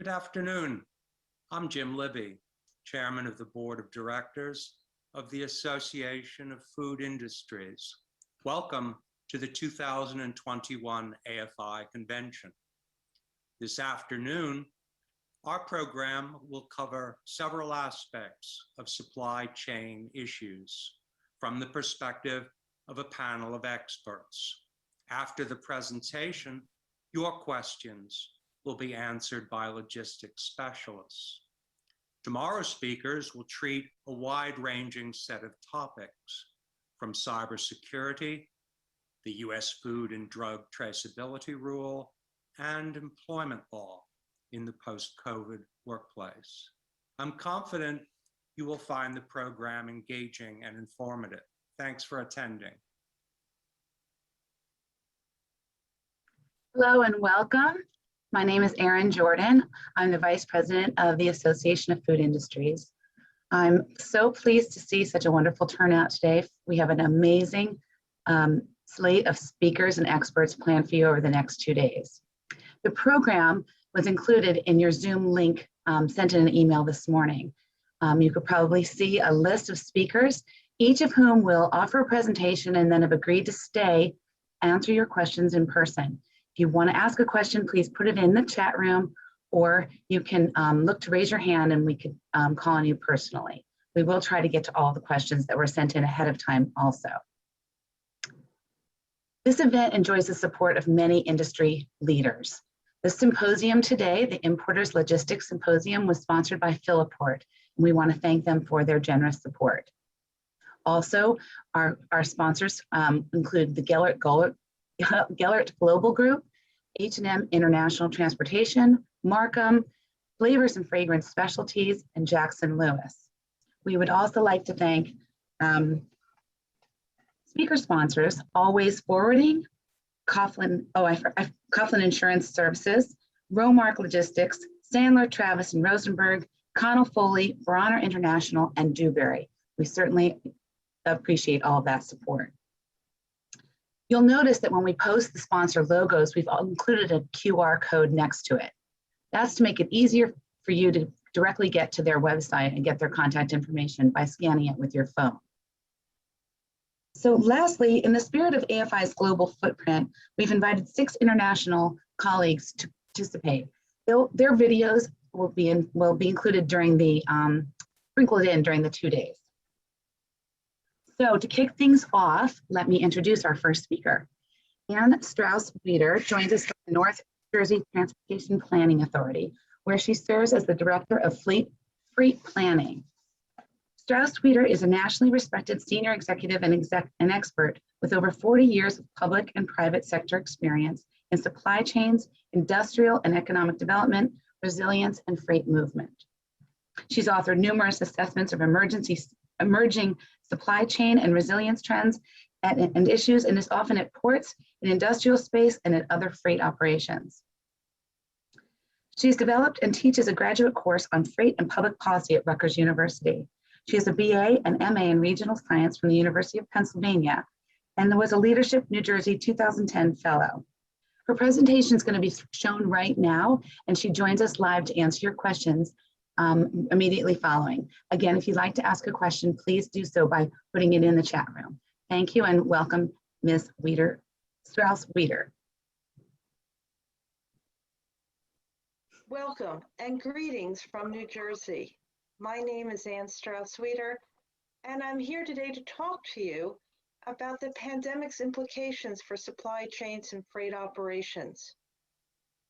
Good afternoon. I'm Jim Libby, Chairman of the Board of Directors of the Association of Food Industries. Welcome to the 2021 AFI Convention. This afternoon, our program will cover several aspects of supply chain issues from the perspective of a panel of experts. After the presentation, your questions will be answered by logistics specialists. Tomorrow's speakers will treat a wide-ranging set of topics, from cybersecurity, the U.S. Food and Drug Traceability Rule, and employment law in the post-COVID workplace. I'm confident you will find the program engaging and informative. Thanks for attending. Hello and welcome. My name is Erin Jordan. I'm the Vice President of the Association of Food Industries. I'm so pleased to see such a wonderful turnout today. We have an amazing slate of speakers and experts planned for you over the next 2 days. The program was included in your Zoom link sent in an email this morning. You could probably see a list of speakers, each of whom will offer a presentation and then have agreed to stay, answer your questions in person. If you want to ask a question, please put it in the chat room, or you can look to raise your hand and we could call on you personally. We will try to get to all the questions that were sent in ahead of time also. This event enjoys the support of many industry leaders. The symposium today, the Importers Logistics Symposium, was sponsored by Philiport, and we want to thank them for their generous support. Also, our sponsors include the Gellert Global Group, H&M International Transportation, Markham, Flavors and Fragrance Specialties, and Jackson Lewis. We would also like to thank speaker sponsors, Always Forwarding, Coughlin Insurance Services, Romark Logistics, Sandler, Travis and Rosenberg, Connell Foley, Bronner International, and Dewberry. We certainly appreciate all of that support. You'll notice that when we post the sponsor logos, we've included a QR code next to it. That's to make it easier for you to directly get to their website and get their contact information by scanning it with your phone. So lastly, in the spirit of AFI's global footprint, we've invited 6 international colleagues to participate. Their videos will be included during the, sprinkled in during the 2 days. So to kick things off, let me introduce our first speaker. Anne Strauss-Weeder joins us from the North Jersey Transportation Planning Authority, where she serves as the Director of Fleet Planning. Strauss-Weeder is a nationally respected senior executive and expert with over 40 years of public and private sector experience in supply chains, industrial and economic development, resilience, and freight movement. She's authored numerous assessments of emerging supply chain and resilience trends and issues, and is often at ports, in industrial space, and at other freight operations. She's developed and teaches a graduate course on freight and public policy at Rutgers University. She has a BA and MA in regional science from the University of Pennsylvania, and was a Leadership New Jersey 2010 Fellow. Her presentation is going to be shown right now, and she joins us live to answer your questions immediately following. Again, if you'd like to ask a question, please do so by putting it in the chat room. Thank you and welcome, Ms. Strauss-Weeder. Welcome and greetings from New Jersey. My name is Anne Strauss-Weeder, and I'm here today to talk to you about the pandemic's implications for supply chains and freight operations.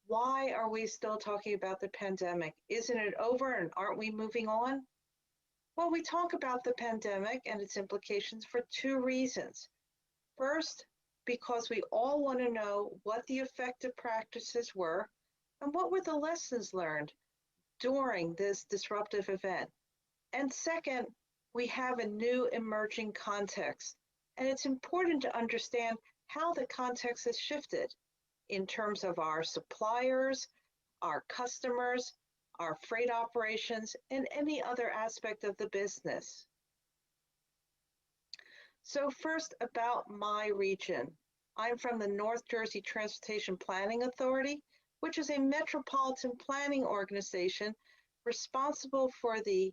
Why are we still talking about the pandemic? Isn't it over and aren't we moving on? Well, we talk about the pandemic and its implications for 2 reasons. First, because we all want to know what the effective practices were and what were the lessons learned during this disruptive event. And second, we have a new emerging context, and it's important to understand how the context has shifted in terms of our suppliers, our customers, our freight operations, and any other aspect of the business. So first, about my region. I'm from the North Jersey Transportation Planning Authority, which is a metropolitan planning organization responsible for the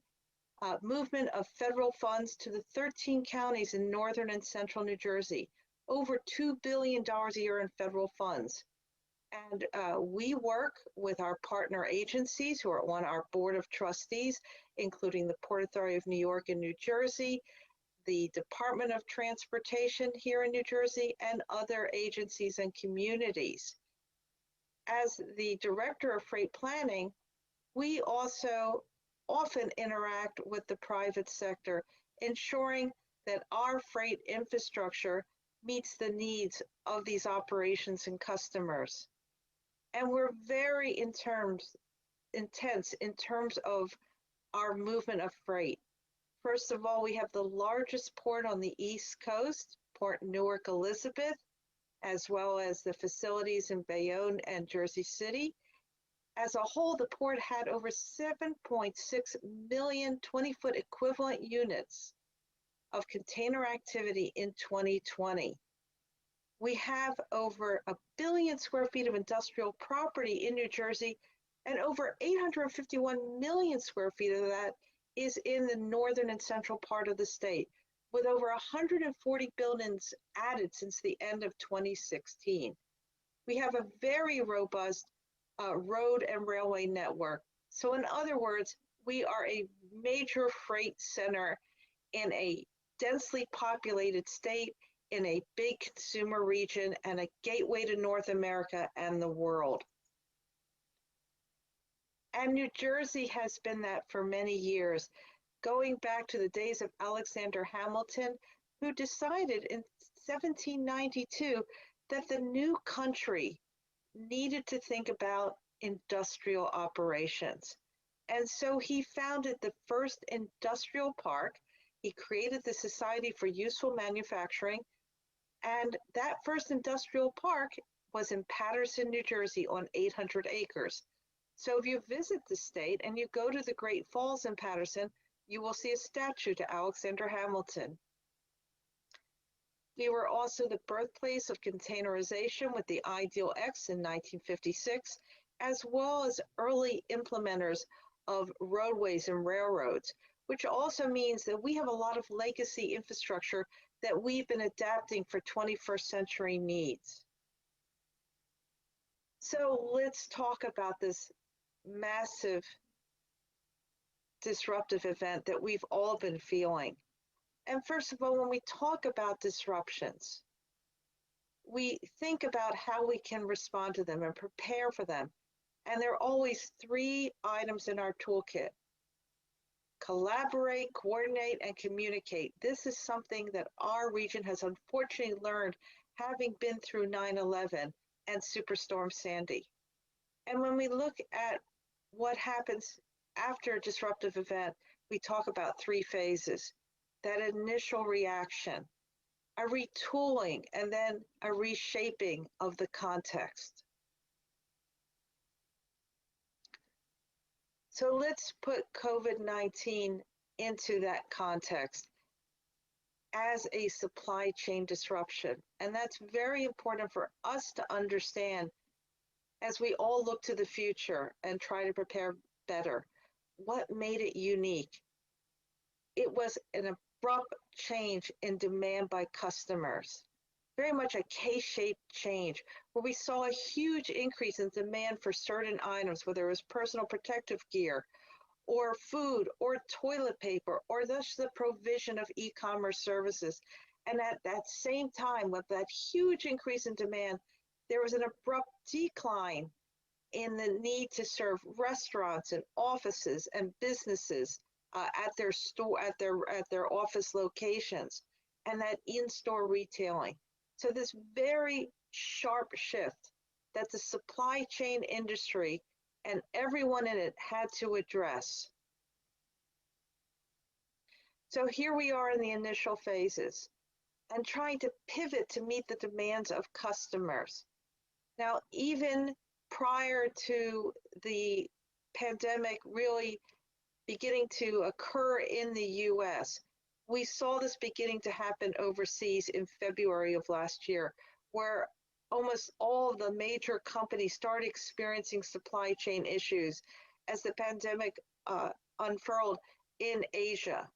movement of federal funds to the 13 counties in northern and central New Jersey, over $2 billion a year in federal funds. And we work with our partner agencies who are on our board of trustees, including the Port Authority of New York and New Jersey, the Department of Transportation here in New Jersey, and other agencies and communities. As the Director of Freight Planning, we also often interact with the private sector, ensuring that our freight infrastructure meets the needs of these operations and customers. And we're very intense in terms of our movement of freight. First of all, we have the largest port on the East Coast, Port Newark Elizabeth, as well as the facilities in Bayonne and Jersey City. As a whole, the port had over 7.6 million 20-foot equivalent units of container activity in 2020. We have over 1 billion square feet of industrial property in New Jersey, and over 851 million square feet of that is in the northern and central part of the state, with over 140 buildings added since the end of 2016. We have a very robust road and railway network. So in other words, we are a major freight center in a densely populated state, in a big consumer region, and a gateway to North America and the world. And New Jersey has been that for many years, going back to the days of Alexander Hamilton, who decided in 1792 that the new country needed to think about industrial operations. And so he founded the first industrial park. He created the Society for Useful Manufacturing. And that first industrial park was in Paterson, New Jersey, on 800 acres. So if you visit the state and you go to the Great Falls in Paterson, you will see a statue to Alexander Hamilton. We were also the birthplace of containerization with the Ideal X in 1956, as well as early implementers of roadways and railroads, which also means that we have a lot of legacy infrastructure that we've been adapting for 21st century needs. So let's talk about this massive disruptive event that we've all been feeling. And first of all, when we talk about disruptions, we think about how we can respond to them and prepare for them. And there are always 3 items in our toolkit: collaborate, coordinate, and communicate. This is something that our region has unfortunately learned, having been through 9/11 and Superstorm Sandy. And when we look at what happens after a disruptive event, we talk about 3 phases: that initial reaction, a retooling, and then a reshaping of the context. So let's put COVID-19 into that context as a supply chain disruption. And that's very important for us to understand as we all look to the future and try to prepare better. What made it unique? It was an abrupt change in demand by customers, very much a K-shaped change, where we saw a huge increase in demand for certain items, whether it was personal protective gear, or food, or toilet paper, or thus the provision of e-commerce services. And at that same time, with that huge increase in demand, there was an abrupt decline in the need to serve restaurants and offices and businesses at their office locations, and that in-store retailing. So this very sharp shift that the supply chain industry and everyone in it had to address. So here we are in the initial phases and trying to pivot to meet the demands of customers. Now, even prior to the pandemic really beginning to occur in the US, we saw this beginning to happen overseas in February of last year, where almost all of the major companies started experiencing supply chain issues as the pandemic unfurled in Asia.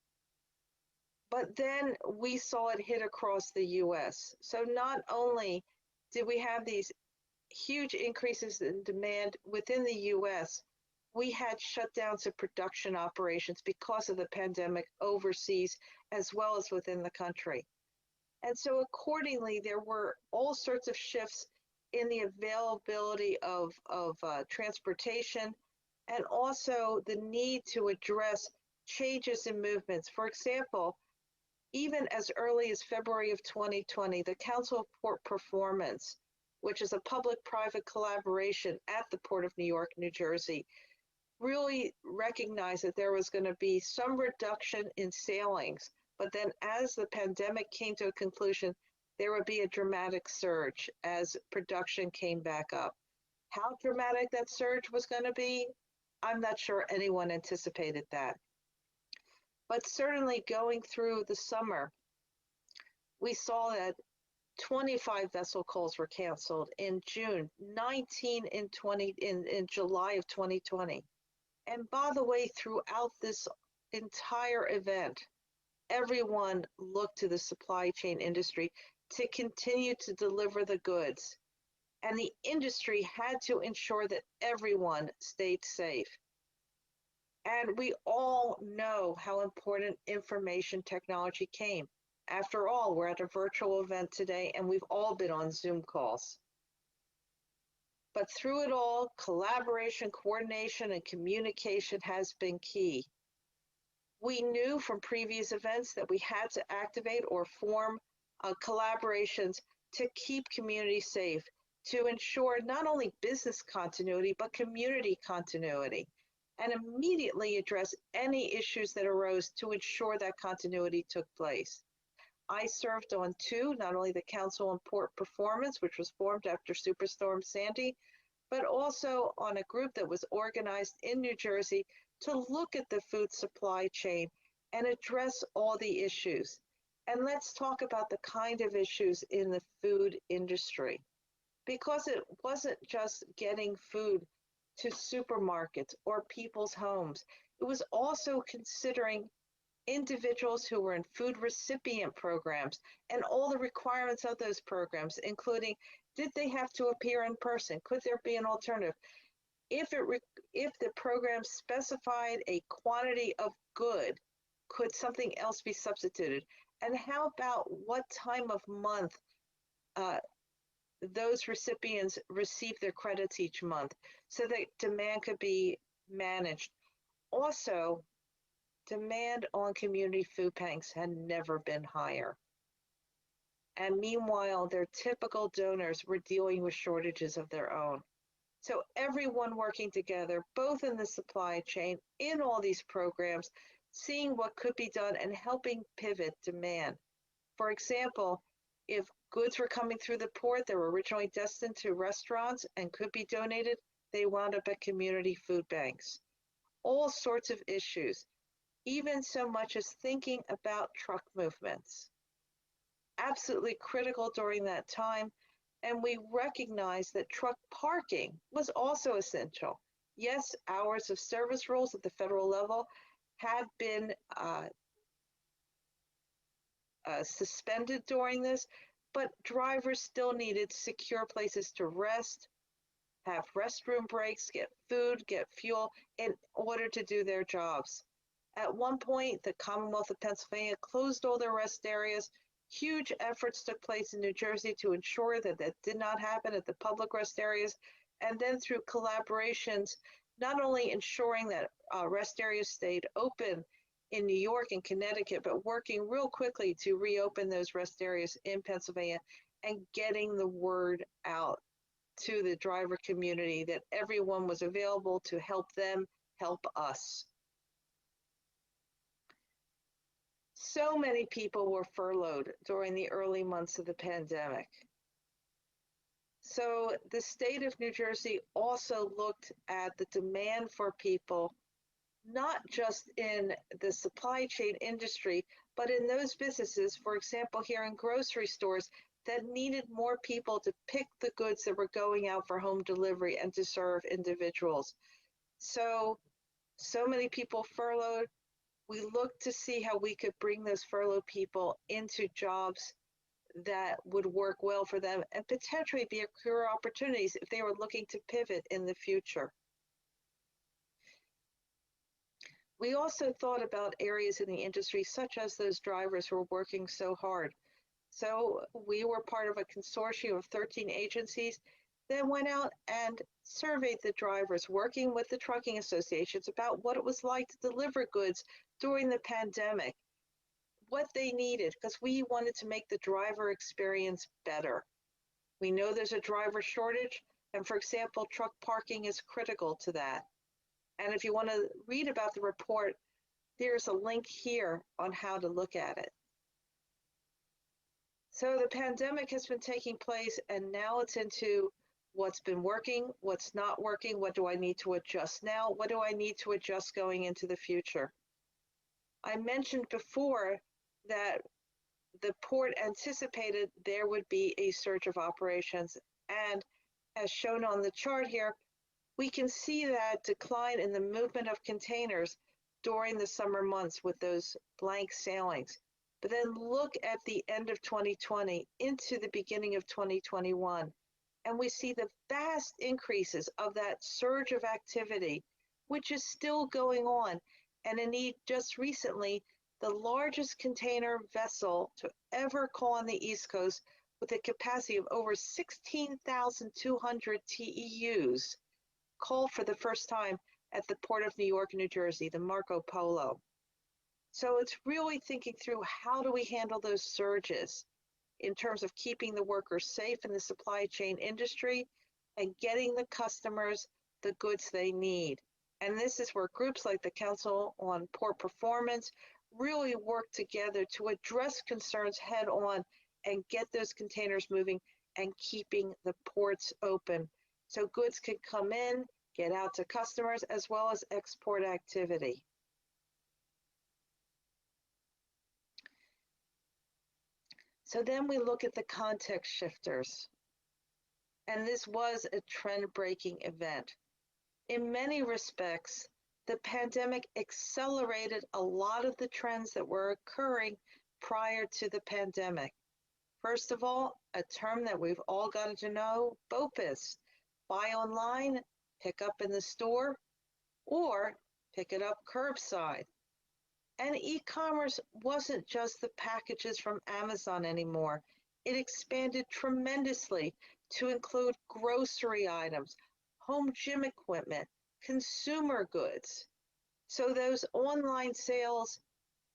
But then we saw it hit across the US. So not only did we have these huge increases in demand within the US, we had shutdowns of production operations because of the pandemic overseas as well as within the country. And so accordingly, there were all sorts of shifts in the availability of transportation and also the need to address changes in movements. For example, even as early as February of 2020, the Council of Port Performance, which is a public-private collaboration at the Port of New York, New Jersey, really recognized that there was going to be some reduction in sailings. But then as the pandemic came to a conclusion, there would be a dramatic surge as production came back up. How dramatic that surge was going to be, I'm not sure anyone anticipated that. But certainly going through the summer, we saw that 25 vessel calls were canceled in June, 19 in July of 2020. And by the way, throughout this entire event, everyone looked to the supply chain industry to continue to deliver the goods. And the industry had to ensure that everyone stayed safe. And we all know how important information technology came. After all, we're at a virtual event today and we've all been on Zoom calls. But through it all, collaboration, coordination, and communication has been key. We knew from previous events that we had to activate or form collaborations to keep communities safe, to ensure not only business continuity, but community continuity, and immediately address any issues that arose to ensure that continuity took place. I served on two, not only the Council on Port Performance, which was formed after Superstorm Sandy, but also on a group that was organized in New Jersey to look at the food supply chain and address all the issues. And let's talk about the kind of issues in the food industry, because it wasn't just getting food to supermarkets or people's homes. It was also considering individuals who were in food recipient programs and all the requirements of those programs, including, did they have to appear in person? Could there be an alternative? If the program specified a quantity of good, could something else be substituted? And how about what time of month those recipients receive their credits each month so that demand could be managed? Also, demand on community food banks had never been higher. And meanwhile, their typical donors were dealing with shortages of their own. So everyone working together, both in the supply chain, in all these programs, seeing what could be done and helping pivot demand. For example, if goods were coming through the port that were originally destined to restaurants and could be donated, they wound up at community food banks. All sorts of issues, even so much as thinking about truck movements. Absolutely critical during that time. And we recognized that truck parking was also essential. Yes, hours of service rules at the federal level had been suspended during this, but drivers still needed secure places to rest, have restroom breaks, get food, get fuel in order to do their jobs. At one point, the Commonwealth of Pennsylvania closed all their rest areas. Huge efforts took place in New Jersey to ensure that that did not happen at the public rest areas. And then through collaborations, not only ensuring that rest areas stayed open in New York and Connecticut, but working real quickly to reopen those rest areas in Pennsylvania and getting the word out to the driver community that everyone was available to help them help us. So many people were furloughed during the early months of the pandemic. So the state of New Jersey also looked at the demand for people, not just in the supply chain industry, but in those businesses, for example, here in grocery stores, that needed more people to pick the goods that were going out for home delivery and to serve individuals. So many people furloughed. We looked to see how we could bring those furloughed people into jobs that would work well for them and potentially be career opportunities if they were looking to pivot in the future. We also thought about areas in the industry, such as those drivers who are working so hard. So we were part of a consortium of 13 agencies that went out and surveyed the drivers, working with the trucking associations about what it was like to deliver goods during the pandemic, what they needed, because we wanted to make the driver experience better. We know there's a driver shortage, and for example, truck parking is critical to that. And if you want to read about the report, there's a link here on how to look at it. So the pandemic has been taking place, and now it's into what's been working, what's not working, what do I need to adjust now, what do I need to adjust going into the future. I mentioned before that the port anticipated there would be a surge of operations, and as shown on the chart here, we can see that decline in the movement of containers during the summer months with those blank sailings. But then look at the end of 2020 into the beginning of 2021, and we see the vast increases of that surge of activity, which is still going on. And indeed, just recently, the largest container vessel to ever call on the East Coast with a capacity of over 16,200 TEUs called for the first time at the Port of New York, New Jersey, the Marco Polo. So it's really thinking through how do we handle those surges in terms of keeping the workers safe in the supply chain industry and getting the customers the goods they need. And this is where groups like the Council on Port Performance really work together to address concerns head on and get those containers moving and keeping the ports open so goods can come in, get out to customers, as well as export activity. So then we look at the context shifters. And this was a trend-breaking event. In many respects, the pandemic accelerated a lot of the trends that were occurring prior to the pandemic. First of all, a term that we've all gotten to know, BOPIS, buy online, pick up in the store, or pick it up curbside. And e-commerce wasn't just the packages from Amazon anymore. It expanded tremendously to include grocery items, home gym equipment, consumer goods. So those online sales,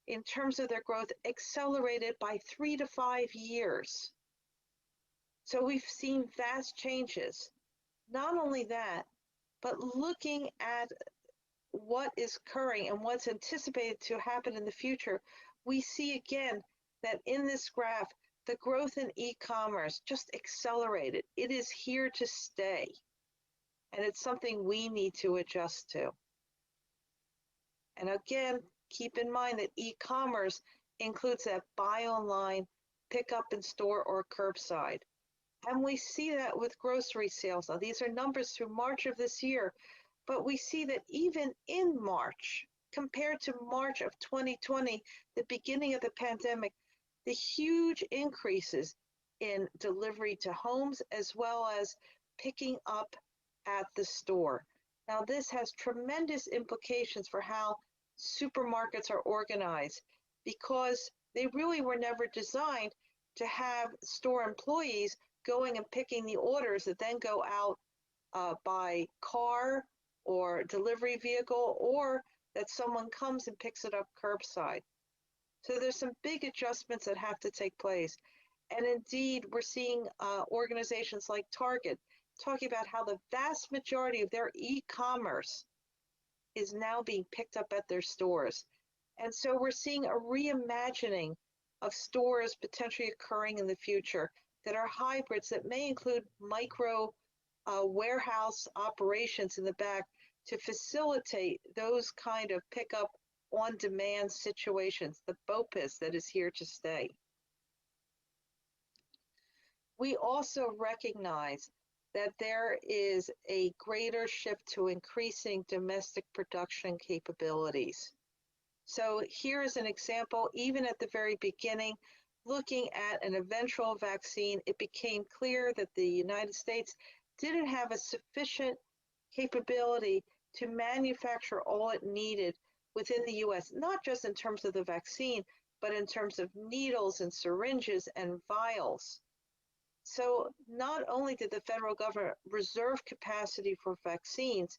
in terms of their growth, accelerated by 3 to 5 years. So we've seen vast changes. Not only that, but looking at what is occurring and what's anticipated to happen in the future, we see again that in this graph, the growth in e-commerce just accelerated. It is here to stay. And it's something we need to adjust to. And again, keep in mind that e-commerce includes that buy online, pick up in store, or curbside. And we see that with grocery sales. Now, these are numbers through March of this year, but we see that even in March, compared to March of 2020, the beginning of the pandemic, the huge increases in delivery to homes as well as picking up at the store. Now, this has tremendous implications for how supermarkets are organized because they really were never designed to have store employees going and picking the orders that then go out by car or delivery vehicle, or that someone comes and picks it up curbside. So there's some big adjustments that have to take place. And indeed, we're seeing organizations like Target talking about how the vast majority of their e-commerce is now being picked up at their stores. And so we're seeing a reimagining of stores potentially occurring in the future that are hybrids that may include micro warehouse operations in the back to facilitate those kind of pickup on demand situations, the BOPIS that is here to stay. We also recognize that there is a greater shift to increasing domestic production capabilities. So here's an example. Even at the very beginning, looking at an eventual vaccine, it became clear that the United States didn't have a sufficient capability to manufacture all it needed within the US, not just in terms of the vaccine, but in terms of needles and syringes and vials. So not only did the federal government reserve capacity for vaccines,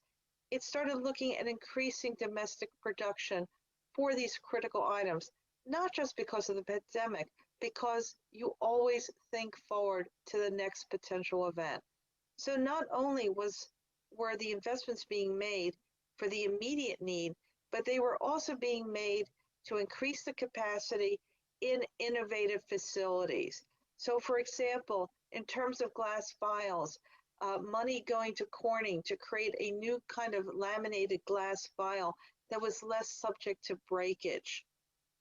it started looking at increasing domestic production for these critical items, not just because of the pandemic, because you always think forward to the next potential event. So not only were the investments being made for the immediate need, but they were also being made to increase the capacity in innovative facilities. So for example, in terms of glass vials, money going to Corning to create a new kind of laminated glass vial that was less subject to breakage.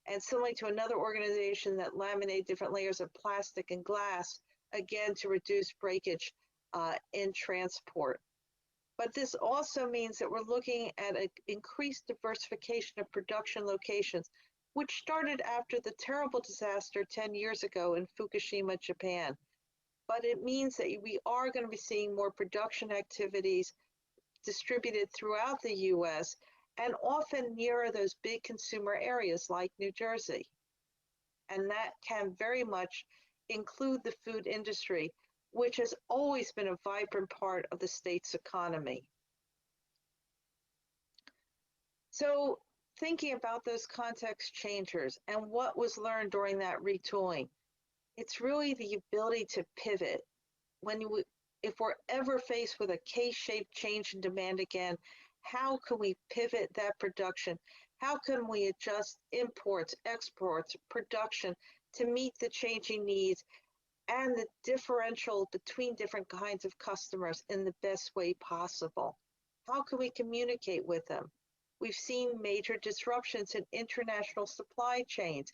And similarly to another organization that laminated different layers of plastic and glass, again, to reduce breakage in transport. But this also means that we're looking at an increased diversification of production locations, which started after the terrible disaster 10 years ago in Fukushima, Japan. But it means that we are going to be seeing more production activities distributed throughout the US and often nearer those big consumer areas like New Jersey. And that can very much include the food industry, which has always been a vibrant part of the state's economy. So thinking about those context changers and what was learned during that retooling, it's really the ability to pivot. If we're ever faced with a K-shaped change in demand again, how can we pivot that production? How can we adjust imports, exports, production to meet the changing needs and the differential between different kinds of customers in the best way possible? How can we communicate with them? We've seen major disruptions in international supply chains,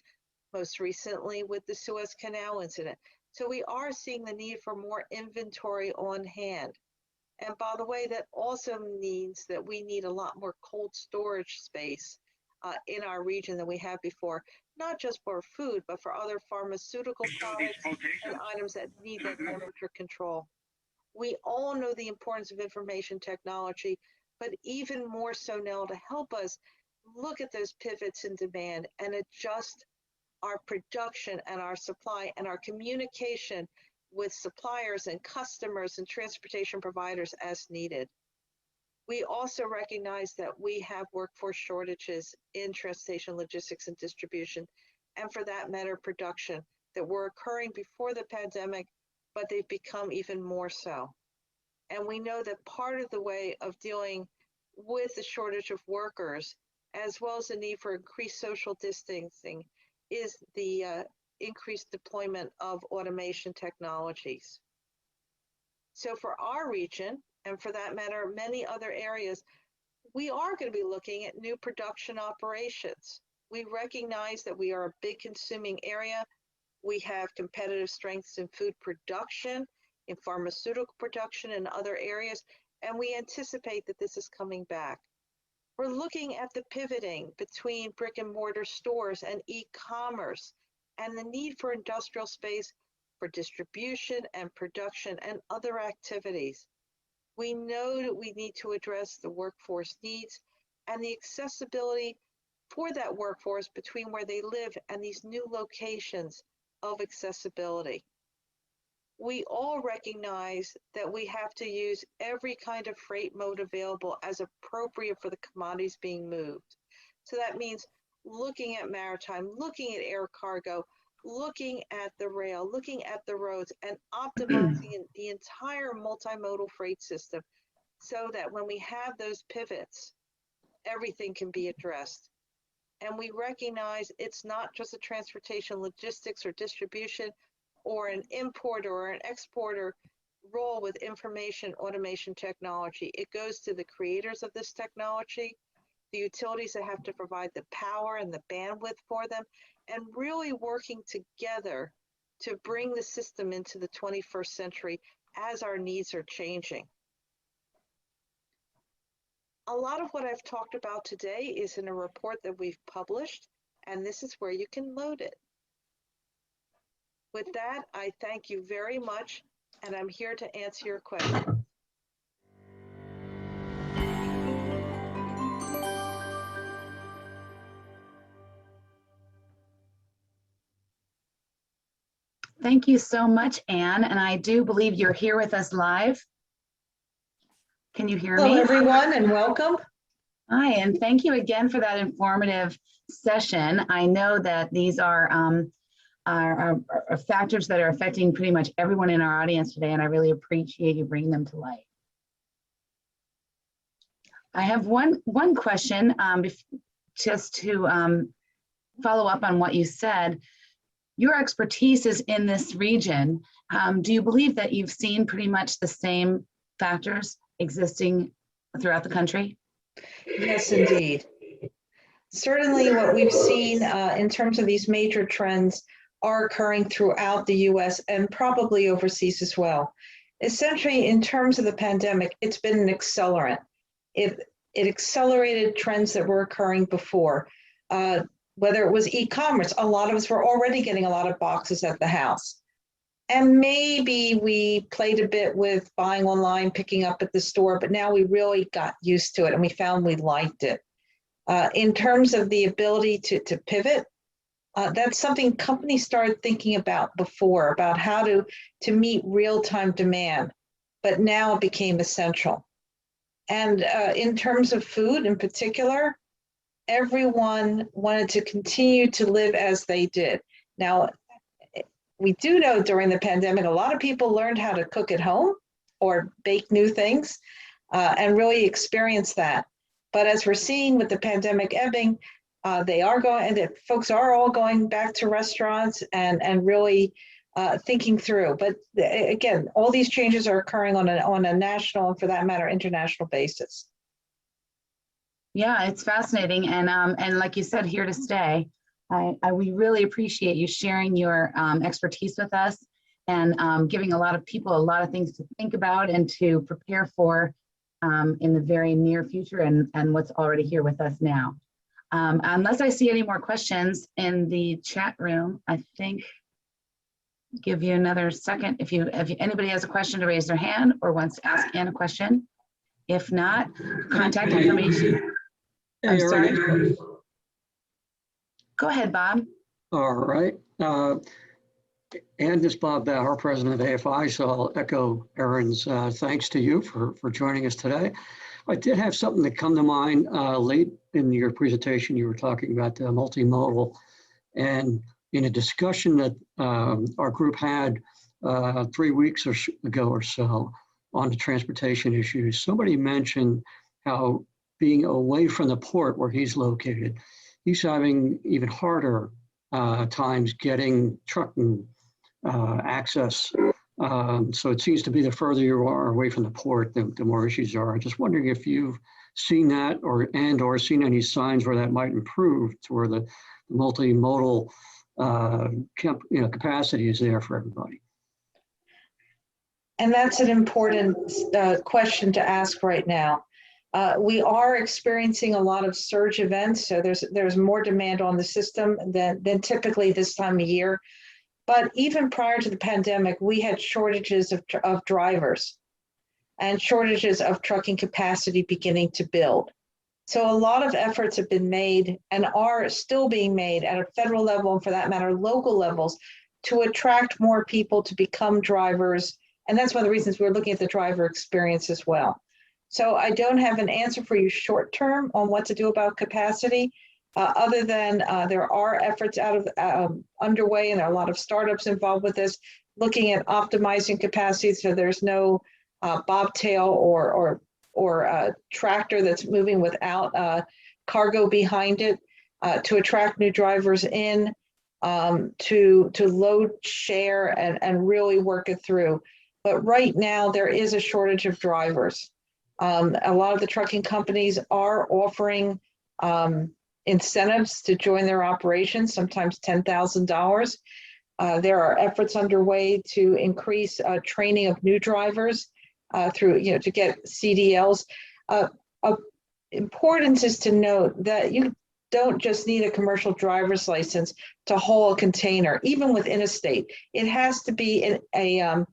most recently with the Suez Canal incident. So we are seeing the need for more inventory on hand. And by the way, that also means that we need a lot more cold storage space in our region than we have before, not just for food, but for other pharmaceutical products and items that need that temperature control. We all know the importance of information technology, but even more so now to help us look at those pivots in demand and adjust our production and our supply and our communication with suppliers and customers and transportation providers as needed. We also recognize that we have workforce shortages in transportation, logistics, and distribution, and for that matter, production, that were occurring before the pandemic, but they've become even more so. And we know that part of the way of dealing with the shortage of workers, as well as the need for increased social distancing, is the increased deployment of automation technologies. So for our region, and for that matter, many other areas, we are going to be looking at new production operations. We recognize that we are a big consuming area. We have competitive strengths in food production, in pharmaceutical production, and other areas, and we anticipate that this is coming back. We're looking at the pivoting between brick and mortar stores and e-commerce and the need for industrial space for distribution and production and other activities. We know that we need to address the workforce needs and the accessibility for that workforce between where they live and these new locations of accessibility. We all recognize that we have to use every kind of freight mode available as appropriate for the commodities being moved. So that means looking at maritime, looking at air cargo, looking at the rail, looking at the roads, and optimizing the entire multimodal freight system so that when we have those pivots, everything can be addressed. And we recognize it's not just a transportation, logistics, or distribution, or an importer or an exporter role with information automation technology. It goes to the creators of this technology, the utilities that have to provide the power and the bandwidth for them, and really working together to bring the system into the 21st century as our needs are changing. A lot of what I've talked about today is in a report that we've published, and this is where you can load it. With that, I thank you very much, and I'm here to answer your questions. Thank you so much, Anne. And I do believe you're here with us live. Can you hear me? Hello, everyone, and welcome. Hi, and thank you again for that informative session. I know that these are factors that are affecting pretty much everyone in our audience today, and I really appreciate you bringing them to light. I have one question just to follow up on what you said. Your expertise is in this region. Do you believe that you've seen pretty much the same factors existing throughout the country? Yes, indeed. Certainly what we've seen in terms of these major trends are occurring throughout the US and probably overseas as well. Essentially, in terms of the pandemic, it's been an accelerant. It accelerated trends that were occurring before. Whether it was e-commerce, a lot of us were already getting a lot of boxes at the house. And maybe we played a bit with buying online, picking up at the store, but now we really got used to it and we found we liked it. In terms of the ability to pivot, that's something companies started thinking about before, about how to meet real-time demand, but now it became essential. And in terms of food in particular, everyone wanted to continue to live as they did. Now, we do know during the pandemic, a lot of people learned how to cook at home or bake new things and really experience that. But as we're seeing with the pandemic ebbing, folks are all going back to restaurants and really thinking through. But again, all these changes are occurring on a national and, for that matter, international basis. Yeah, it's fascinating, and like you said, here to stay. We really appreciate you sharing your expertise with us and giving a lot of people a lot of things to think about and to prepare for in the very near future and what's already here with us now. Unless I see any more questions in the chat room, I think give you another second if anybody has a question to raise their hand or wants to ask Anne a question. If not, contact information. I'm sorry. Go ahead, Bob. All right. And this is Bob Bauer, president of AFI, so I'll echo Erin's thanks to you for joining us today. I did have something that come to mind late in your presentation. You were talking about the multimodal, and in a discussion that our group had 3 weeks ago or so on the transportation issues, somebody mentioned how being away from the port where he's located, he's having even harder times getting trucking access. So it seems to be the further you are away from the port, the more issues are. I'm just wondering if you've seen that or seen any signs where that might improve to where the multimodal capacity is there for everybody. And that's an important question to ask right now. We are experiencing a lot of surge events, so there's more demand on the system than typically this time of year. But even prior to the pandemic, we had shortages of drivers and shortages of trucking capacity beginning to build. So a lot of efforts have been made and are still being made at a federal level and, for that matter, local levels to attract more people to become drivers. And that's one of the reasons we're looking at the driver experience as well. So I don't have an answer for you short term on what to do about capacity, other than there are efforts underway, and there are a lot of startups involved with this, looking at optimizing capacity so there's no bobtail or tractor that's moving without cargo behind it, to attract new drivers in, to load share and really work it through. But right now there is a shortage of drivers. A lot of the trucking companies are offering incentives to join their operations, sometimes $10,000. There are efforts underway to increase training of new drivers through, to get CDLs. Importance is to note that you don't just need a commercial driver's license to haul a container, even within a state. It has to be an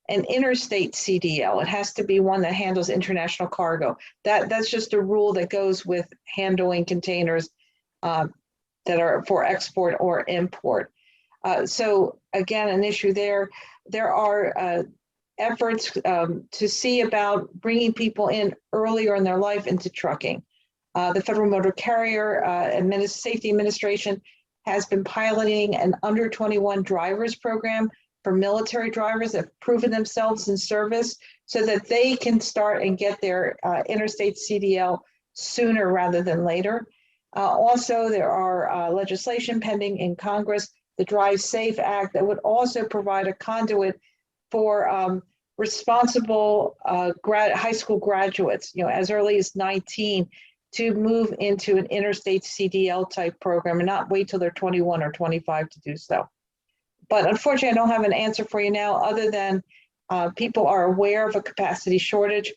interstate CDL. It has to be one that handles international cargo. That's just a rule that goes with handling containers that are for export or import. So again, an issue there. There are efforts to see about bringing people in earlier in their life into trucking. The Federal Motor Carrier Safety Administration has been piloting an under 21 drivers program for military drivers that have proven themselves in service so that they can start and get their interstate CDL sooner rather than later. Also, there are legislation pending in Congress, the Drive Safe Act, that would also provide a conduit for responsible high school graduates, as early as 19, to move into an interstate CDL type program and not wait till they're 21 or 25 to do so. But unfortunately, I don't have an answer for you now other than people are aware of a capacity shortage.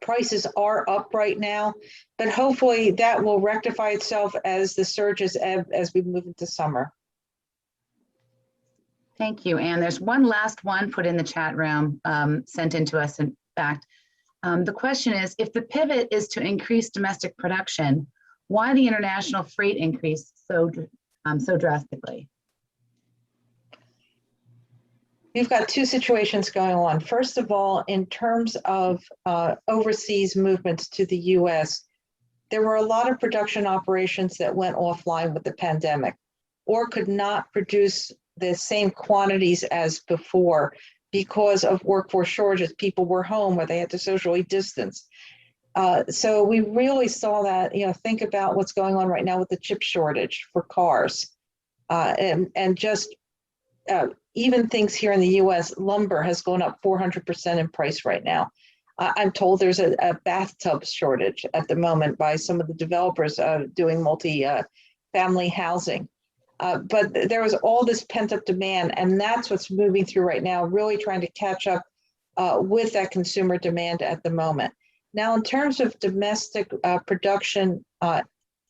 Prices are up right now, but hopefully that will rectify itself as the surges ebb as we move into summer. Thank you. And there's one last one put in the chat room, sent in to us, in fact. The question is, if the pivot is to increase domestic production, why the international freight increase so drastically? We've got two situations going on. First of all, in terms of overseas movements to the US, there were a lot of production operations that went offline with the pandemic or could not produce the same quantities as before because of workforce shortages. People were home or they had to socially distance. So we really saw that, think about what's going on right now with the chip shortage for cars. And just even things here in the US, lumber has gone up 400% in price right now. I'm told there's a bathtub shortage at the moment by some of the developers doing multi-family housing. But there was all this pent-up demand, and that's what's moving through right now, really trying to catch up with that consumer demand at the moment. Now, in terms of domestic production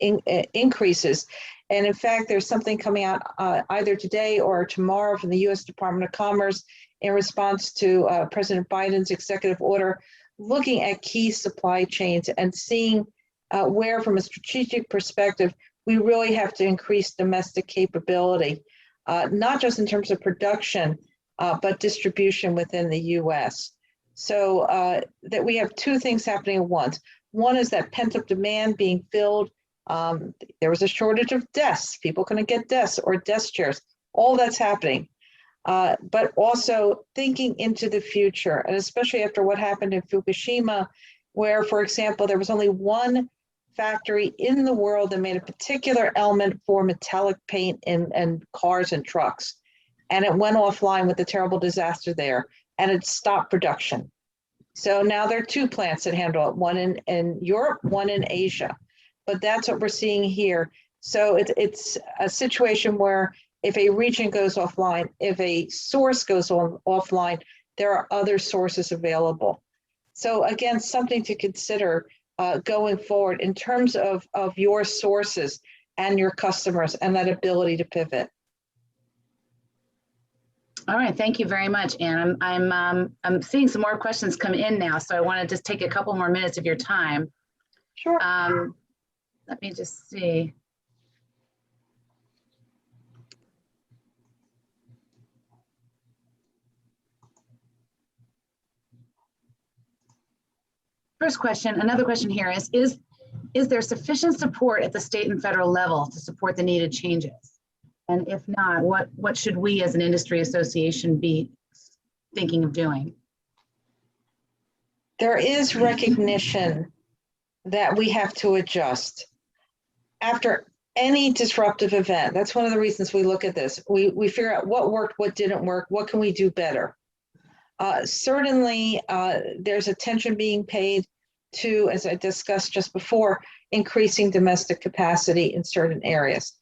increases, and in fact, there's something coming out either today or tomorrow from the U.S. Department of Commerce in response to President Biden's executive order, looking at key supply chains and seeing where, from a strategic perspective, we really have to increase domestic capability, not just in terms of production, but distribution within the U.S. So that we have two things happening at once. One is that pent-up demand being filled. There was a shortage of desks. People couldn't get desks or desk chairs. All that's happening. But also thinking into the future, and especially after what happened in Fukushima, where, for example, there was only one factory in the world that made a particular element for metallic paint in cars and trucks. And it went offline with the terrible disaster there, and it stopped production. So now there are two plants that handle it, one in Europe, one in Asia. But that's what we're seeing here. So it's a situation where if a region goes offline, if a source goes offline, there are other sources available. So again, something to consider going forward in terms of your sources and your customers and that ability to pivot. All right, thank you very much, Anne. I'm seeing some more questions come in now, so I want to just take a couple more minutes of your time. Sure. Let me just see. First question, another question here is there sufficient support at the state and federal level to support the needed changes? And if not, what should we as an industry association be thinking of doing? There is recognition that we have to adjust. After any disruptive event, that's one of the reasons we look at this. We figure out what worked, what didn't work, what can we do better? Certainly, there's attention being paid to, as I discussed just before, increasing domestic capacity in certain areas.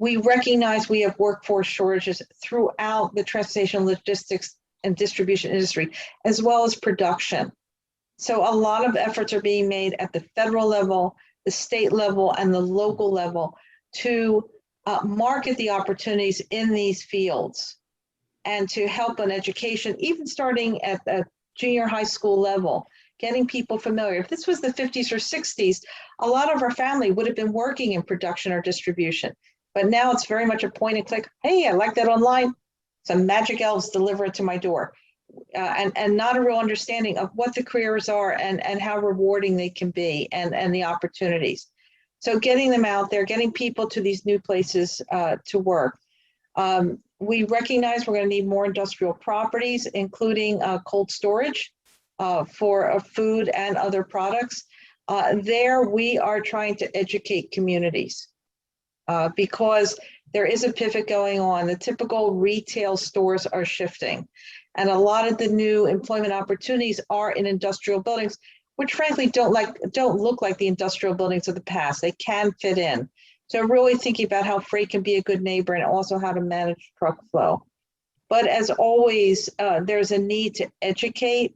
we recognize we have workforce shortages throughout the transportation, logistics, and distribution industry, as well as production. So a lot of efforts are being made at the federal level, the state level, and the local level to market the opportunities in these fields and to help in education, even starting at the junior high school level, getting people familiar. If this was the 50s or 60s, a lot of our family would have been working in production or distribution. But now it's very much a point and click. Hey, I like that online. Some magic elves deliver it to my door. And not a real understanding of what the careers are and how rewarding they can be and the opportunities. So getting them out there, getting people to these new places to work. We recognize we're going to need more industrial properties, including cold storage for food and other products. There we are trying to educate communities because there is a pivot going on. The typical retail stores are shifting. And a lot of the new employment opportunities are in industrial buildings, which frankly don't look like the industrial buildings of the past. They can fit in. So really thinking about how freight can be a good neighbor and also how to manage truck flow. But as always, there's a need to educate,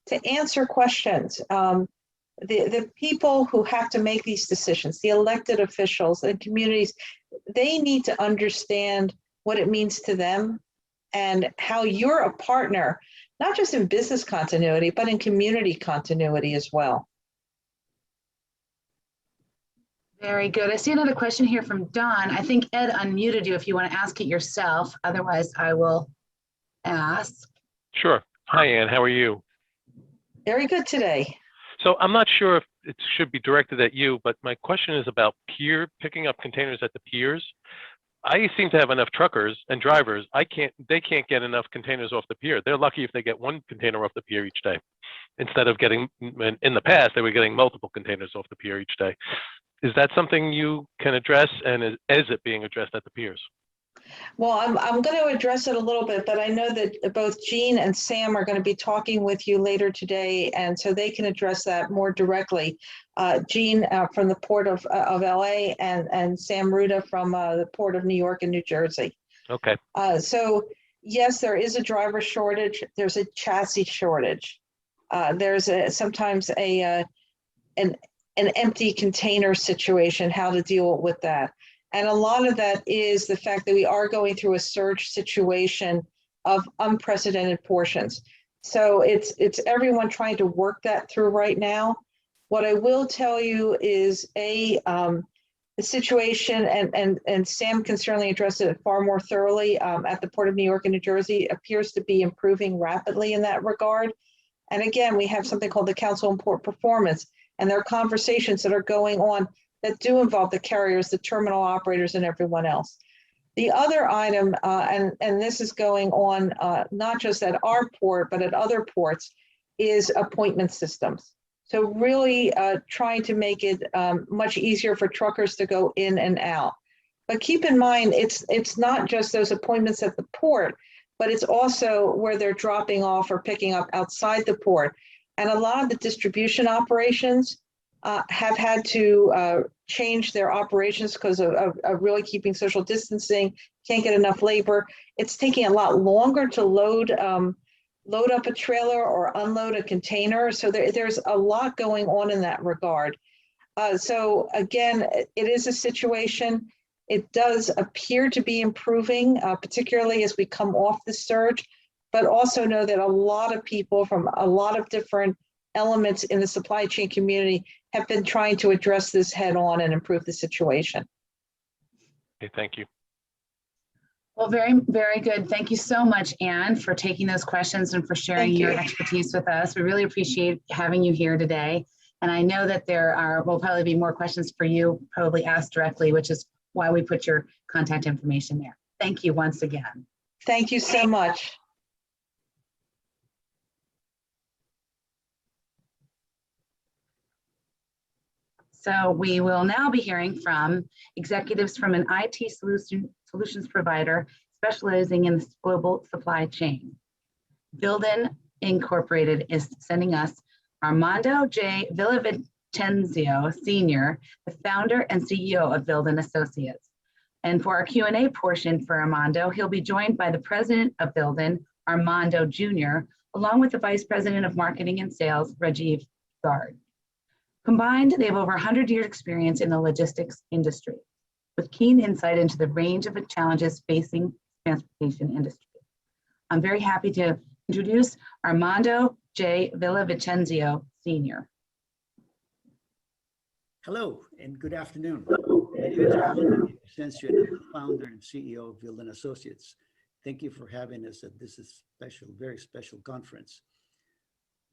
to answer questions. The people who have to make these decisions, the elected officials and communities, they need to understand what it means to them and how you're a partner, not just in business continuity, but in community continuity as well. Very good. I see another question here from Don. I think Ed unmuted you if you want to ask it yourself. Otherwise, I will ask. Sure. Hi, Ann. How are you? Very good today. So I'm not sure if it should be directed at you, but my question is about picking up containers at the piers. I seem to have enough truckers and drivers. They can't get enough containers off the pier. They're lucky if they get one container off the pier each day, instead of getting, in the past, they were getting multiple containers off the pier each day. Is that something you can address, and is it being addressed at the piers? Well, I'm going to address it a little bit, but I know that both Jean and Sam are going to be talking with you later today, and so they can address that more directly. Jean from the Port of LA and Sam Ruda from the Port of New York and New Jersey. Okay. So yes, there is a driver shortage. There's a chassis shortage. There's sometimes an empty container situation, how to deal with that. And a lot of that is the fact that we are going through a surge situation of unprecedented portions. So it's everyone trying to work that through right now. What I will tell you is the situation, and Sam can certainly address it far more thoroughly at the Port of New York and New Jersey, appears to be improving rapidly in that regard. And again, we have something called the Council on Port Performance, and there are conversations that are going on that do involve the carriers, the terminal operators, and everyone else. The other item, and this is going on not just at our port, but at other ports, is appointment systems. So really trying to make it much easier for truckers to go in and out. But keep in mind, it's not just those appointments at the port, but it's also where they're dropping off or picking up outside the port. And a lot of the distribution operations have had to change their operations because of really keeping social distancing, can't get enough labor. It's taking a lot longer to load up a trailer or unload a container. So there's a lot going on in that regard. So again, it is a situation. It does appear to be improving, particularly as we come off the surge, but also know that a lot of people from a lot of different elements in the supply chain community have been trying to address this head on and improve the situation. Okay, thank you. Well, very, very good. Thank you so much, Ann, for taking those questions and for sharing your expertise with us. We really appreciate having you here today. And I know that there will probably be more questions for you, probably asked directly, which is why we put your contact information there. Thank you once again. Thank you so much. So we will now be hearing from executives from an IT solutions provider specializing in the global supply chain. Vilden Incorporated is sending us Armando J. Villavicenzio Sr., the founder and CEO of Vilden Associates. And for our Q&A portion for Armando, he'll be joined by the president of Buildin, Armando Jr., along with the vice president of marketing and sales, Rajiv Garg. Combined, they have over 100 years experience in the logistics industry, with keen insight into the range of the challenges facing the transportation industry. I'm very happy to introduce Armando J. Villavicenzio, Sr. Hello and good afternoon. My name is Armando Villavicenzio, and I'm the founder and CEO of Vildan Associates. Thank you for having us at this special, very special conference.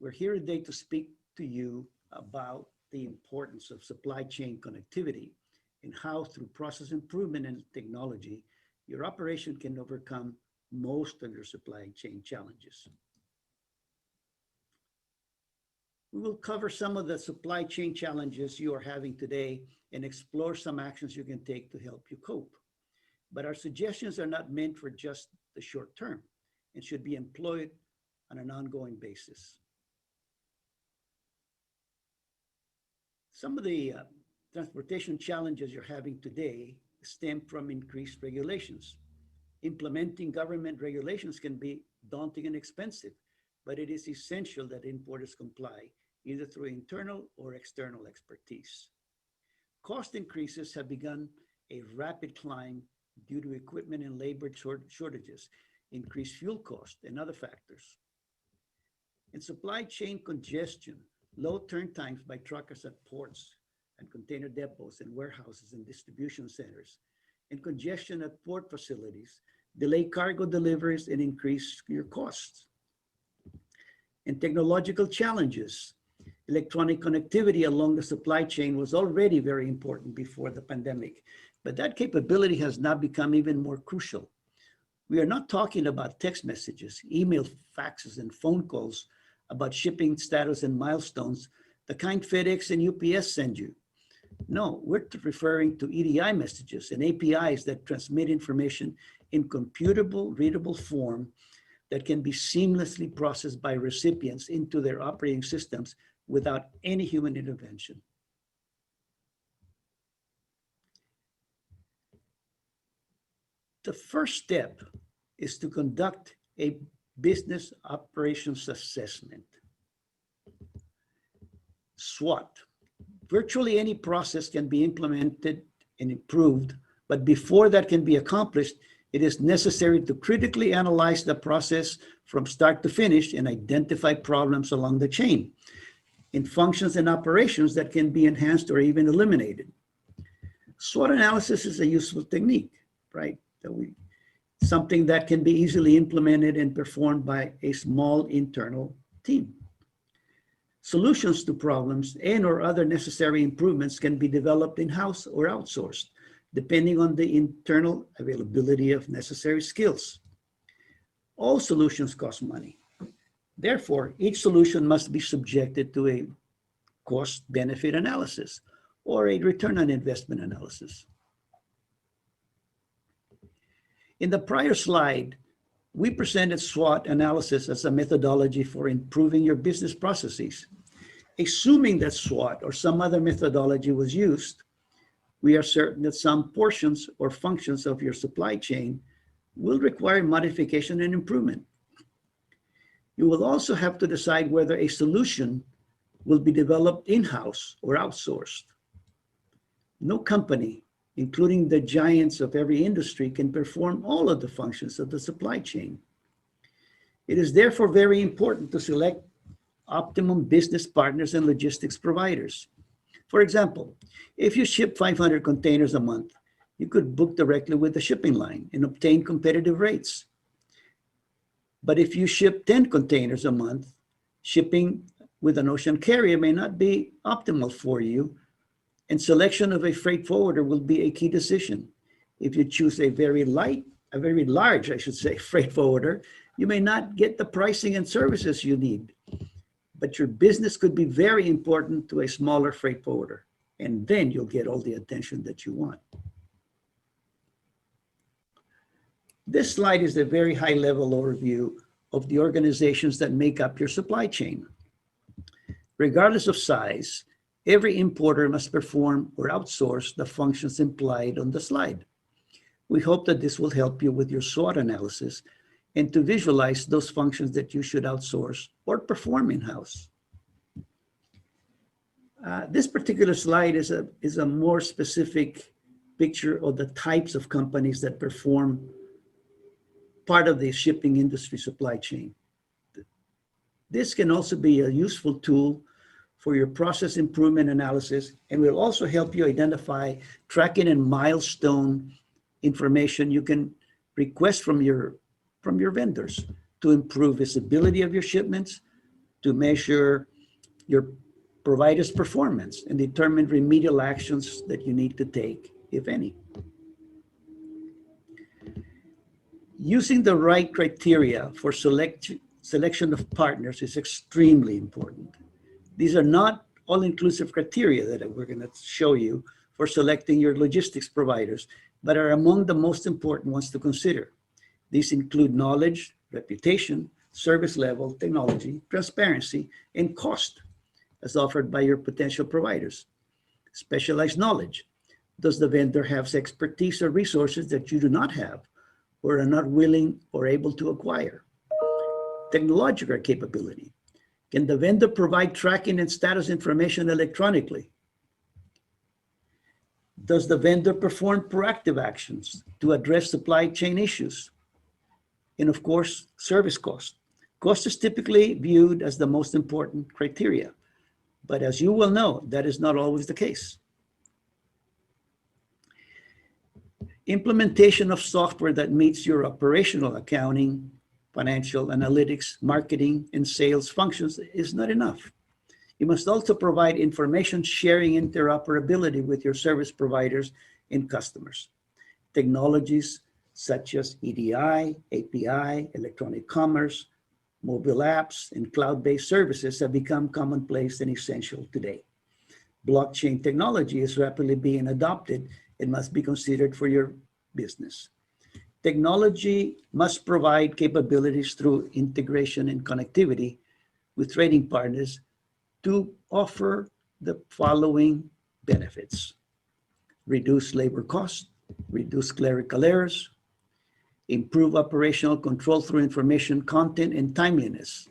We're here today to speak to you about the importance of supply chain connectivity and how through process improvement and technology, your operation can overcome most of your supply chain challenges. We will cover some of the supply chain challenges you are having today and explore some actions you can take to help you cope. But our suggestions are not meant for just the short term and should be employed on an ongoing basis. Some of the transportation challenges you're having today stem from increased regulations. Implementing government regulations can be daunting and expensive, but it is essential that importers comply either through internal or external expertise. Cost increases have begun a rapid climb due to equipment and labor shortages, increased fuel costs, and other factors. In supply chain congestion, low turn times by truckers at ports and container depots and warehouses and distribution centers, and congestion at port facilities delay cargo deliveries and increase your costs. And technological challenges. Electronic connectivity along the supply chain was already very important before the pandemic, but that capability has now become even more crucial. We are not talking about text messages, email, faxes, and phone calls about shipping status and milestones, the kind FedEx and UPS send you. No, we're referring to EDI messages and APIs that transmit information in computable, readable form that can be seamlessly processed by recipients into their operating systems without any human intervention. The first step is to conduct a business operations assessment. SWOT. Virtually any process can be implemented and improved, but before that can be accomplished, it is necessary to critically analyze the process from start to finish and identify problems along the chain in functions and operations that can be enhanced or even eliminated. SWOT analysis is a useful technique, right? Something that can be easily implemented and performed by a small internal team. Solutions to problems and or other necessary improvements can be developed in-house or outsourced, depending on the internal availability of necessary skills. All solutions cost money. Therefore, each solution must be subjected to a cost-benefit analysis or a return on investment analysis. In the prior slide, we presented SWOT analysis as a methodology for improving your business processes. Assuming that SWOT or some other methodology was used, we are certain that some portions or functions of your supply chain will require modification and improvement. You will also have to decide whether a solution will be developed in-house or outsourced. No company, including the giants of every industry, can perform all of the functions of the supply chain. It is therefore very important to select optimum business partners and logistics providers. For example, if you ship 500 containers a month, you could book directly with the shipping line and obtain competitive rates. But if you ship 10 containers a month, shipping with an ocean carrier may not be optimal for you, and selection of a freight forwarder will be a key decision. If you choose a very large, I should say, freight forwarder, you may not get the pricing and services you need. But your business could be very important to a smaller freight forwarder, and then you'll get all the attention that you want. This slide is a very high-level overview of the organizations that make up your supply chain. Regardless of size, every importer must perform or outsource the functions implied on the slide. We hope that this will help you with your SWOT analysis and to visualize those functions that you should outsource or perform in-house. This particular slide is a more specific picture of the types of companies that perform part of the shipping industry supply chain. This can also be a useful tool for your process improvement analysis and will also help you identify tracking and milestone information you can request from your vendors to improve visibility of your shipments, to measure your provider's performance and determine remedial actions that you need to take, if any. Using the right criteria for selection of partners is extremely important. These are not all-inclusive criteria that we're going to show you for selecting your logistics providers, but are among the most important ones to consider. These include knowledge, reputation, service level, technology, transparency, and cost as offered by your potential providers. Specialized knowledge. Does the vendor have expertise or resources that you do not have or are not willing or able to acquire? Technological capability. Can the vendor provide tracking and status information electronically? Does the vendor perform proactive actions to address supply chain issues? And of course, service cost. Cost is typically viewed as the most important criteria, but as you will know, that is not always the case. Implementation of software that meets your operational accounting, financial analytics, marketing, and sales functions is not enough. You must also provide information sharing interoperability with your service providers and customers. Technologies such as EDI, API, electronic commerce, mobile apps, and cloud-based services have become commonplace and essential today. Blockchain technology is rapidly being adopted and must be considered for your business. Technology must provide capabilities through integration and connectivity with trading partners to offer the following benefits: reduce labor costs, reduce clerical errors, improve operational control through information content and timeliness,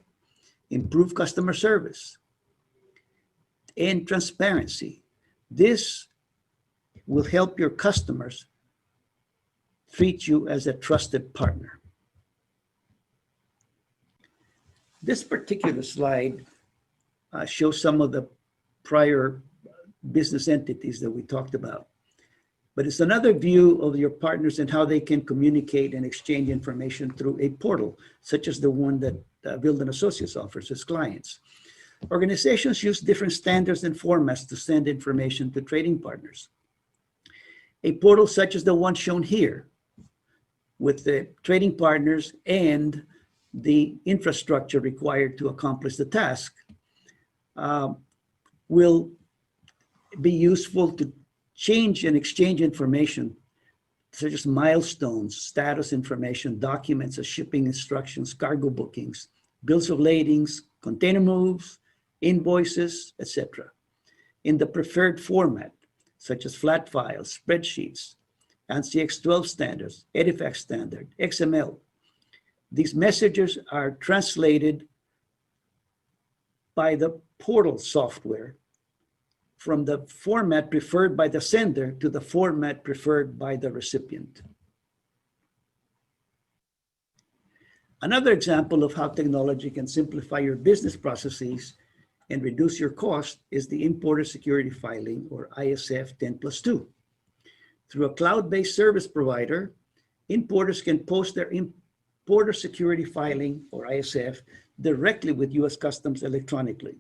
improve customer service, and transparency. This will help your customers treat you as a trusted partner. This particular slide shows some of the prior business entities that we talked about. But it's another view of your partners and how they can communicate and exchange information through a portal, such as the one that Vilden Associates offers its clients. Organizations use different standards and formats to send information to trading partners. A portal such as the one shown here, with the trading partners and the infrastructure required to accomplish the task, will be useful to change and exchange information, such as milestones, status information, documents of shipping instructions, cargo bookings, bills of ladings, container moves, invoices, etc., in the preferred format, such as flat files, spreadsheets, ANSI X12 standards, EDIFACT standard, XML. These messages are translated by the portal software from the format preferred by the sender to the format preferred by the recipient. Another example of how technology can simplify your business processes and reduce your cost is the Importer Security Filing, or ISF 10+2. Through a cloud-based service provider, importers can post their Importer Security Filing, or ISF, directly with U.S. Customs electronically.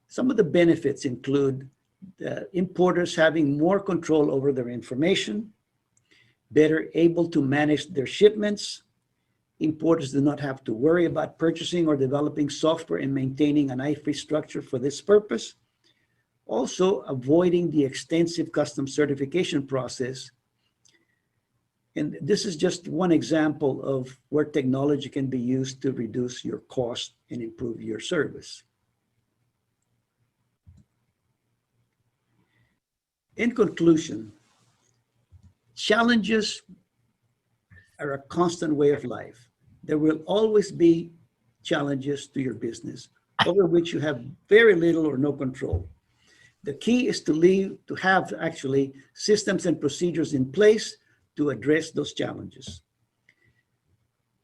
Some of the benefits include the importers having more control over their information, better able to manage their shipments. Importers do not have to worry about purchasing or developing software and maintaining an IFRS structure for this purpose. Also, avoiding the extensive customs certification process. And this is just one example of where technology can be used to reduce your cost and improve your service. In conclusion, Challenges are a constant way of life. There will always be challenges to your business over which you have very little or no control. The key is to have actually systems and procedures in place to address those challenges.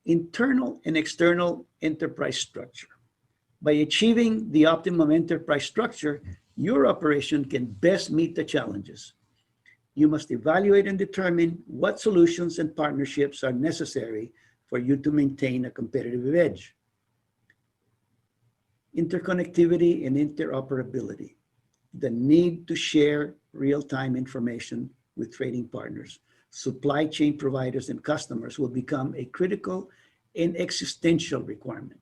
Internal and external enterprise structure. By achieving the optimum enterprise structure, your operation can best meet the challenges. You must evaluate and determine what solutions and partnerships are necessary for you to maintain a competitive edge. Interconnectivity and interoperability. The need to share real-time information with trading partners, supply chain providers, and customers will become a critical and existential requirement.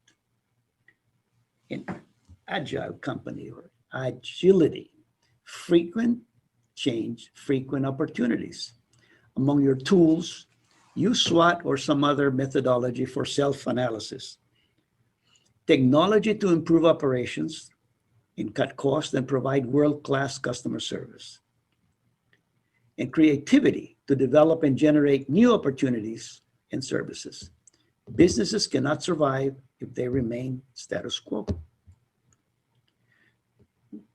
An agile company or agility, frequent change, frequent opportunities. Among your tools, use SWOT or some other methodology for self-analysis. Technology to improve operations and cut costs and provide world-class customer service. And creativity to develop and generate new opportunities and services. Businesses cannot survive if they remain status quo.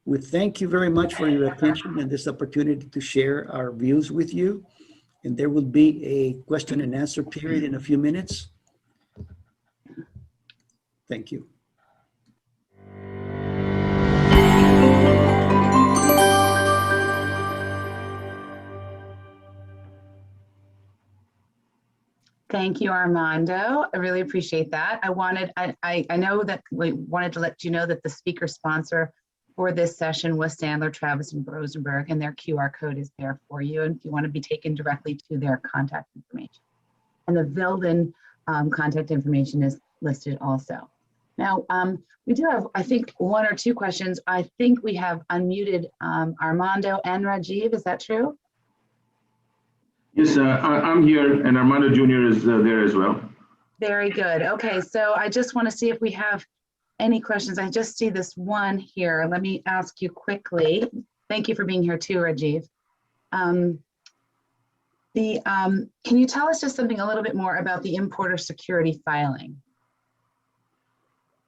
We thank you very much for your attention and this opportunity to share our views with you. And there will be a question and answer period in a few minutes. Thank you. Thank you, Armando. I really appreciate that. I know that we wanted to let you know that the speaker sponsor for this session was Sandler, Travis, and Rosenberg, and their QR code is there for you, and if you want to be taken directly to their contact information. And the Veldin contact information is listed also. Now, we do have, I think, one or two questions. I think we have unmuted Armando and Rajiv. Is that true? Yes, I'm here, and Armando Jr. is there as well. Very good. Okay, so I just want to see if we have any questions. I just see this one here. Let me ask you quickly. Thank you for being here too, Rajiv. Can you tell us just something a little bit more about the importer security filing?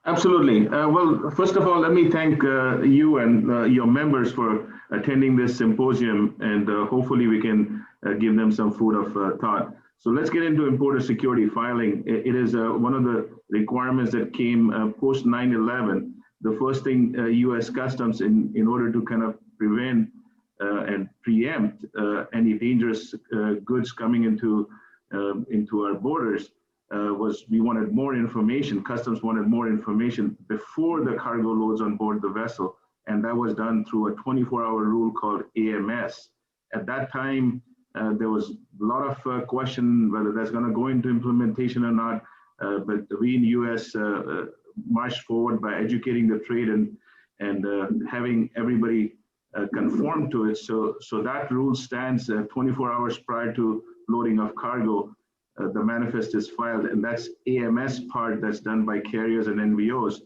Absolutely. Well, first of all, let me thank you and your members for attending this symposium, and hopefully we can give them some food of thought. So let's get into importer security filing. It is one of the requirements that came post 9/11. The first thing U.S. Customs, in order to kind of prevent and preempt any dangerous goods coming into our borders, was we wanted more information. Customs wanted more information before the cargo loads on board the vessel, and that was done through a 24-hour rule called AMS. At that time, there was a lot of question whether that's going to go into implementation or not, but we in the U.S. Marched forward by educating the trade and having everybody conform to it. So that rule stands 24 hours prior to loading of cargo. The manifest is filed, and that's AMS part that's done by carriers and NVOs.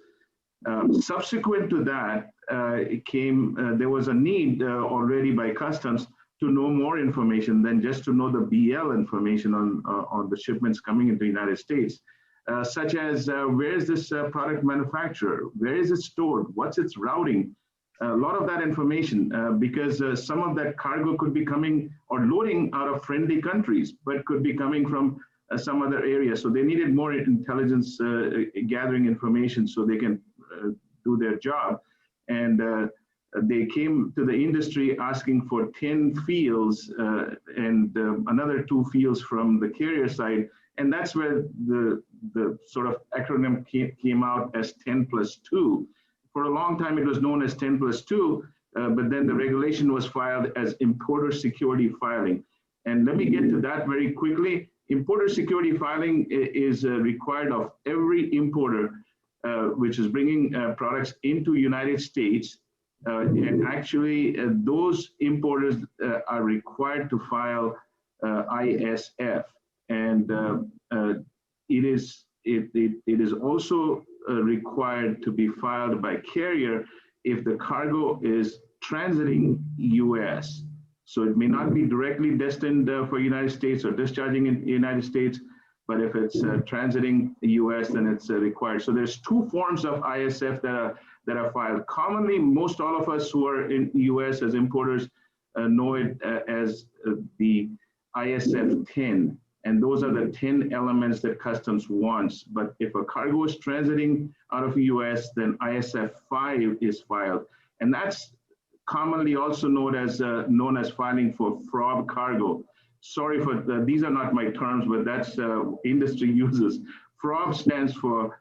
Subsequent to that, there was a need already by Customs to know more information than just to know the BL information on the shipments coming into the United States, such as where is this product manufactured, where is it stored, what's its routing, a lot of that information, because some of that cargo could be coming or loading out of friendly countries, but could be coming from some other area. So they needed more intelligence gathering information so they can do their job. And they came to the industry asking for 10 fields and another 2 fields from the carrier side. And that's where the sort of acronym came out as 10+2. For a long time, it was known as 10+2, but then the regulation was filed as importer security filing. And let me get to that very quickly. Importer security filing is required of every importer, which is bringing products into United States. And actually, those importers are required to file ISF. And it is also required to be filed by carrier if the cargo is transiting US. So it may not be directly destined for United States or discharging in the United States, but if it's transiting the US, then it's required. So there's two forms of ISF that are filed. Commonly, most all of us who are in the US as importers know it as the ISF 10. And those are the 10 elements that customs wants. But if a cargo is transiting out of the US, then ISF 5 is filed. And that's commonly also known as filing for FROB cargo. Sorry for these are not my terms, but that's industry uses. FROB stands for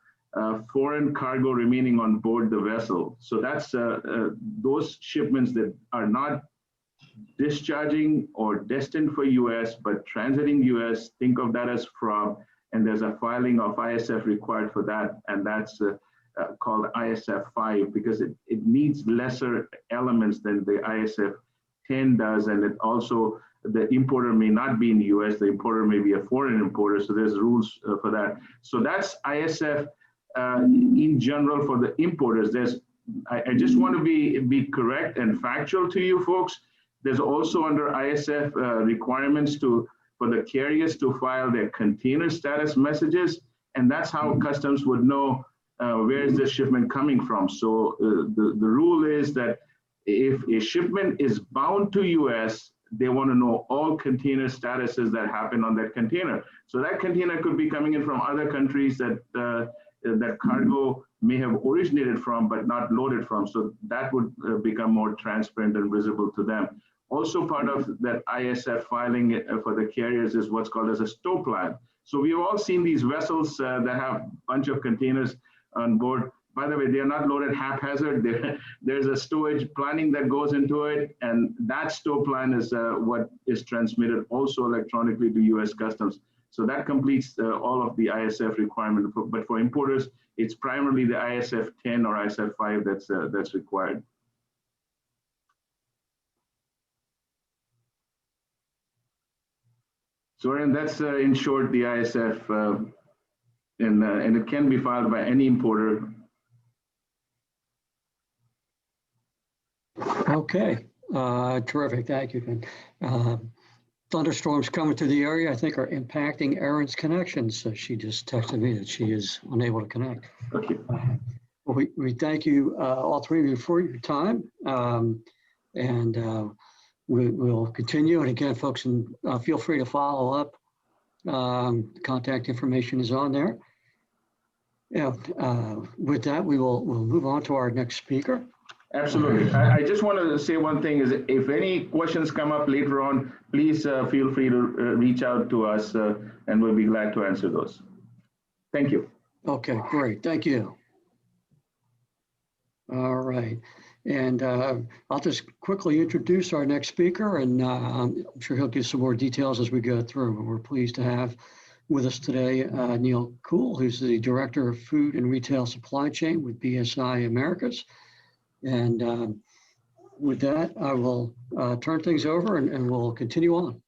foreign cargo remaining on board the vessel. So that's those shipments that are not discharging or destined for US, but transiting US, think of that as FROB, and there's a filing of ISF required for that, and that's called ISF 5 because it needs lesser elements than the ISF 10 does, and it also, the importer may not be in the US, the importer may be a foreign importer, so there's rules for that. So that's ISF in general for the importers. I just want to be correct and factual to you folks. There's also under ISF requirements for the carriers to file their container status messages, and that's how customs would know where is this shipment coming from. So the rule is that if a shipment is bound to US, they want to know all container statuses that happen on that container. So that container could be coming in from other countries that that cargo may have originated from but not loaded from. So that would become more transparent and visible to them. Also part of that ISF filing for the carriers is what's called as a stow plan. So we've all seen these vessels that have a bunch of containers on board. By the way, they are not loaded haphazard. There's a stowage planning that goes into it, and that stow plan is what is transmitted also electronically to US Customs. So that completes all of the ISF requirement. But for importers, it's primarily the ISF 10 or ISF 5 that's required. So, and that's in short the ISF, and it can be filed by any importer. Okay, terrific. Thank you, Ben. Thunderstorms coming to the area, I think, are impacting Erin's connection. So she just texted me that she is unable to connect. Okay. Well, we thank you, all three of you, for your time. We'll continue. And again, folks, feel free to follow up. Contact information is on there. Yeah. With that, we'll move on to our next speaker. Absolutely. I just want to say one thing is if any questions come up later on, please feel free to reach out to us and we'll be glad to answer those. Thank you. Okay, great. Thank you. All right. And I'll just quickly introduce our next speaker, and I'm sure he'll give some more details as we go through. We're pleased to have with us today Neil Kuhl, who's the Director of Food and Retail Supply Chain with BSI Americas. And with that, I will turn things over and we'll continue on.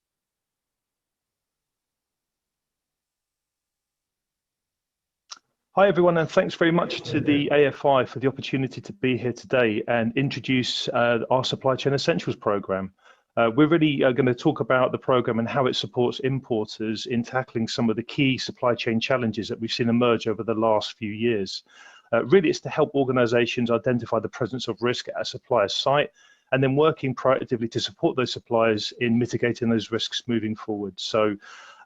Hi, everyone, and thanks very much to the AFI for the opportunity to be here today and introduce our Supply Chain Essentials program. We're really going to talk about the program and how it supports importers in tackling some of the key supply chain challenges that we've seen emerge over the last few years. Really, it's to help organizations identify the presence of risk at a supplier's site and then working proactively to support those suppliers in mitigating those risks moving forward. So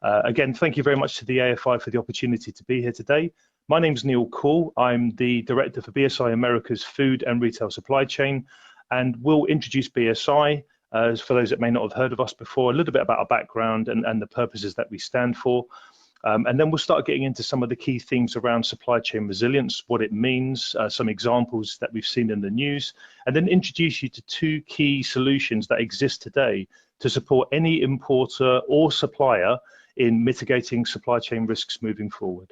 again, thank you very much to the AFI for the opportunity to be here today. My name's Neil Kuhl. I'm the Director for BSI America's Food and Retail Supply Chain, and we'll introduce BSI, for those that may not have heard of us before, a little bit about our background and the purposes that we stand for. And then we'll start getting into some of the key themes around supply chain resilience, what it means, some examples that we've seen in the news, and then introduce you to two key solutions that exist today to support any importer or supplier in mitigating supply chain risks moving forward.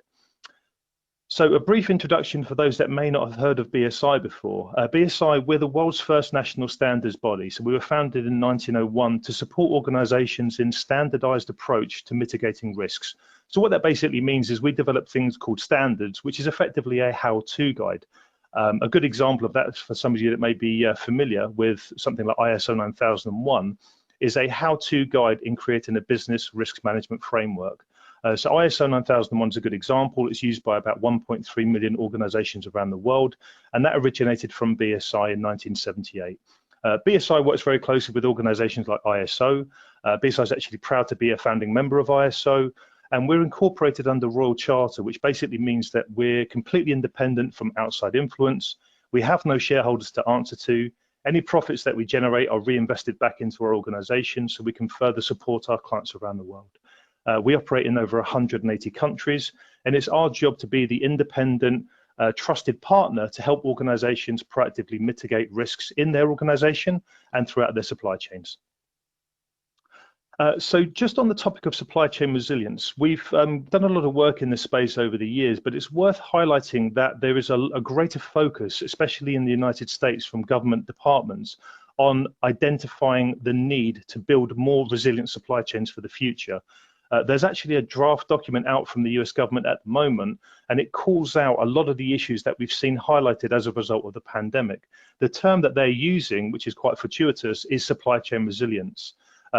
So a brief introduction for those that may not have heard of BSI before. BSI, we're the world's first national standards body. So we were founded in 1901 to support organizations in standardized approach to mitigating risks. So what that basically means is we develop things called standards, which is effectively a how-to guide. A good example of that for some of you that may be familiar with something like ISO 9001 is a how-to guide in creating a business risk management framework. So ISO 9001 is a good example. It's used by about 1.3 million organizations around the world, and that originated from BSI in 1978. BSI works very closely with organizations like ISO. BSI is actually proud to be a founding member of ISO, and we're incorporated under Royal Charter, which basically means that we're completely independent from outside influence. We have no shareholders to answer to. Any profits that we generate are reinvested back into our organization so we can further support our clients around the world. We operate in over 180 countries, and it's our job to be the independent, trusted partner to help organizations proactively mitigate risks in their organization and throughout their supply chains. So just on the topic of supply chain resilience, we've done a lot of work in this space over the years, but it's worth highlighting that there is a greater focus, especially in the United States from government departments, on identifying the need to build more resilient supply chains for the future. There's actually a draft document out from the US government at the moment, and it calls out a lot of the issues that we've seen highlighted as a result of the pandemic. The term that they're using, which is quite fortuitous, is supply chain resilience.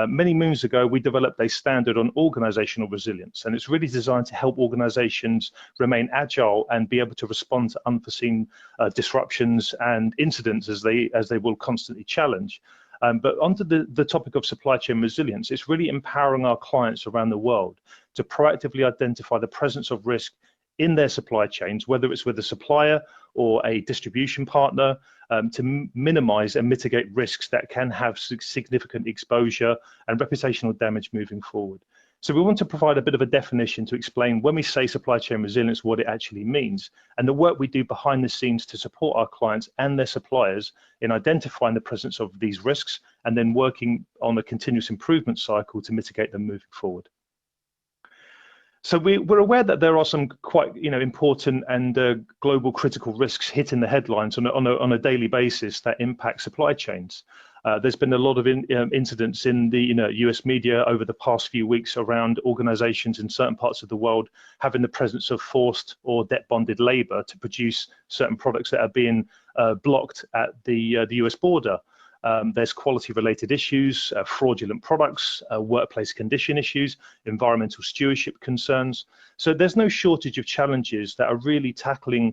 Many moons ago, we developed a standard on organizational resilience, and it's really designed to help organizations remain agile and be able to respond to unforeseen disruptions and incidents as they will constantly challenge. But onto the topic of supply chain resilience, it's really empowering our clients around the world to proactively identify the presence of risk in their supply chains, whether it's with a supplier or a distribution partner, to minimize and mitigate risks that can have significant exposure and reputational damage moving forward. So we want to provide a bit of a definition to explain when we say supply chain resilience, what it actually means, and the work we do behind the scenes to support our clients and their suppliers in identifying the presence of these risks and then working on a continuous improvement cycle to mitigate them moving forward. So we're aware that there are some quite important and global critical risks hitting the headlines on a daily basis that impact supply chains. There's been a lot of incidents in the US media over the past few weeks around organizations in certain parts of the world having the presence of forced or debt bonded labor to produce certain products that are being blocked at the US border. There's quality related issues, fraudulent products, workplace condition issues, environmental stewardship concerns. So there's no shortage of challenges that are really tackling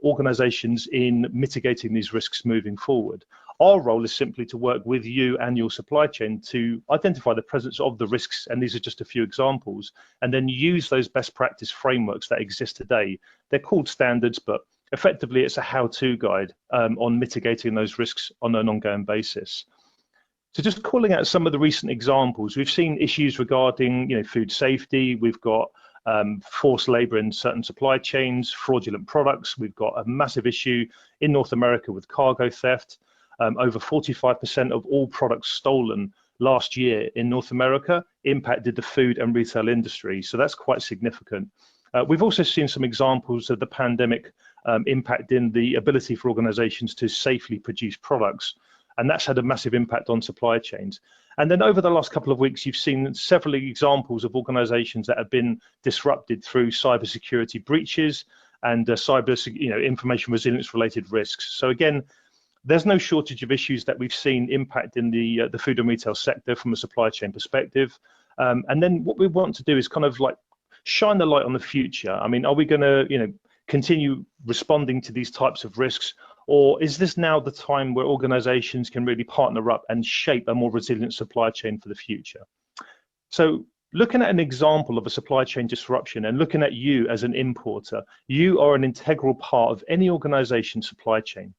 organizations in mitigating these risks moving forward. Our role is simply to work with you and your supply chain to identify the presence of the risks, and these are just a few examples, and then use those best practice frameworks that exist today. They're called standards, but effectively it's a how-to guide on mitigating those risks on an ongoing basis. So just calling out some of the recent examples, we've seen issues regarding food safety, we've got forced labor in certain supply chains, fraudulent products, we've got a massive issue in North America with cargo theft. Over 45% of all products stolen last year in North America impacted the food and retail industry, so that's quite significant. We've also seen some examples of the pandemic impacting the ability for organizations to safely produce products, and that's had a massive impact on supply chains. And then over the last couple of weeks, you've seen several examples of organizations that have been disrupted through cybersecurity breaches and information resilience related risks. So again, there's no shortage of issues that we've seen impacting the food and retail sector from a supply chain perspective. And then what we want to do is kind of like shine the light on the future. I mean, are we going to continue responding to these types of risks, or is this now the time where organizations can really partner up and shape a more resilient supply chain for the future? So looking at an example of a supply chain disruption and looking at you as an importer, you are an integral part of any organization's supply chain,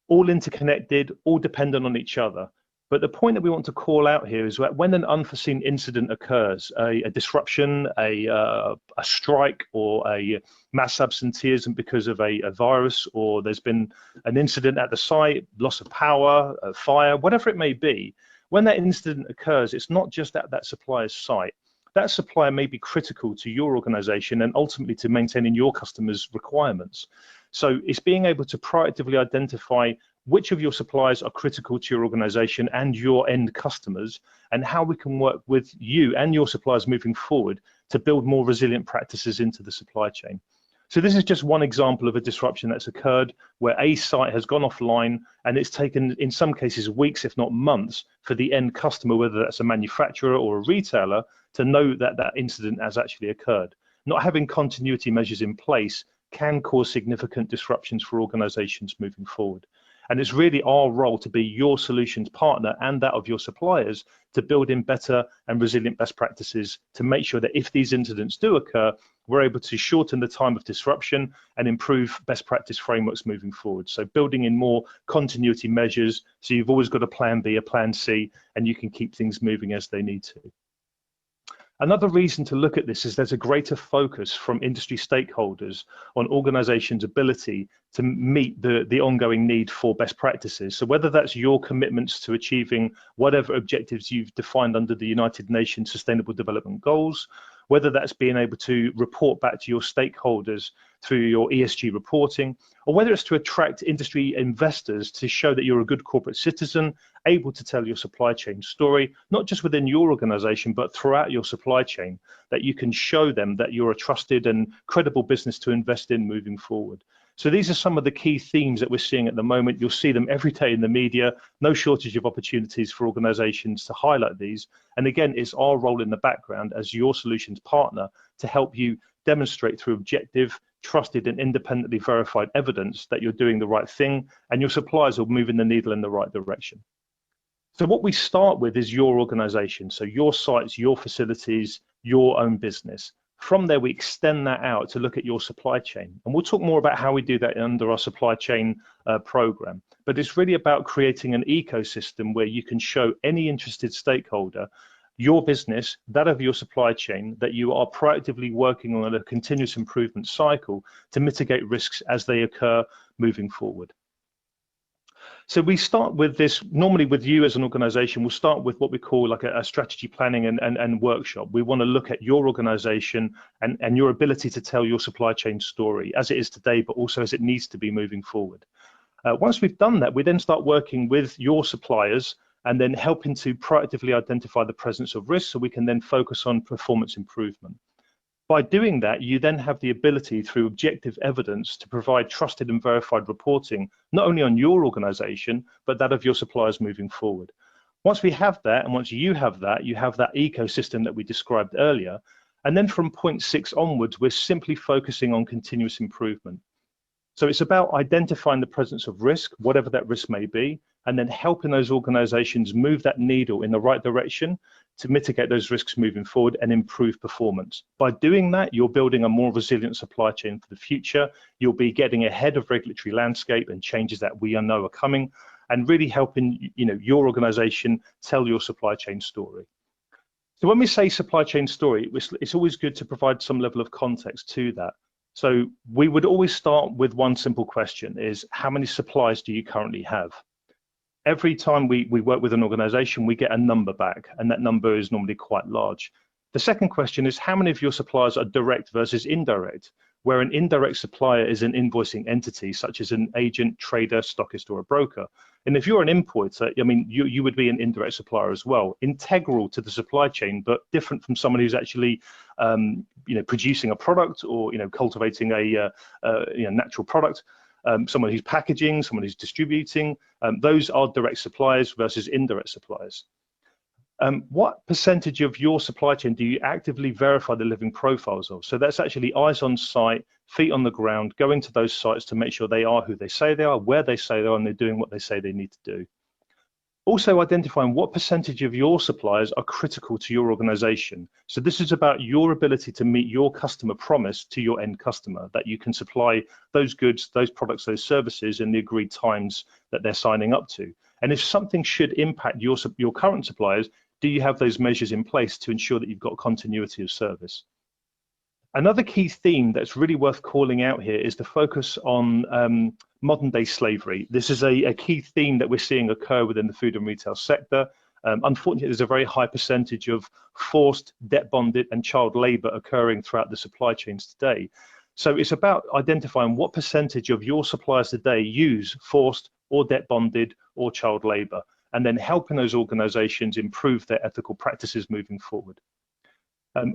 all interconnected, all dependent on each other. But the point that we want to call out here is that when an unforeseen incident occurs, a disruption, a strike, or a mass absenteeism because of a virus, or there's been an incident at the site, loss of power, a fire, whatever it may be, when that incident occurs, it's not just at that supplier's site. That supplier may be critical to your organization and ultimately to maintaining your customers' requirements. So it's being able to proactively identify which of your suppliers are critical to your organization and your end customers, and how we can work with you and your suppliers moving forward to build more resilient practices into the supply chain. So this is just one example of a disruption that's occurred where a site has gone offline and it's taken, in some cases, weeks, if not months, for the end customer, whether that's a manufacturer or a retailer, to know that that incident has actually occurred. Not having continuity measures in place can cause significant disruptions for organizations moving forward. And it's really our role to be your solutions partner and that of your suppliers to build in better and resilient best practices to make sure that if these incidents do occur, we're able to shorten the time of disruption and improve best practice frameworks moving forward. So building in more continuity measures, so you've always got a plan B, a plan C, and you can keep things moving as they need to. Another reason to look at this is there's a greater focus from industry stakeholders on organizations' ability to meet the ongoing need for best practices. So whether that's your commitments to achieving whatever objectives you've defined under the United Nations Sustainable Development Goals, whether that's being able to report back to your stakeholders through your ESG reporting, or whether it's to attract industry investors to show that you're a good corporate citizen, able to tell your supply chain story, not just within your organization, but throughout your supply chain, that you can show them that you're a trusted and credible business to invest in moving forward. So these are some of the key themes that we're seeing at the moment. You'll see them every day in the media, no shortage of opportunities for organizations to highlight these. And again, it's our role in the background as your solutions partner to help you demonstrate through objective, trusted and independently verified evidence that you're doing the right thing and your suppliers are moving the needle in the right direction. So what we start with is your organization. So your sites, your facilities, your own business. From there, we extend that out to look at your supply chain. And we'll talk more about how we do that under our supply chain program. But it's really about creating an ecosystem where you can show any interested stakeholder your business, that of your supply chain, that you are proactively working on a continuous improvement cycle to mitigate risks as they occur moving forward. So we start with this, normally with you as an organization, we'll start with what we call like a strategy planning and workshop. We want to look at your organization and your ability to tell your supply chain story as it is today, but also as it needs to be moving forward. Once we've done that, we then start working with your suppliers and then helping to proactively identify the presence of risk so we can then focus on performance improvement. By doing that, you then have the ability through objective evidence to provide trusted and verified reporting, not only on your organization, but that of your suppliers moving forward. Once we have that, and once you have that ecosystem that we described earlier. And then from point 6 onwards, we're simply focusing on continuous improvement. So it's about identifying the presence of risk, whatever that risk may be, and then helping those organizations move that needle in the right direction to mitigate those risks moving forward and improve performance. By doing that, you're building a more resilient supply chain for the future. You'll be getting ahead of regulatory landscape and changes that we know are coming, and really helping your organization tell your supply chain story. So when we say supply chain story, it's always good to provide some level of context to that. So we would always start with one simple question: is how many suppliers do you currently have? Every time we work with an organization, we get a number back, and that number is normally quite large. The second question is how many of your suppliers are direct versus indirect, where an indirect supplier is an invoicing entity, such as an agent, trader, stockist, or a broker. And if you're an importer, I mean, you would be an indirect supplier as well, integral to the supply chain, but different from someone who's actually producing a product or cultivating a natural product. Someone who's packaging, someone who's distributing, those are direct suppliers versus indirect suppliers. What percentage of your supply chain do you actively verify the living profiles of? So that's actually eyes on site, feet on the ground, going to those sites to make sure they are who they say they are, where they say they are, and they're doing what they say they need to do. Also identifying what percentage of your suppliers are critical to your organization. So this is about your ability to meet your customer promise to your end customer, that you can supply those goods, those products, those services in the agreed times that they're signing up to. And if something should impact your current suppliers, do you have those measures in place to ensure that you've got continuity of service? Another key theme that's really worth calling out here is the focus on modern day slavery. This is a key theme that we're seeing occur within the food and retail sector. Unfortunately, there's a very high percentage of forced, debt bonded and child labor occurring throughout the supply chains today. So it's about identifying what percentage of your suppliers today use forced or debt bonded or child labor, and then helping those organizations improve their ethical practices moving forward.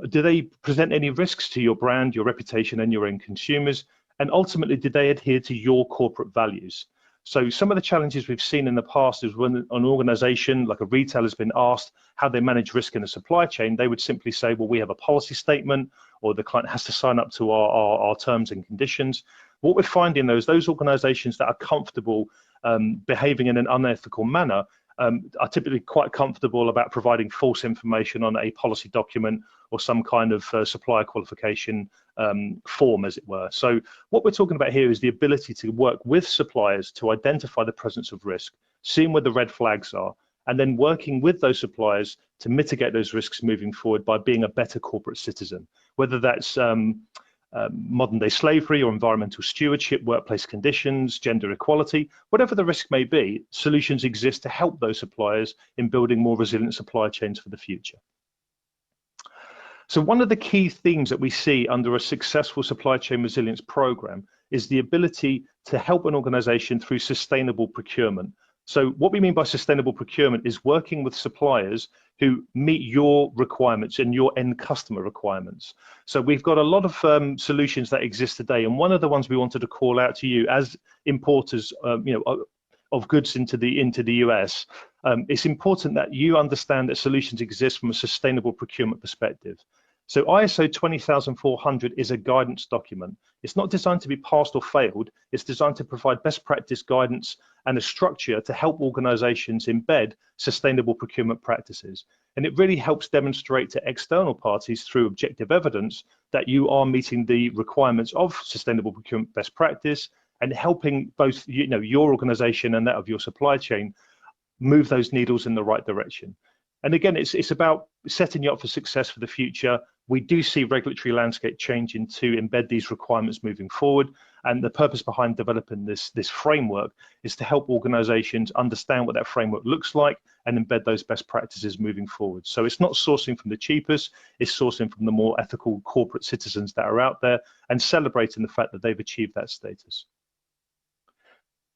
Do they present any risks to your brand, your reputation, and your end consumers? And ultimately, did they adhere to your corporate values? So some of the challenges we've seen in the past is when an organization like a retailer has been asked how they manage risk in a supply chain, they would simply say, well, we have a policy statement, or the client has to sign up to our terms and conditions. What we're finding though is those organizations that are comfortable behaving in an unethical manner are typically quite comfortable about providing false information on a policy document or some kind of supplier qualification form, as it were. So what we're talking about here is the ability to work with suppliers to identify the presence of risk, seeing where the red flags are, and then working with those suppliers to mitigate those risks moving forward by being a better corporate citizen, whether that's modern day slavery or environmental stewardship, workplace conditions, gender equality, whatever the risk may be, solutions exist to help those suppliers in building more resilient supply chains for the future. So one of the key themes that we see under a successful supply chain resilience program is the ability to help an organization through sustainable procurement. So what we mean by sustainable procurement is working with suppliers who meet your requirements and your end customer requirements. So we've got a lot of solutions that exist today, and one of the ones we wanted to call out to you as importers, of goods into the US, it's important that you understand that solutions exist from a sustainable procurement perspective. So ISO 20400 is a guidance document. It's not designed to be passed or failed. It's designed to provide best practice guidance and a structure to help organizations embed sustainable procurement practices. And it really helps demonstrate to external parties through objective evidence that you are meeting the requirements of sustainable procurement best practice and helping both your organization and that of your supply chain move those needles in the right direction. And again, it's about setting you up for success for the future. We do see regulatory landscape changing to embed these requirements moving forward. And the purpose behind developing this framework is to help organizations understand what that framework looks like and embed those best practices moving forward. So it's not sourcing from the cheapest, it's sourcing from the more ethical corporate citizens that are out there and celebrating the fact that they've achieved that status.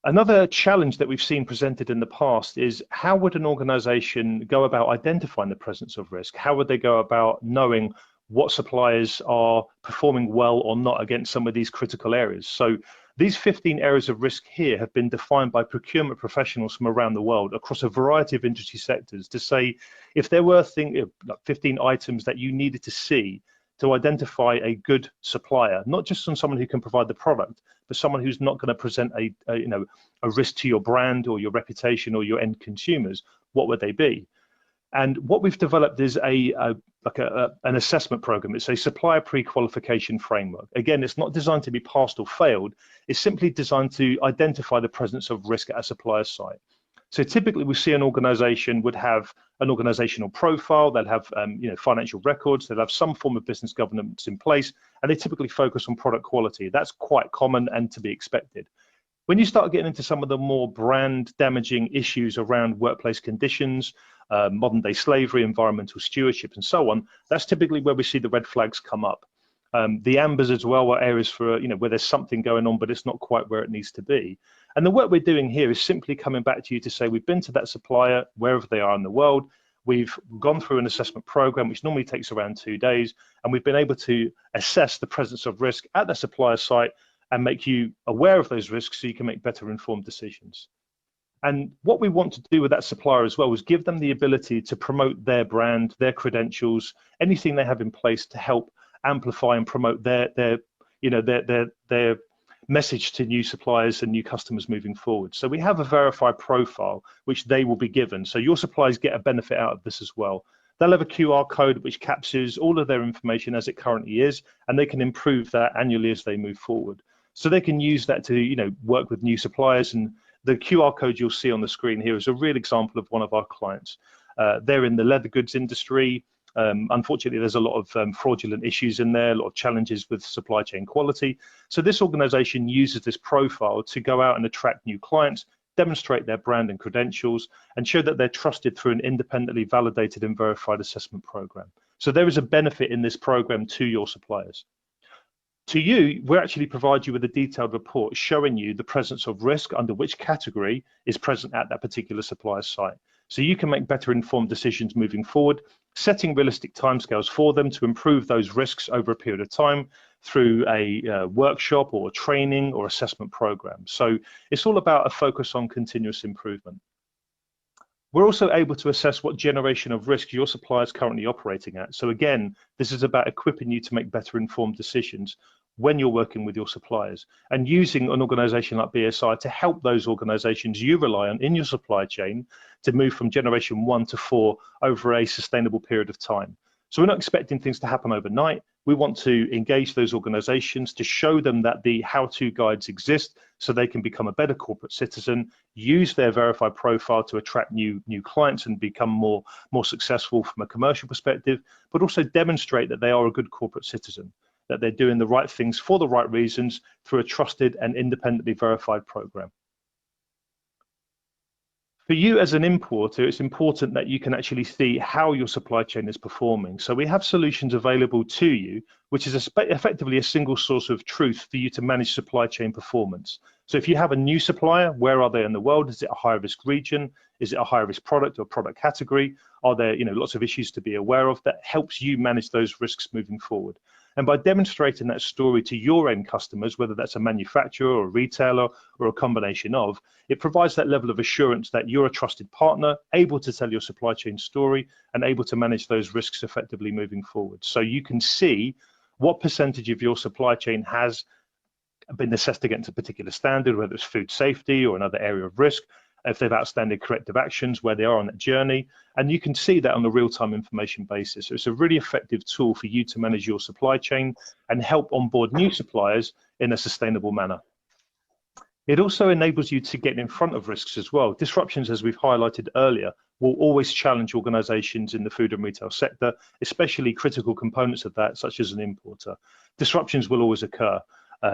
Another challenge that we've seen presented in the past is how would an organization go about identifying the presence of risk? How would they go about knowing what suppliers are performing well or not against some of these critical areas? So these 15 areas of risk here have been defined by procurement professionals from around the world across a variety of industry sectors to say if there were 15 items that you needed to see to identify a good supplier, not just on someone who can provide the product, but someone who's not going to present a risk to your brand or your reputation or your end consumers, what would they be? And what we've developed is an assessment program. It's a supplier pre-qualification framework. Again, it's not designed to be passed or failed. It's simply designed to identify the presence of risk at a supplier's site. So typically we see an organization would have an organizational profile, they'll have financial records, they'll have some form of business governance in place, and they typically focus on product quality. That's quite common and to be expected. When you start getting into some of the more brand damaging issues around workplace conditions, modern day slavery, environmental stewardship, and so on, that's typically where we see the red flags come up. The ambers as well are areas for, where there's something going on, but it's not quite where it needs to be. And the work we're doing here is simply coming back to you to say we've been to that supplier, wherever they are in the world, we've gone through an assessment program, which normally takes around 2 days, and we've been able to assess the presence of risk at the supplier site and make you aware of those risks so you can make better informed decisions. And what we want to do with that supplier as well is give them the ability to promote their brand, their credentials, anything they have in place to help amplify and promote their message to new suppliers and new customers moving forward. So we have a verified profile which they will be given. So your suppliers get a benefit out of this as well. They'll have a QR code which captures all of their information as it currently is, and they can improve that annually as they move forward. So they can use that to work with new suppliers. And the QR code you'll see on the screen here is a real example of one of our clients. They're in the leather goods industry. Unfortunately, there's a lot of fraudulent issues in there, a lot of challenges with supply chain quality. So this organization uses this profile to go out and attract new clients, demonstrate their brand and credentials, and show that they're trusted through an independently validated and verified assessment program. So there is a benefit in this program to your suppliers. To you, we actually provide you with a detailed report showing you the presence of risk under which category is present at that particular supplier's site. So you can make better informed decisions moving forward, setting realistic timescales for them to improve those risks over a period of time through a workshop or training or assessment program. So it's all about a focus on continuous improvement. We're also able to assess what generation of risk your supplier is currently operating at. So again, this is about equipping you to make better informed decisions when you're working with your suppliers, and using an organization like BSI to help those organizations you rely on in your supply chain to move from generation 1 to 4 over a sustainable period of time. So we're not expecting things to happen overnight. We want to engage those organizations to show them that the how-to guides exist so they can become a better corporate citizen, use their verified profile to attract new clients and become more successful from a commercial perspective, but also demonstrate that they are a good corporate citizen, that they're doing the right things for the right reasons through a trusted and independently verified program. For you as an importer, it's important that you can actually see how your supply chain is performing. So we have solutions available to you, which is effectively a single source of truth for you to manage supply chain performance. So if you have a new supplier, where are they in the world? Is it a high risk region? Is it a high risk product or product category? Are there lots of issues to be aware of? That helps you manage those risks moving forward. And by demonstrating that story to your end customers, whether that's a manufacturer or a retailer or a combination of, it provides that level of assurance that you're a trusted partner, able to tell your supply chain story and able to manage those risks effectively moving forward. So you can see what percentage of your supply chain has been assessed against a particular standard, whether it's food safety or another area of risk, if they've outstanding corrective actions, where they are on that journey. And you can see that on a real-time information basis. So it's a really effective tool for you to manage your supply chain and help onboard new suppliers in a sustainable manner. It also enables you to get in front of risks as well. Disruptions, as we've highlighted earlier, will always challenge organizations in the food and retail sector, especially critical components of that, such as an importer. Disruptions will always occur.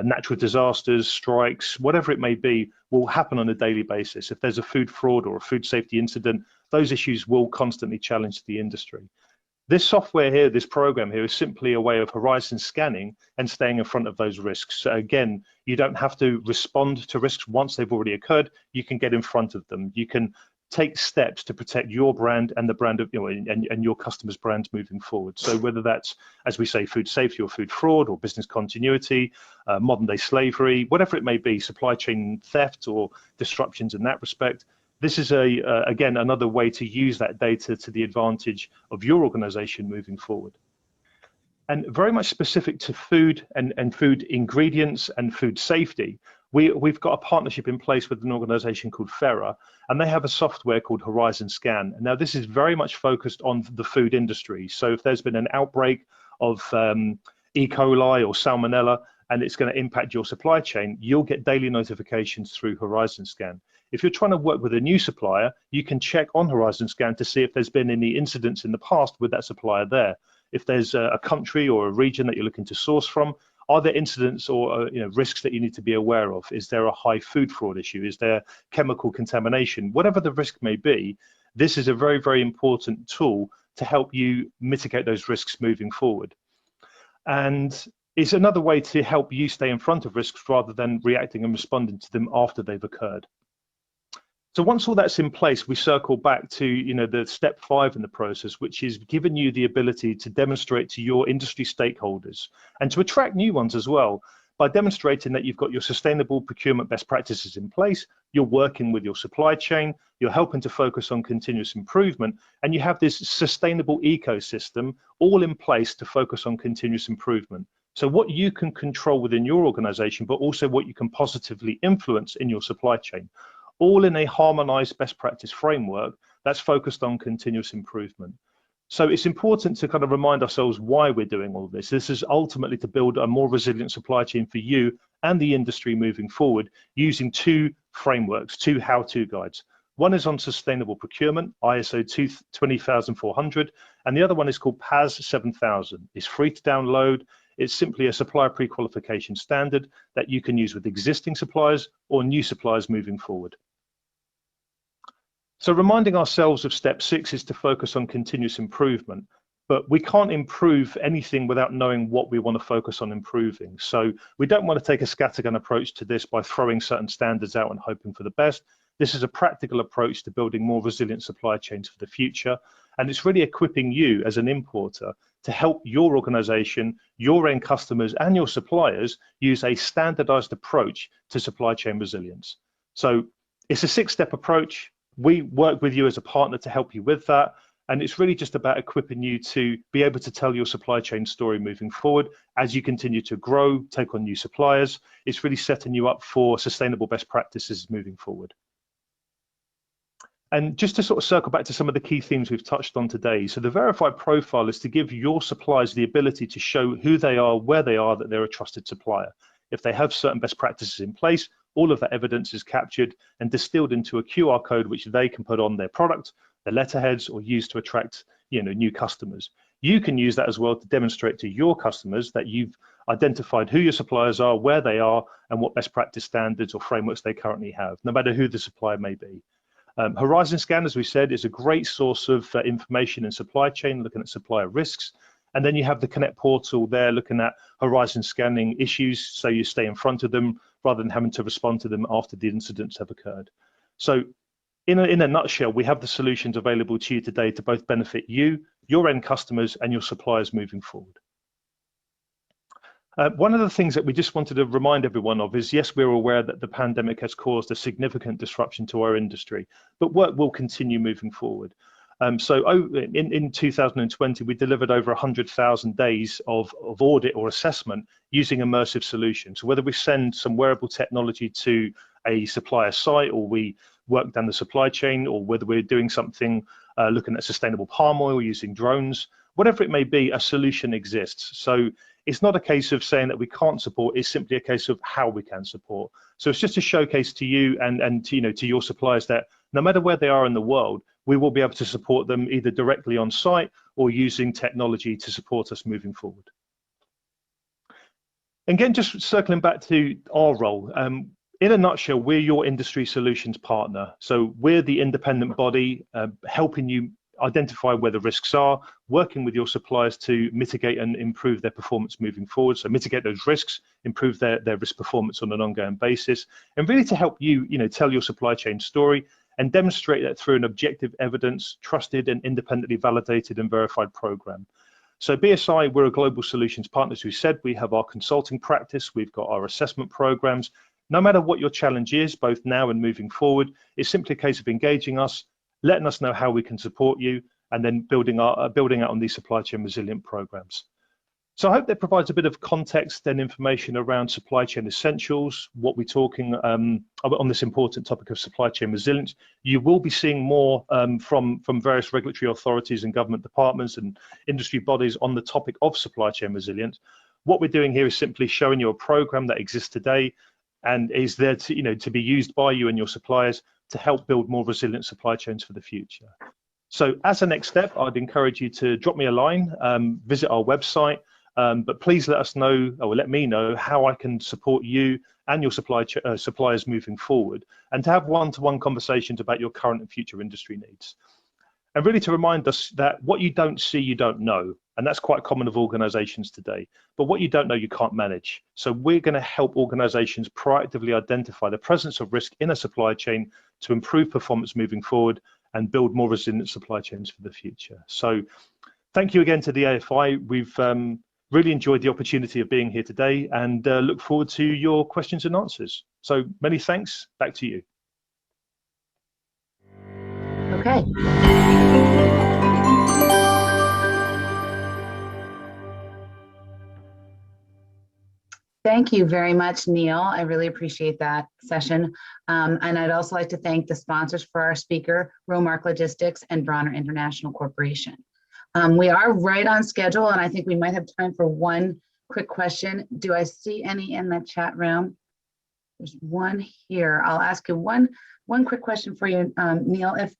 Natural disasters, strikes, whatever it may be, will happen on a daily basis. If there's a food fraud or a food safety incident, those issues will constantly challenge the industry. This software here, this program here, is simply a way of horizon scanning and staying in front of those risks. So again, you don't have to respond to risks once they've already occurred. You can get in front of them. You can take steps to protect your brand and the brand of and your customers' brands moving forward. So whether that's, as we say, food safety or food fraud or business continuity, modern day slavery, whatever it may be, supply chain theft or disruptions in that respect, this is again another way to use that data to the advantage of your organization moving forward. And very much specific to food and food ingredients and food safety, we've got a partnership in place with an organization called Ferra, and they have a software called Horizon Scan. Now, this is very much focused on the food industry. So if there's been an outbreak of E. coli or Salmonella, and it's going to impact your supply chain, you'll get daily notifications through Horizon Scan. If you're trying to work with a new supplier, you can check on Horizon Scan to see if there's been any incidents in the past with that supplier there. If there's a country or a region that you're looking to source from, are there incidents or risks that you need to be aware of? Is there a high food fraud issue? Is there chemical contamination? Whatever the risk may be, this is a very, very important tool to help you mitigate those risks moving forward. And it's another way to help you stay in front of risks rather than reacting and responding to them after they've occurred. So once all that's in place, we circle back to the step 5 in the process, which is giving you the ability to demonstrate to your industry stakeholders and to attract new ones as well by demonstrating that you've got your sustainable procurement best practices in place, you're working with your supply chain, you're helping to focus on continuous improvement, and you have this sustainable ecosystem all in place to focus on continuous improvement. So what you can control within your organization, but also what you can positively influence in your supply chain, all in a harmonized best practice framework that's focused on continuous improvement. So it's important to kind of remind ourselves why we're doing all this. This is ultimately to build a more resilient supply chain for you and the industry moving forward using 2 frameworks, 2 how-to guides. One is on sustainable procurement, ISO 20400, and the other one is called PAS 7000. It's free to download. It's simply a supplier pre-qualification standard that you can use with existing suppliers or new suppliers moving forward. So reminding ourselves of step 6 is to focus on continuous improvement, but we can't improve anything without knowing what we want to focus on improving. So we don't want to take a scattergun approach to this by throwing certain standards out and hoping for the best. This is a practical approach to building more resilient supply chains for the future. And it's really equipping you as an importer to help your organization, your end customers, and your suppliers use a standardized approach to supply chain resilience. So it's a 6-step approach. We work with you as a partner to help you with that. And it's really just about equipping you to be able to tell your supply chain story moving forward as you continue to grow, take on new suppliers. It's really setting you up for sustainable best practices moving forward. And just to sort of circle back to some of the key themes we've touched on today. So the verified profile is to give your suppliers the ability to show who they are, where they are, that they're a trusted supplier. If they have certain best practices in place, all of that evidence is captured and distilled into a QR code, which they can put on their product, their letterheads, or use to attract, new customers. You can use that as well to demonstrate to your customers that you've identified who your suppliers are, where they are, and what best practice standards or frameworks they currently have, no matter who the supplier may be. Horizon Scan, as we said, is a great source of information in supply chain, looking at supplier risks. And then you have the Connect portal there looking at horizon scanning issues, so you stay in front of them rather than having to respond to them after the incidents have occurred. So in a nutshell, we have the solutions available to you today to both benefit you, your end customers, and your suppliers moving forward. One of the things that we just wanted to remind everyone of is, yes, we're aware that the pandemic has caused a significant disruption to our industry, but work will continue moving forward. So in 2020, we delivered over 100,000 days of audit or assessment using immersive solutions. So whether we send some wearable technology to a supplier site, or we work down the supply chain, or whether we're doing something looking at sustainable palm oil using drones, whatever it may be, a solution exists. So it's not a case of saying that we can't support, it's simply a case of how we can support. So it's just a showcase to you and to your suppliers that no matter where they are in the world, we will be able to support them either directly on site or using technology to support us moving forward. Again, just circling back to our role, in a nutshell, we're your industry solutions partner. So we're the independent body helping you identify where the risks are, working with your suppliers to mitigate and improve their performance moving forward. So mitigate those risks, improve their risk performance on an ongoing basis, and really to help you, tell your supply chain story and demonstrate that through an objective evidence, trusted and independently validated and verified program. So BSI, we're a global solutions partner. As we said, we have our consulting practice, we've got our assessment programs. No matter what your challenge is, both now and moving forward, it's simply a case of engaging us, letting us know how we can support you, and then building out on these supply chain resilient programs. So I hope that provides a bit of context and information around supply chain essentials, what we're talking on this important topic of supply chain resilience. You will be seeing more from various regulatory authorities and government departments and industry bodies on the topic of supply chain resilience. What we're doing here is simply showing you a program that exists today and is there to be used by you and your suppliers to help build more resilient supply chains for the future. So as a next step, I'd encourage you to drop me a line, visit our website, but please let us know, or let me know, how I can support you and your suppliers moving forward, and to have one-to-one conversations about your current and future industry needs. And really to remind us that what you don't see, you don't know. And that's quite common of organizations today. But what you don't know, you can't manage. So we're going to help organizations proactively identify the presence of risk in a supply chain to improve performance moving forward and build more resilient supply chains for the future. So thank you again to the AFI. We've really enjoyed the opportunity of being here today and look forward to your questions and answers. So many thanks. Back to you. Okay. Thank you very much, Neil. I really appreciate that session. And I'd also like to thank the sponsors for our speaker, Romark Logistics and Bronner International Corporation. We are right on schedule, and I think we might have time for one quick question. Do I see any in the chat room? There's one here. I'll ask you one quick question for you, Neil. If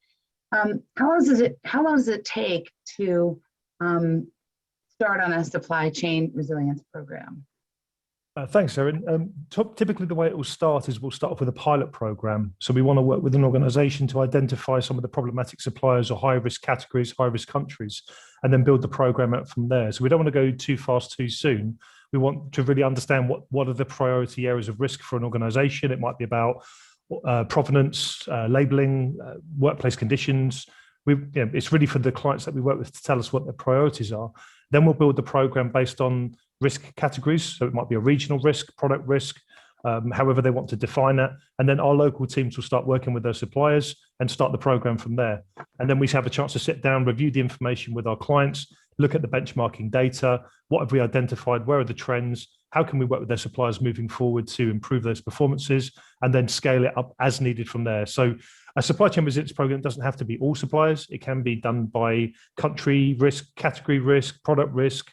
how long does it take to start on a supply chain resilience program? Thanks, Erin. Typically, the way it will start is we'll start off with a pilot program. So we want to work with an organization to identify some of the problematic suppliers or high-risk categories, high-risk countries, and then build the program out from there. So we don't want to go too fast too soon. We want to really understand what are the priority areas of risk for an organization. It might be about provenance, labeling, workplace conditions. It's really for the clients that we work with to tell us what their priorities are. Then we'll build the program based on risk categories. So it might be a regional risk, product risk, however they want to define that. And then our local teams will start working with those suppliers and start the program from there. And then we have a chance to sit down, review the information with our clients, look at the benchmarking data. What have we identified? Where are the trends? How can we work with their suppliers moving forward to improve those performances and then scale it up as needed from there? So a supply chain resilience program doesn't have to be all suppliers. It can be done by country risk, category risk, product risk,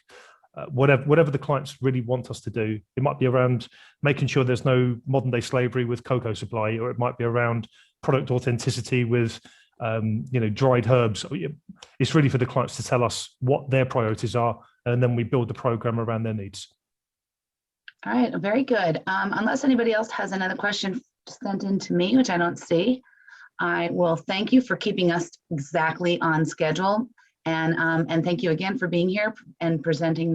whatever the clients really want us to do. It might be around making sure there's no modern day slavery with cocoa supply, or it might be around product authenticity with dried herbs. It's really for the clients to tell us what their priorities are, and then we build the program around their needs. All right, very good. Unless anybody else has another question sent in to me, which I don't see, I will thank you for keeping us exactly on schedule. And thank you again for being here and presenting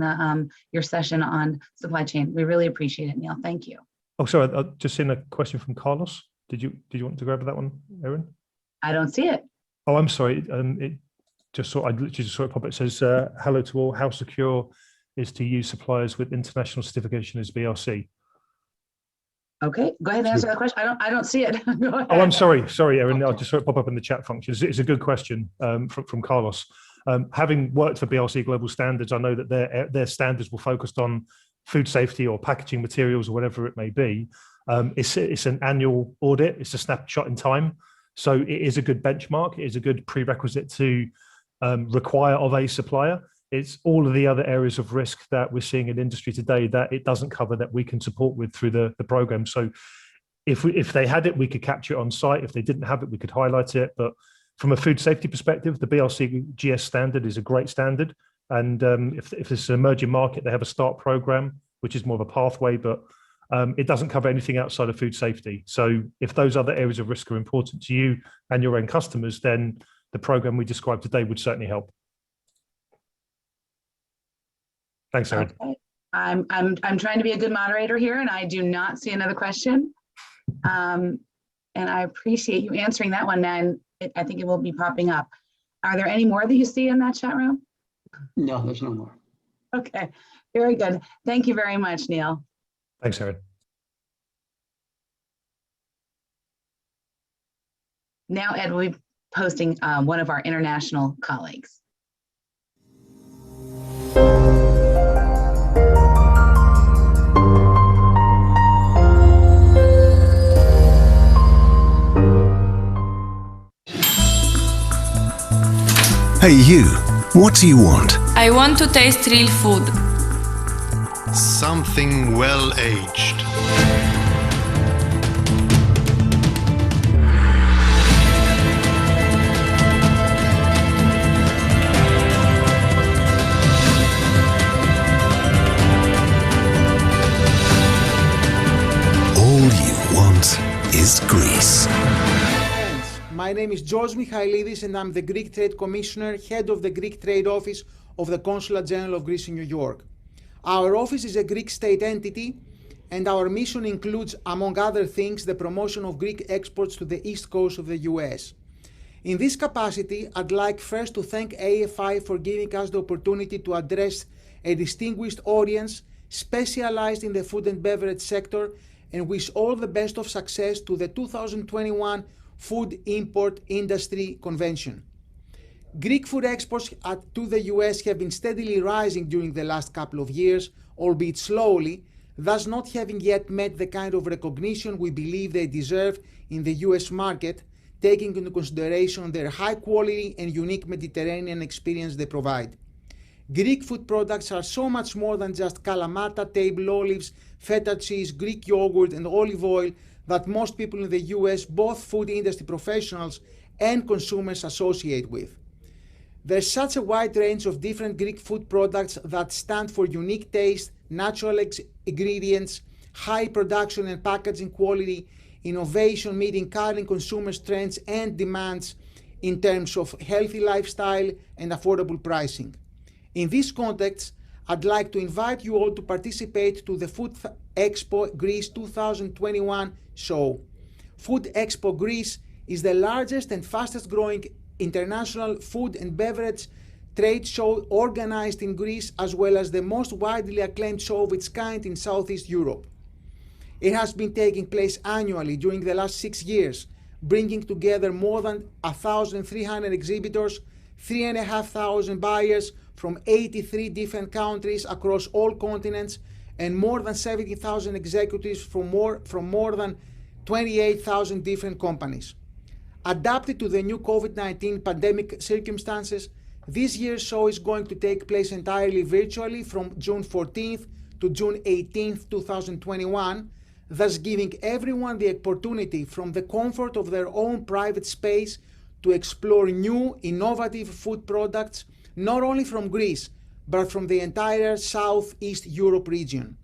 your session on supply chain. We really appreciate it, Neil. Thank you. Oh, sorry, I've just seen a question from Carlos. Did you want to grab that one, Erin? I don't see it. Oh, I'm sorry. I literally just saw it pop up. It says, hello to all. How secure is to use suppliers with international certification as BRC? Okay, go ahead and answer that question. I don't see it. Go ahead. Oh, I'm sorry, Erin. I just saw it pop up in the chat function. It's a good question from Carlos. Having worked for BRC Global Standards, I know that their standards will focus on food safety or packaging materials or whatever it may be. It's an annual audit. It's a snapshot in time. So it is a good benchmark. It is a good prerequisite to require of a supplier. It's all of the other areas of risk that we're seeing in industry today that it doesn't cover that we can support with through the program. So if they had it, we could capture it on site. If they didn't have it, we could highlight it. But from a food safety perspective, the BRC GS standard is a great standard. And if it's an emerging market, they have a START program, which is more of a pathway, but it doesn't cover anything outside of food safety. So if those other areas of risk are important to you and your end customers, then the program we described today would certainly help. Thanks, Erin. Okay. I'm trying to be a good moderator here, and I do not see another question. And I appreciate you answering that one, and I think it will be popping up. Are there any more that you see in that chat room? No, there's no more. Okay, very good. Thank you very much, Neil. Thanks, Erin. Now, Ed will be posting one of our international colleagues. Hey you, what do you want? I want to taste real food. Something well-aged. All you want is Greece. My name is George Michailidis and I'm the Greek Trade Commissioner, head of the Greek Trade Office of the Consulate General of Greece in New York. Our office is a Greek state entity and our mission includes, among other things, the promotion of Greek exports to the East Coast of the US. In this capacity, I'd like first to thank AFI for giving us the opportunity to address a distinguished audience specialized in the food and beverage sector and wish all the best of success to the 2021 Food Import Industry Convention. Greek food exports to the US have been steadily rising during the last couple of years, albeit slowly, thus not having yet met the kind of recognition we believe they deserve in the US market, taking into consideration their high quality and unique Mediterranean experience they provide. Greek food products are so much more than just kalamata, table olives, feta cheese, Greek yogurt, and olive oil that most people in the US, both food industry professionals and consumers, associate with. There's such a wide range of different Greek food products that stand for unique taste, natural ingredients, high production and packaging quality, innovation meeting current consumers' trends and demands in terms of healthy lifestyle and affordable pricing. In this context, I'd like to invite you all to participate to the Food Expo Greece 2021 show. Food Expo Greece is the largest and fastest growing international food and beverage trade show organized in Greece, as well as the most widely acclaimed show of its kind in Southeast Europe. It has been taking place annually during the last 6 years, bringing together more than 1,300 exhibitors, 3,500 buyers from 83 different countries across all continents, and more than 70,000 executives from more than 28,000 different companies. Adapted to the new COVID-19 pandemic circumstances, this year's show is going to take place entirely virtually from June 14th to June 18th, 2021, thus giving everyone the opportunity from the comfort of their own private space to explore new, innovative food products, not only from Greece, but from the entire Southeast Europe region.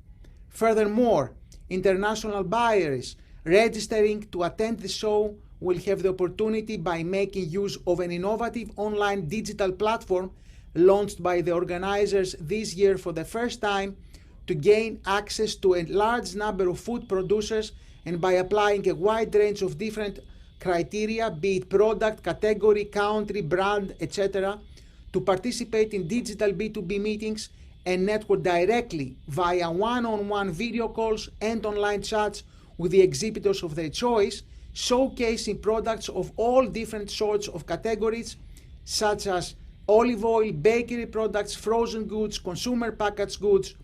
Furthermore, international buyers registering to attend the show will have the opportunity, by making use of an innovative online digital platform launched by the organizers this year for the first time, to gain access to a large number of food producers, and by applying a wide range of different criteria, be it product, category, country, brand, etc., to participate in digital B2B meetings and network directly via one-on-one video calls and online chats with the exhibitors of their choice, showcasing products of all different sorts of categories, such as olive oil, bakery products, frozen goods, consumer packaged goods,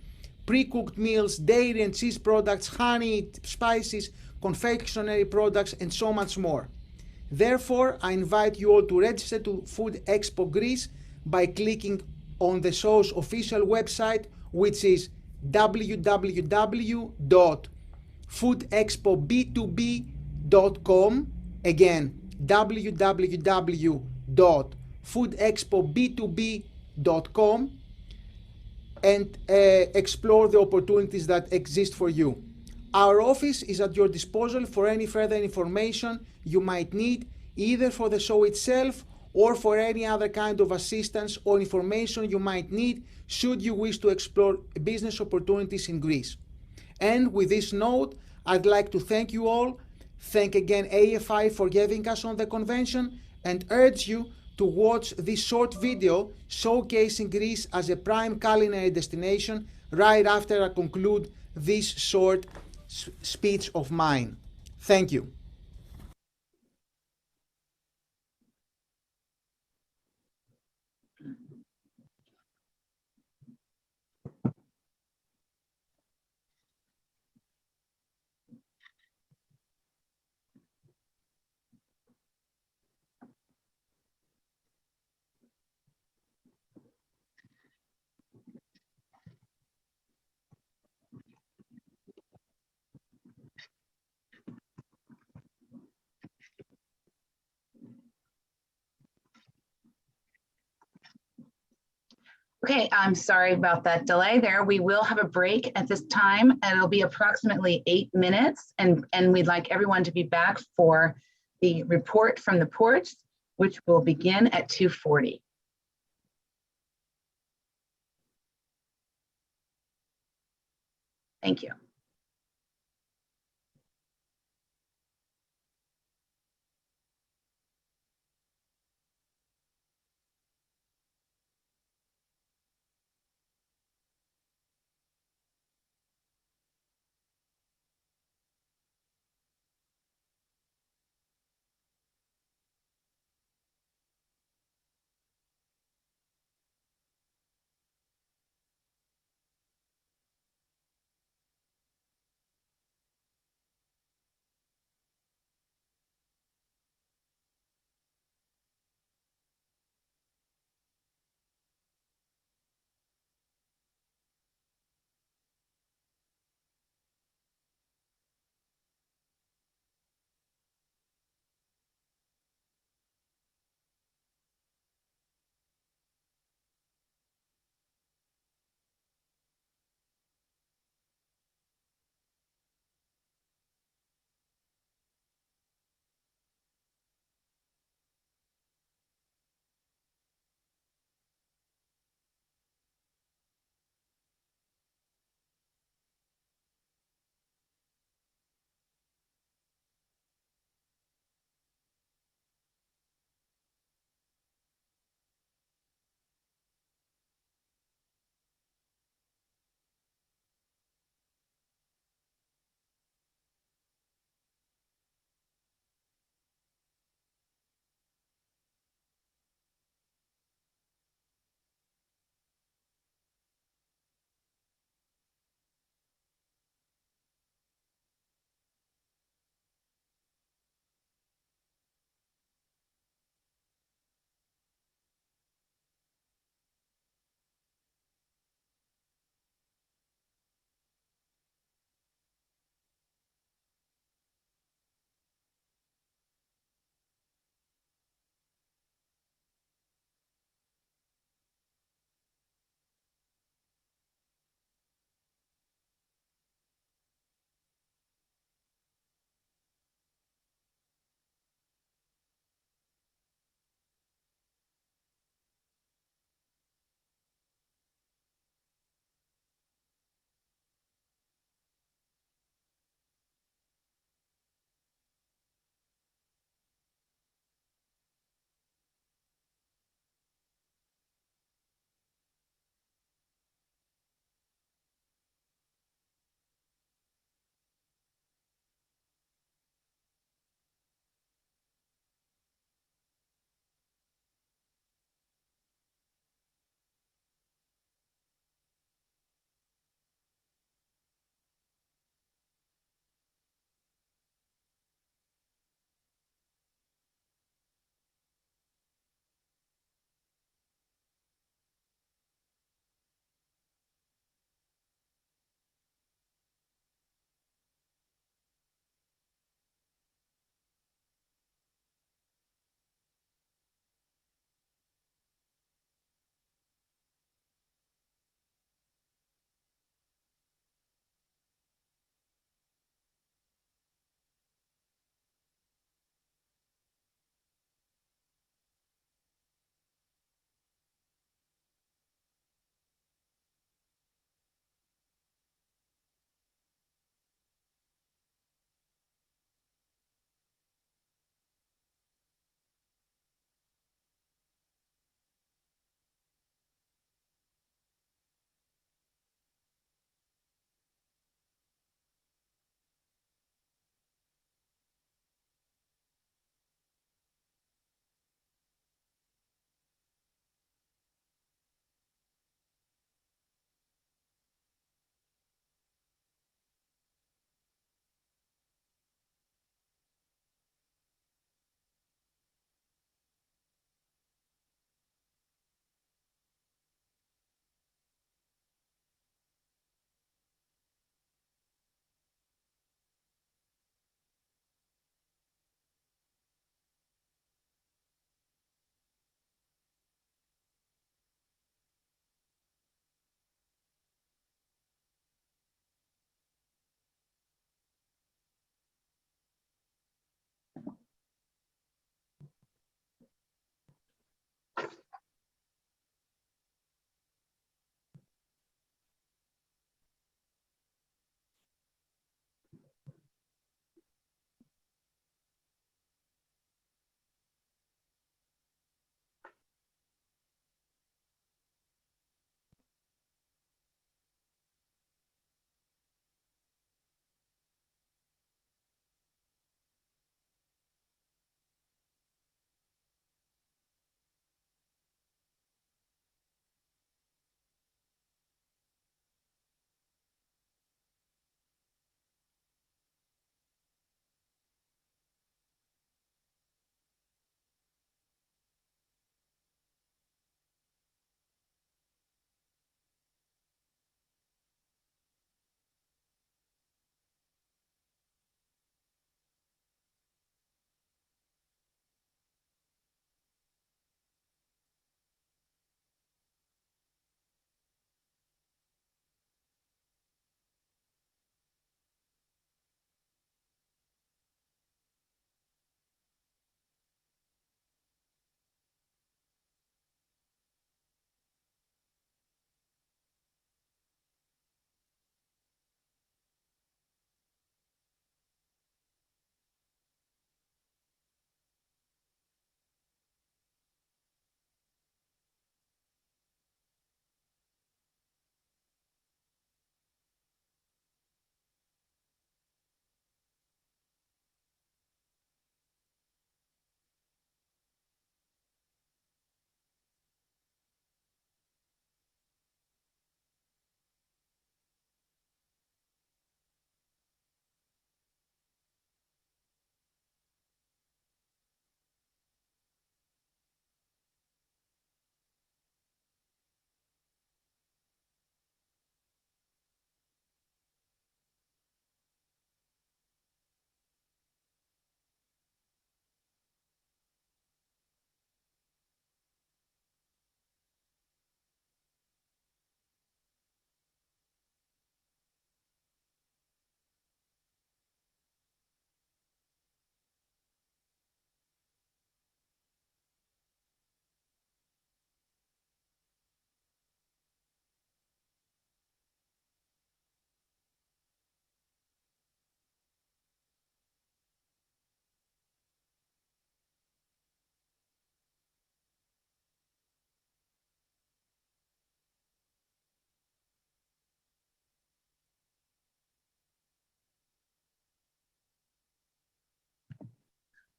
pre-cooked meals, dairy and cheese products, honey, spices, confectionery products, and so much more. Therefore, I invite you all to register to Food Expo Greece by clicking on the show's official website, which is www.foodexpob2b.com. Again, www.foodexpob2b.com, and explore the opportunities that exist for you. Our office is at your disposal for any further information you might need, either for the show itself or for any other kind of assistance or information you might need should you wish to explore business opportunities in Greece. And with this note, I'd like to thank you all, thank again AFI for having us on the convention, and urge you to watch this short video showcasing Greece as a prime culinary destination right after I conclude this short speech of mine. Thank you. Okay, I'm sorry about that delay there. We will have a break at this time, and it'll be approximately 8 minutes, and we'd like everyone to be back for the report from the ports, which will begin at 2:40. Thank you.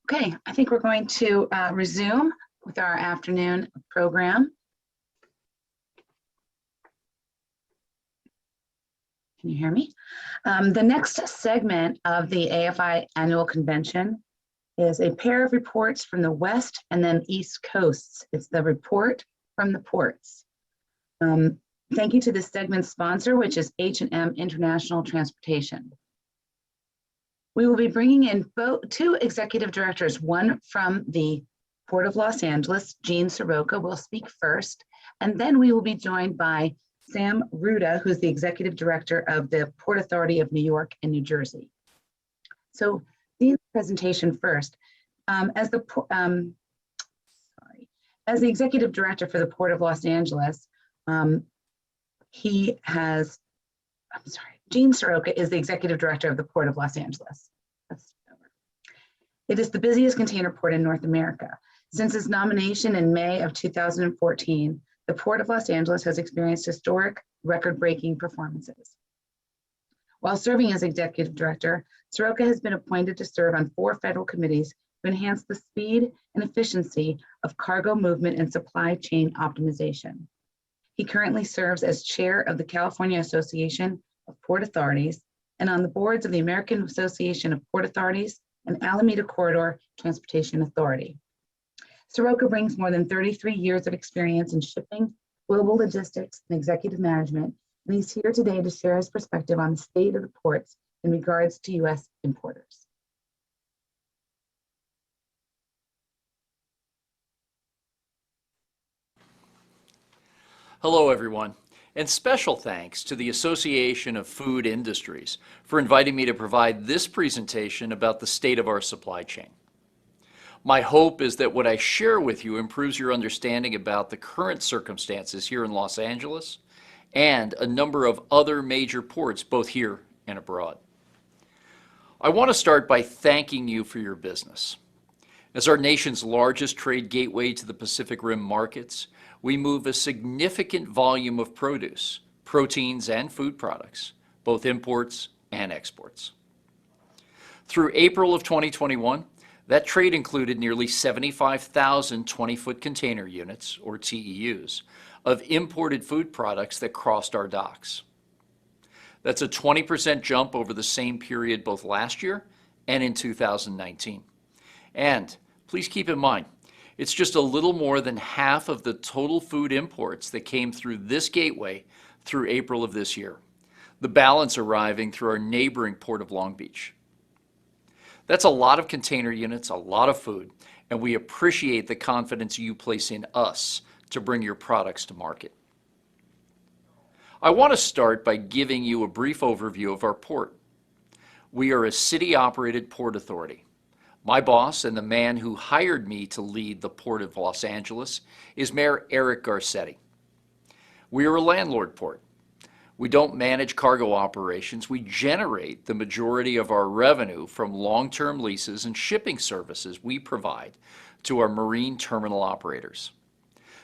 Okay, I think we're going to resume with our afternoon program. Can you hear me? The next segment of the AFI annual convention is a pair of reports from the West and then East Coasts. It's the report from the ports. Thank you to this segment's sponsor, which is H&M International Transportation. We will be bringing in two executive directors, one from the Port of Los Angeles, Gene Soroka will speak first, and then we will be joined by Sam Ruda, who's the executive director of the Port Authority of New York and New Jersey. So Dean's presentation first. As the executive director for the Port of Los Angeles, Gene Soroka is the executive director of the Port of Los Angeles. It is the busiest container port in North America. Since its nomination in May of 2014, the Port of Los Angeles has experienced historic record-breaking performances. While serving as executive director, Soroka has been appointed to serve on 4 federal committees to enhance the speed and efficiency of cargo movement and supply chain optimization. He currently serves as chair of the California Association of Port Authorities and on the boards of the American Association of Port Authorities and Alameda Corridor Transportation Authority. Soroka brings more than 33 years of experience in shipping, global logistics, and executive management, and he's here today to share his perspective on the state of the ports in regards to U.S. importers. Hello, everyone, and special thanks to the Association of Food Industries for inviting me to provide this presentation about the state of our supply chain. My hope is that what I share with you improves your understanding about the current circumstances here in Los Angeles and a number of other major ports, both here and abroad. I want to start by thanking you for your business. As our nation's largest trade gateway to the Pacific Rim markets, we move a significant volume of produce, proteins, and food products, both imports and exports. Through April of 2021, that trade included nearly 75,000 20-foot container units, or TEUs, of imported food products that crossed our docks. That's a 20% jump over the same period both last year and in 2019. And please keep in mind, it's just a little more than half of the total food imports that came through this gateway through April of this year, the balance arriving through our neighboring Port of Long Beach. That's a lot of container units, a lot of food, and we appreciate the confidence you place in us to bring your products to market. I want to start by giving you a brief overview of our port. We are a city-operated port authority. My boss and the man who hired me to lead the Port of Los Angeles is Mayor Eric Garcetti. We are a landlord port. We don't manage cargo operations. We generate the majority of our revenue from long-term leases and shipping services we provide to our marine terminal operators.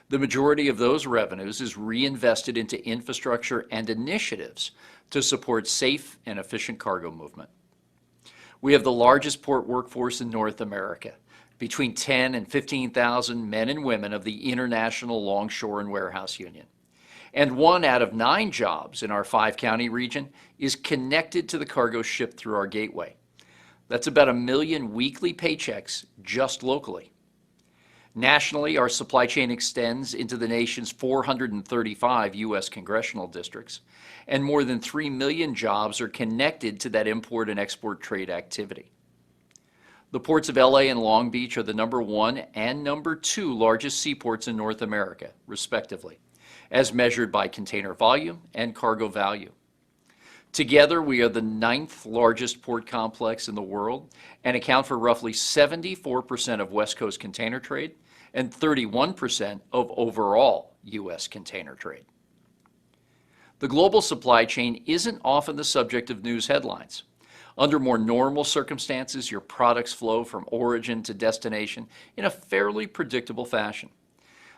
The majority of those revenues is reinvested into infrastructure and initiatives to support safe and efficient cargo movement. We have the largest port workforce in North America, between 10 and 15,000 men and women of the International Longshore and Warehouse Union. And 1 out of 9 jobs in our 5-county region is connected to the cargo shipped through our gateway. That's about 1 million weekly paychecks just locally. Nationally, our supply chain extends into the nation's 435 U.S. congressional districts, and more than 3 million jobs are connected to that import and export trade activity. The ports of LA and Long Beach are the #1 and #2 largest seaports in North America, respectively, as measured by container volume and cargo value. Together, we are the 9th largest port complex in the world and account for roughly 74% of West Coast container trade and 31% of overall U.S. container trade. The global supply chain isn't often the subject of news headlines. Under more normal circumstances, your products flow from origin to destination in a fairly predictable fashion.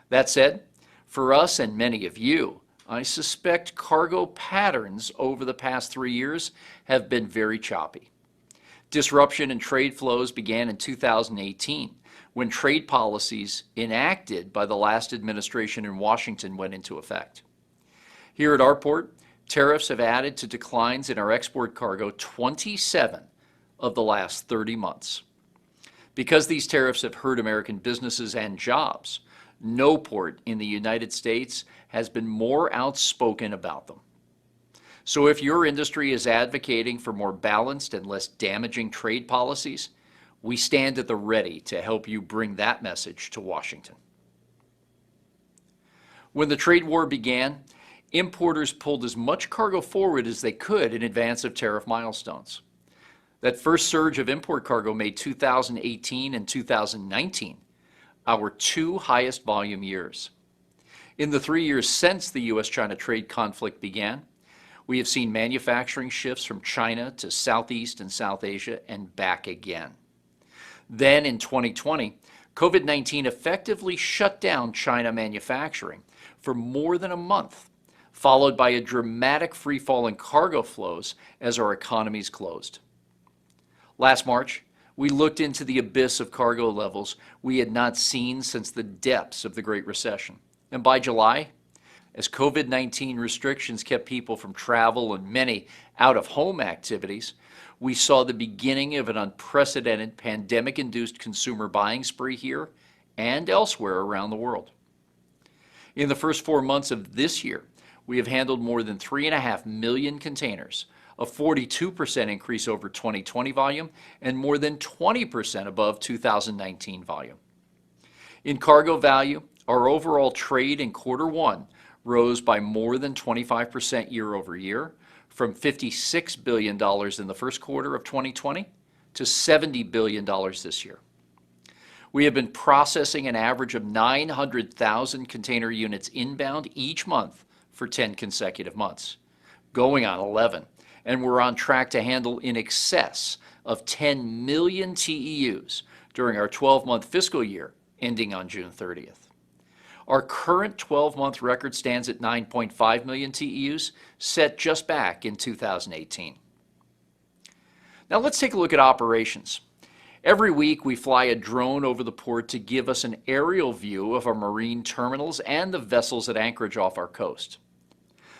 That said, for us and many of you, I suspect cargo patterns over the past 3 years have been very choppy. Disruption in trade flows began in 2018 when trade policies enacted by the last administration in Washington went into effect. Here at our port, tariffs have added to declines in our export cargo 27 of the last 30 months. Because these tariffs have hurt American businesses and jobs, no port in the United States has been more outspoken about them. So if your industry is advocating for more balanced and less damaging trade policies, we stand at the ready to help you bring that message to Washington. When the trade war began, importers pulled as much cargo forward as they could in advance of tariff milestones. That first surge of import cargo made 2018 and 2019 our two highest volume years. In the 3 years since the U.S.-China trade conflict began, we have seen manufacturing shifts from China to Southeast and South Asia and back again. Then in 2020, COVID-19 effectively shut down China manufacturing for more than a month, followed by a dramatic freefall in cargo flows as our economies closed. Last March, we looked into the abyss of cargo levels we had not seen since the depths of the Great Recession. And by July, as COVID-19 restrictions kept people from travel and many out-of-home activities, we saw the beginning of an unprecedented pandemic-induced consumer buying spree here and elsewhere around the world. In the first 4 months of this year, we have handled more than 3.5 million containers, a 42% increase over 2020 volume and more than 20% above 2019 volume. In cargo value, our overall trade in Q1 rose by more than 25% year over year, from $56 billion in the first quarter of 2020 to $70 billion this year. We have been processing an average of 900,000 container units inbound each month for 10 consecutive months, going on 11, and we're on track to handle in excess of 10 million TEUs during our 12-month fiscal year ending on June 30th. Our current 12-month record stands at 9.5 million TEUs, set just back in 2018. Now let's take a look at operations. Every week we fly a drone over the port to give us an aerial view of our marine terminals and the vessels at anchorage off our coast.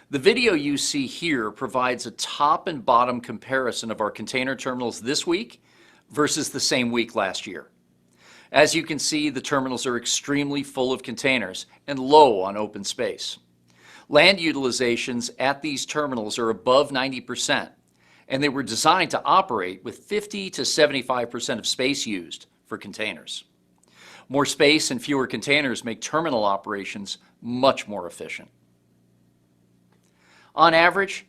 The video you see here provides a top and bottom comparison of our container terminals this week versus the same week last year. As you can see, the terminals are extremely full of containers and low on open space. Land utilizations at these terminals are above 90%, and they were designed to operate with 50 to 75% of space used for containers. More space and fewer containers make terminal operations much more efficient. On average,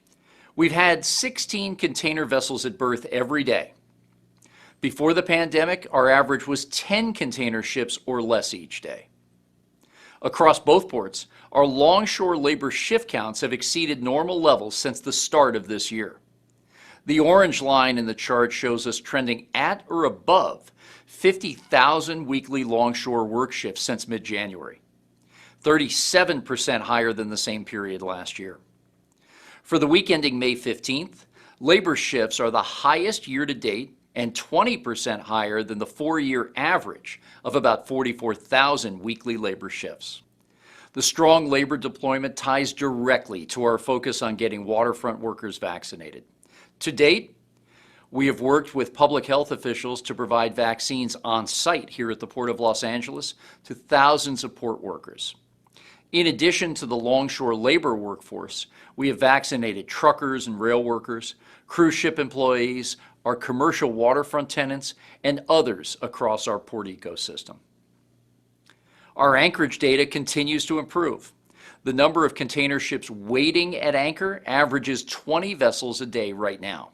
we've had 16 container vessels at berth every day. Before the pandemic, our average was 10 container ships or less each day. Across both ports, our longshore labor shift counts have exceeded normal levels since the start of this year. The orange line in the chart shows us trending at or above 50,000 weekly longshore work shifts since mid-January, 37% higher than the same period last year. For the week ending May 15th, labor shifts are the highest year to date and 20% higher than the 4-year average of about 44,000 weekly labor shifts. The strong labor deployment ties directly to our focus on getting waterfront workers vaccinated. To date, we have worked with public health officials to provide vaccines on site here at the Port of Los Angeles to thousands of port workers. In addition to the longshore labor workforce, we have vaccinated truckers and rail workers, cruise ship employees, our commercial waterfront tenants, and others across our port ecosystem. Our anchorage data continues to improve. The number of container ships waiting at anchor averages 20 vessels a day right now.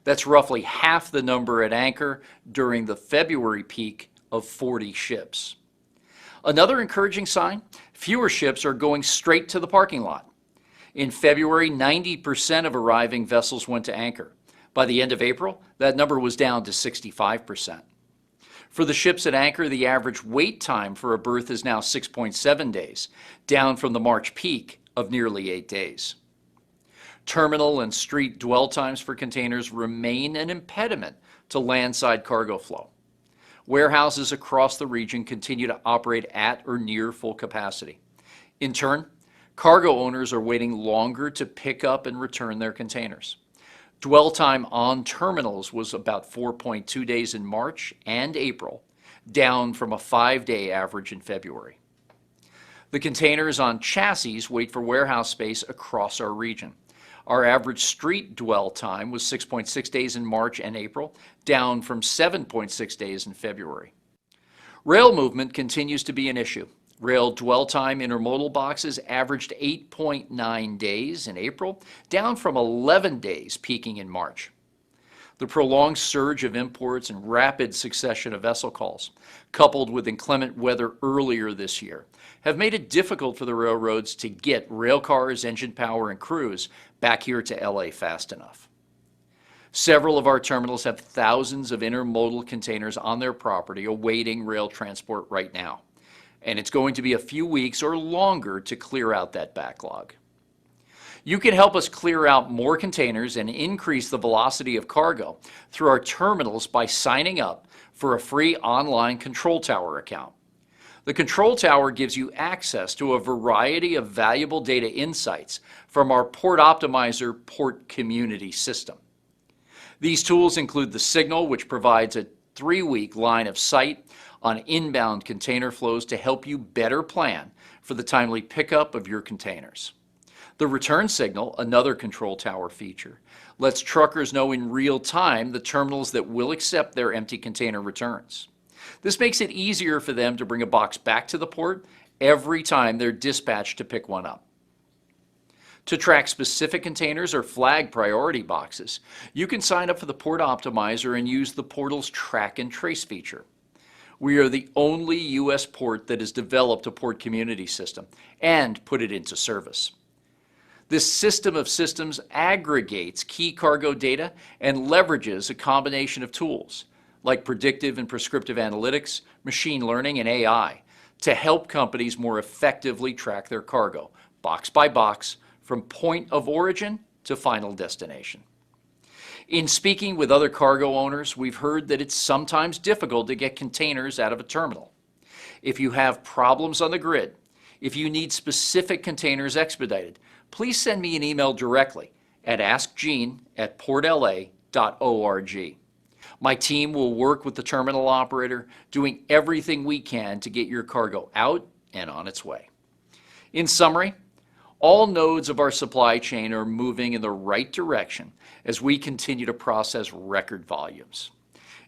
That's roughly half the number at anchor during the February peak of 40 ships. Another encouraging sign, fewer ships are going straight to the parking lot. In February, 90% of arriving vessels went to anchor. By the end of April, that number was down to 65%. For the ships at anchor, the average wait time for a berth is now 6.7 days, down from the March peak of nearly 8 days. Terminal and street dwell times for containers remain an impediment to landside cargo flow. Warehouses across the region continue to operate at or near full capacity. In turn, cargo owners are waiting longer to pick up and return their containers. Dwell time on terminals was about 4.2 days in March and April, down from a 5-day average in February. The containers on chassis wait for warehouse space across our region. Our average street dwell time was 6.6 days in March and April, down from 7.6 days in February. Rail movement continues to be an issue. Rail dwell time intermodal boxes averaged 8.9 days in April, down from 11 days peaking in March. The prolonged surge of imports and rapid succession of vessel calls, coupled with inclement weather earlier this year, have made it difficult for the railroads to get rail cars, engine power, and crews back here to LA fast enough. Several of our terminals have thousands of intermodal containers on their property awaiting rail transport right now, and it's going to be a few weeks or longer to clear out that backlog. You can help us clear out more containers and increase the velocity of cargo through our terminals by signing up for a free online Control Tower account. The Control Tower gives you access to a variety of valuable data insights from our Port Optimizer port community system. These tools include the Signal, which provides a 3-week line of sight on inbound container flows to help you better plan for the timely pickup of your containers. The Return Signal, another Control Tower feature, lets truckers know in real time the terminals that will accept their empty container returns. This makes it easier for them to bring a box back to the port every time they're dispatched to pick one up. To track specific containers or flag priority boxes, you can sign up for the Port Optimizer and use the portal's Track and Trace feature. We are the only U.S. port that has developed a port community system and put it into service. This system of systems aggregates key cargo data and leverages a combination of tools like predictive and prescriptive analytics, machine learning, and AI to help companies more effectively track their cargo, box by box, from point of origin to final destination. In speaking with other cargo owners, we've heard that it's sometimes difficult to get containers out of a terminal. If you have problems on the grid, if you need specific containers expedited, please send me an email directly at askgene@portla.org. My team will work with the terminal operator, doing everything we can to get your cargo out and on its way. In summary, all nodes of our supply chain are moving in the right direction as we continue to process record volumes.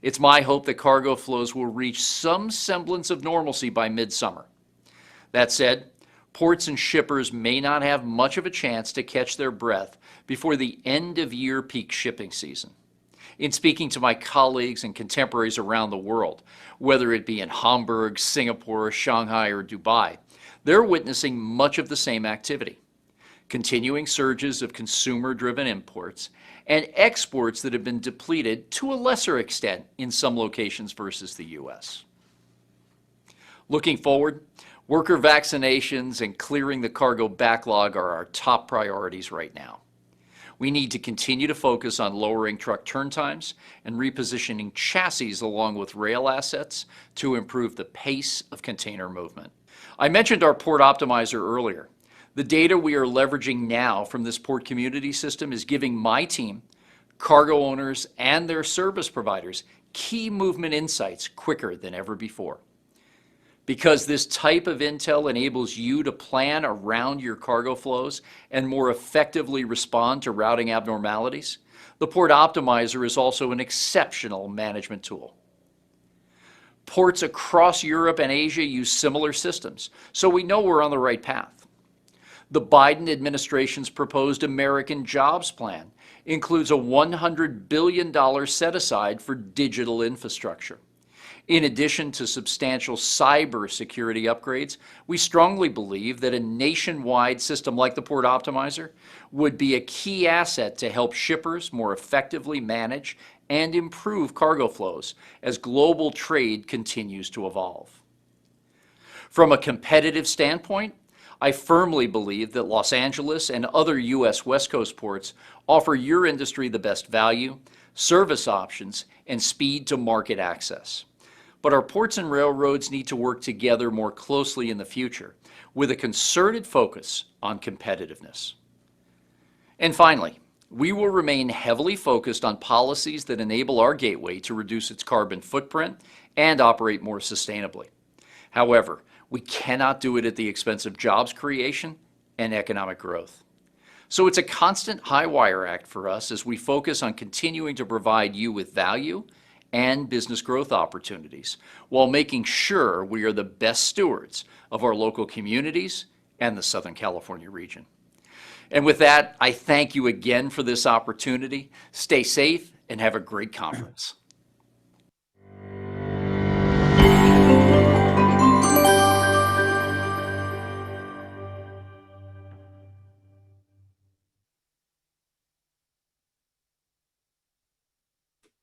It's my hope that cargo flows will reach some semblance of normalcy by midsummer. That said, ports and shippers may not have much of a chance to catch their breath before the end of year peak shipping season. In speaking to my colleagues and contemporaries around the world, whether it be in Hamburg, Singapore, Shanghai, or Dubai, they're witnessing much of the same activity. Continuing surges of consumer-driven imports and exports that have been depleted to a lesser extent in some locations versus the U.S. Looking forward, worker vaccinations and clearing the cargo backlog are our top priorities right now. We need to continue to focus on lowering truck turn times and repositioning chassis along with rail assets to improve the pace of container movement. I mentioned our Port Optimizer earlier. The data we are leveraging now from this port community system is giving my team, cargo owners, and their service providers key movement insights quicker than ever before. Because this type of intel enables you to plan around your cargo flows and more effectively respond to routing abnormalities, the Port Optimizer is also an exceptional management tool. Ports across Europe and Asia use similar systems, so we know we're on the right path. The Biden administration's proposed American Jobs Plan includes a $100 billion set-aside for digital infrastructure. In addition to substantial cybersecurity upgrades, we strongly believe that a nationwide system like the Port Optimizer would be a key asset to help shippers more effectively manage and improve cargo flows as global trade continues to evolve. From a competitive standpoint, I firmly believe that Los Angeles and other U.S. West Coast ports offer your industry the best value, service options, and speed to market access. But our ports and railroads need to work together more closely in the future with a concerted focus on competitiveness. And finally, we will remain heavily focused on policies that enable our gateway to reduce its carbon footprint and operate more sustainably. However, we cannot do it at the expense of jobs creation and economic growth. So it's a constant high wire act for us as we focus on continuing to provide you with value and business growth opportunities while making sure we are the best stewards of our local communities and the Southern California region. And with that, I thank you again for this opportunity. Stay safe and have a great conference.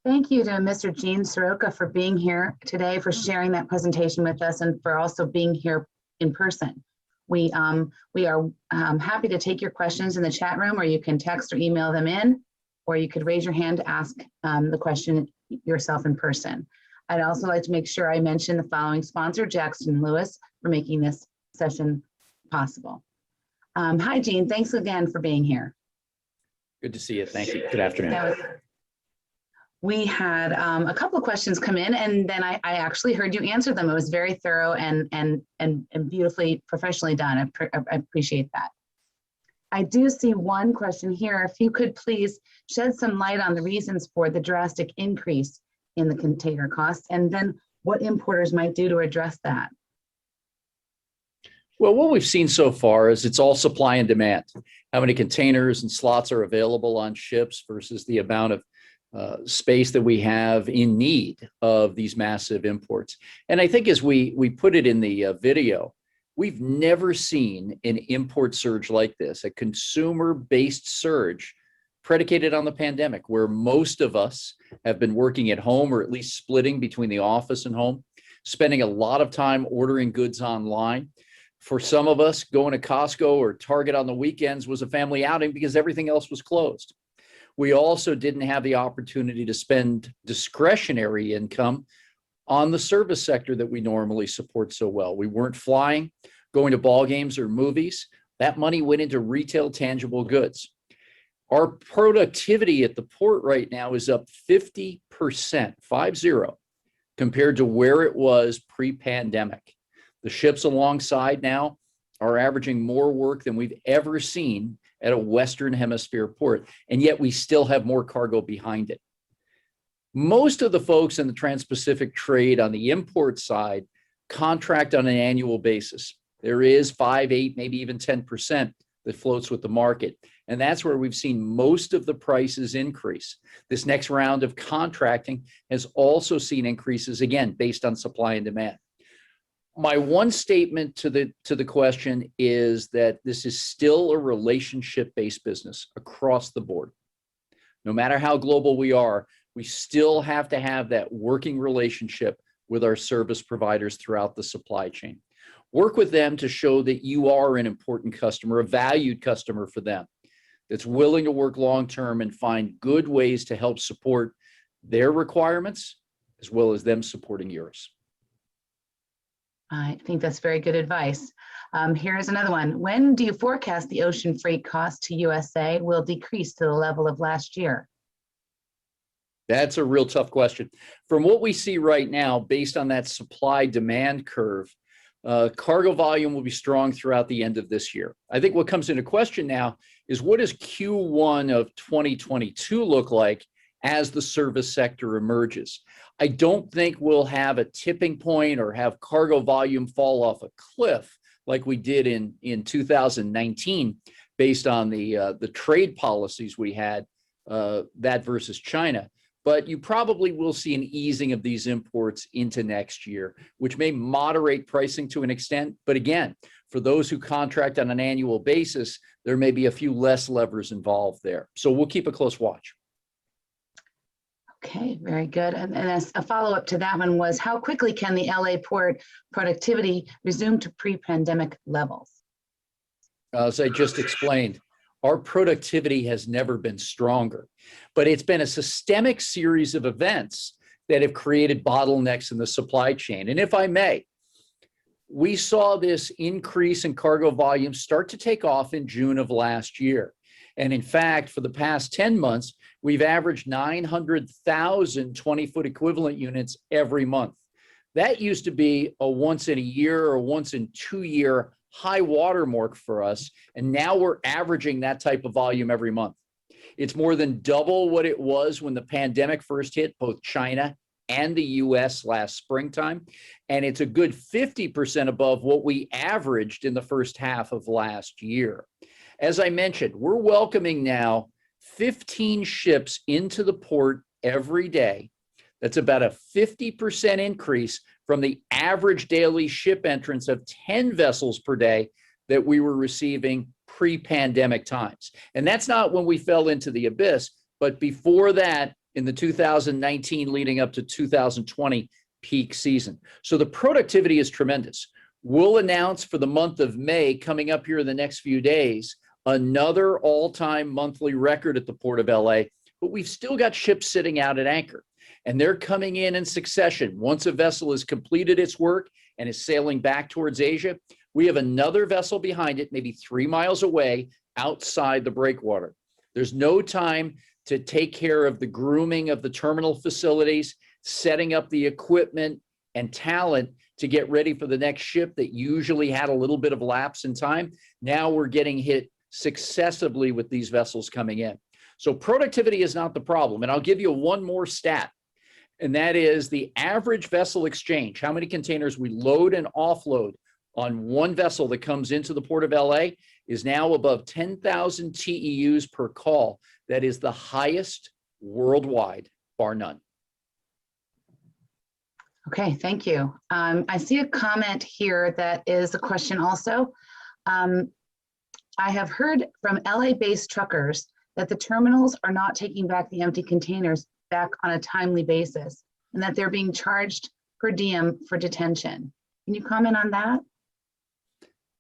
Thank you to Mr. Gene Soroka for being here today, for sharing that presentation with us, and for also being here in person. We are happy to take your questions in the chat room, or you can text or email them in, or you could raise your hand to ask the question yourself in person. I'd also like to make sure I mention the following sponsor, Jackson Lewis, for making this session possible. Hi, Gene. Thanks again for being here. Good to see you. Thank you. Good afternoon. We had a couple of questions come in, and then I actually heard you answer them. It was very thorough and beautifully professionally done. I appreciate that. I do see one question here. If you could please shed some light on the reasons for the drastic increase in the container costs, and then what importers might do to address that. Well, what we've seen so far is it's all supply and demand. How many containers and slots are available on ships versus the amount of space that we have in need of these massive imports. And I think as we put it in the video, we've never seen an import surge like this, a consumer-based surge predicated on the pandemic, where most of us have been working at home, or at least splitting between the office and home, spending a lot of time ordering goods online. For some of us, going to Costco or Target on the weekends was a family outing because everything else was closed. We also didn't have the opportunity to spend discretionary income on the service sector that we normally support so well. We weren't flying, going to ball games or movies. That money went into retail tangible goods. Our productivity at the port right now is up 50%, 50, compared to where it was pre-pandemic. The ships alongside now are averaging more work than we've ever seen at a Western Hemisphere port, and yet we still have more cargo behind it. Most of the folks in the Trans-Pacific trade on the import side contract on an annual basis. There is 5, 8, maybe even 10% that floats with the market, and that's where we've seen most of the prices increase. This next round of contracting has also seen increases, again, based on supply and demand. My one statement to the question is that this is still a relationship-based business across the board. No matter how global we are, we still have to have that working relationship with our service providers throughout the supply chain. Work with them to show that you are an important customer, a valued customer for them, that's willing to work long-term and find good ways to help support their requirements as well as them supporting yours. I think that's very good advice. Here's another one. When do you forecast the ocean freight cost to USA will decrease to the level of last year? That's a real tough question. From what we see right now, based on that supply-demand curve, cargo volume will be strong throughout the end of this year. I think what comes into question now is, what does Q1 of 2022 look like as the service sector emerges? I don't think we'll have a tipping point or have cargo volume fall off a cliff like we did in 2019 based on the trade policies we had, that versus China. But you probably will see an easing of these imports into next year, which may moderate pricing to an extent. But again, for those who contract on an annual basis, there may be a few less levers involved there. So we'll keep a close watch. Okay, very good. And as a follow-up to that one was, how quickly can the LA port productivity resume to pre-pandemic levels? As I just explained, our productivity has never been stronger. But it's been a systemic series of events that have created bottlenecks in the supply chain. And if I may, we saw this increase in cargo volume start to take off in June of last year. And in fact, for the past 10 months, we've averaged 900,000 20-foot equivalent units every month. That used to be a once in a year or once in 2 year high watermark for us. And now we're averaging that type of volume every month. It's more than double what it was when the pandemic first hit both China and the US last springtime. And it's a good 50% above what we averaged in the first half of last year. As I mentioned, we're welcoming now 15 ships into the port every day. That's about a 50% increase from the average daily ship entrance of 10 vessels per day that we were receiving pre-pandemic times. And that's not when we fell into the abyss, but before that, in the 2019 leading up to 2020 peak season. So the productivity is tremendous. We'll announce for the month of May, coming up here in the next few days, another all-time monthly record at the Port of LA, but we've still got ships sitting out at anchor. And they're coming in succession. Once a vessel has completed its work and is sailing back towards Asia, we have another vessel behind it, maybe 3 miles away, outside the breakwater. There's no time to take care of the grooming of the terminal facilities, setting up the equipment and talent to get ready for the next ship that usually had a little bit of lapse in time. Now we're getting hit successively with these vessels coming in. So productivity is not the problem. And I'll give you one more stat, and that is the average vessel exchange, how many containers we load and offload on one vessel that comes into the Port of LA is now above 10,000 TEUs per call. That is the highest worldwide, bar none. Okay, thank you. I see a comment here that is a question also. I have heard from LA-based truckers that the terminals are not taking back the empty containers back on a timely basis and that they're being charged per diem for detention. Can you comment on that?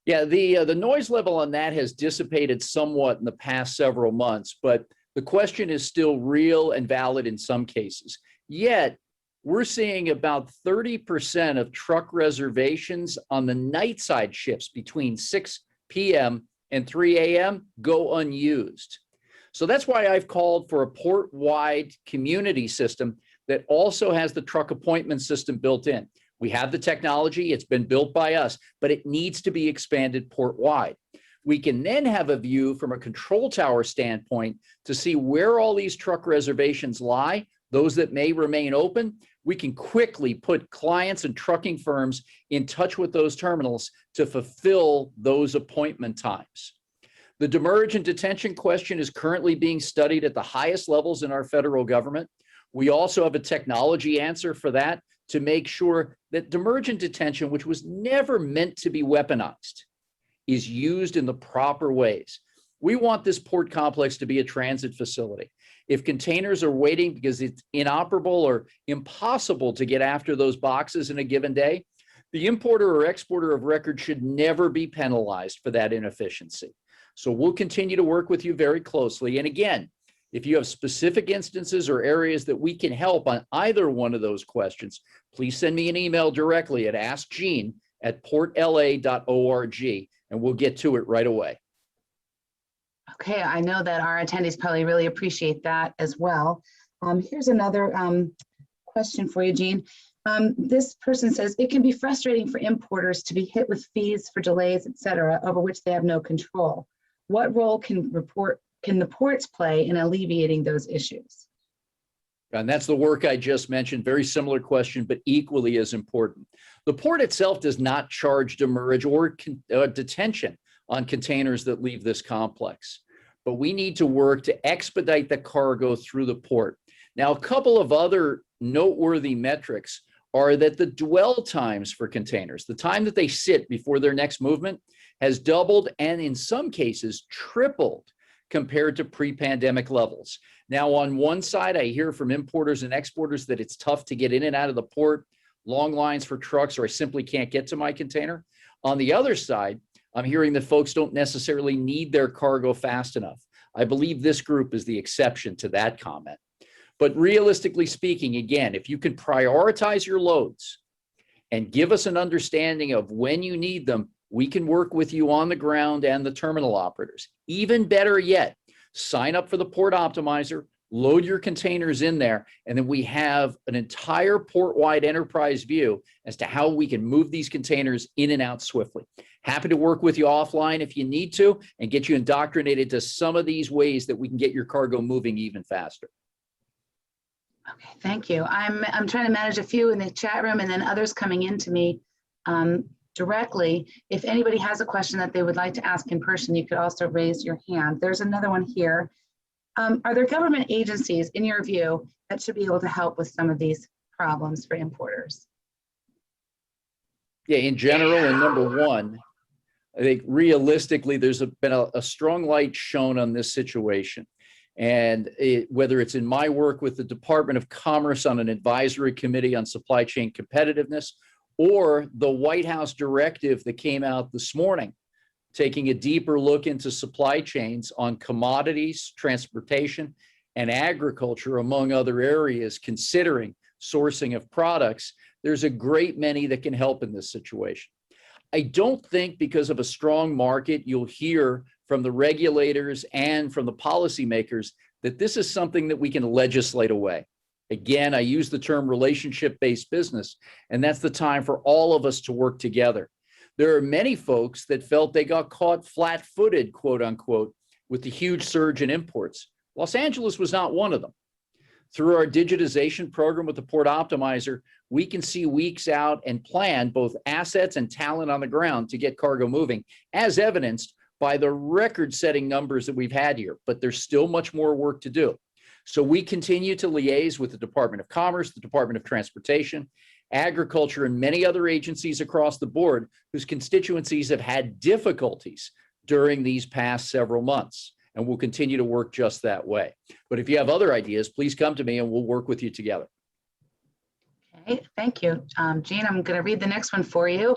Yeah, the noise level on that has dissipated somewhat in the past several months, but the question is still real and valid in some cases. Yet, we're seeing about 30% of truck reservations on the night side shifts between 6 p.m. and 3 a.m. go unused. So that's why I've called for a port-wide community system that also has the truck appointment system built in. We have the technology, it's been built by us, but it needs to be expanded port-wide. We can then have a view from a control tower standpoint to see where all these truck reservations lie, those that may remain open. We can quickly put clients and trucking firms in touch with those terminals to fulfill those appointment times. The demurrage and detention question is currently being studied at the highest levels in our federal government. We also have a technology answer for that to make sure that demurrage and detention, which was never meant to be weaponized, is used in the proper ways. We want this port complex to be a transit facility. If containers are waiting because it's inoperable or impossible to get after those boxes in a given day, the importer or exporter of record should never be penalized for that inefficiency. So we'll continue to work with you very closely. And again, if you have specific instances or areas that we can help on either one of those questions, please send me an email directly at askgene@portla.org, and we'll get to it right away. Okay, I know that our attendees probably really appreciate that as well. Here's another question for you, Gene. This person says, it can be frustrating for importers to be hit with fees for delays, et cetera, over which they have no control. What role can the ports play in alleviating those issues? And that's the work I just mentioned. Very similar question, but equally as important. The port itself does not charge demurrage or detention on containers that leave this complex, but we need to work to expedite the cargo through the port. Now, a couple of other noteworthy metrics are that the dwell times for containers, the time that they sit before their next movement, has doubled and in some cases tripled compared to pre-pandemic levels. Now, on one side, I hear from importers and exporters that it's tough to get in and out of the port, long lines for trucks, or I simply can't get to my container. On the other side, I'm hearing that folks don't necessarily need their cargo fast enough. I believe this group is the exception to that comment. But realistically speaking, again, if you can prioritize your loads and give us an understanding of when you need them, we can work with you on the ground and the terminal operators. Even better yet, sign up for the Port Optimizer, load your containers in there, and then we have an entire port-wide enterprise view as to how we can move these containers in and out swiftly. Happy to work with you offline if you need to and get you indoctrinated to some of these ways that we can get your cargo moving even faster. Okay, thank you. I'm trying to manage a few in the chat room and then others coming in to me directly. If anybody has a question that they would like to ask in person, you could also raise your hand. There's another one here. Are there government agencies, in your view, that should be able to help with some of these problems for importers? Yeah, in general, and number one, I think realistically, there's been a strong light shown on this situation. And whether it's in my work with the Department of Commerce on an advisory committee on supply chain competitiveness, or the White House directive that came out this morning, taking a deeper look into supply chains on commodities, transportation, and agriculture, among other areas, considering sourcing of products, there's a great many that can help in this situation. I don't think because of a strong market, you'll hear from the regulators and from the policymakers that this is something that we can legislate away. Again, I use the term relationship-based business, and that's the time for all of us to work together. There are many folks that felt they got caught flat-footed, quote unquote, with the huge surge in imports. Los Angeles was not one of them. Through our digitization program with the Port Optimizer, we can see weeks out and plan both assets and talent on the ground to get cargo moving, as evidenced by the record-setting numbers that we've had here, but there's still much more work to do. So we continue to liaise with the Department of Commerce, the Department of Transportation, Agriculture, and many other agencies across the board whose constituencies have had difficulties during these past several months. And we'll continue to work just that way. But if you have other ideas, please come to me and we'll work with you together. Okay, thank you. Jean, I'm going to read the next one for you.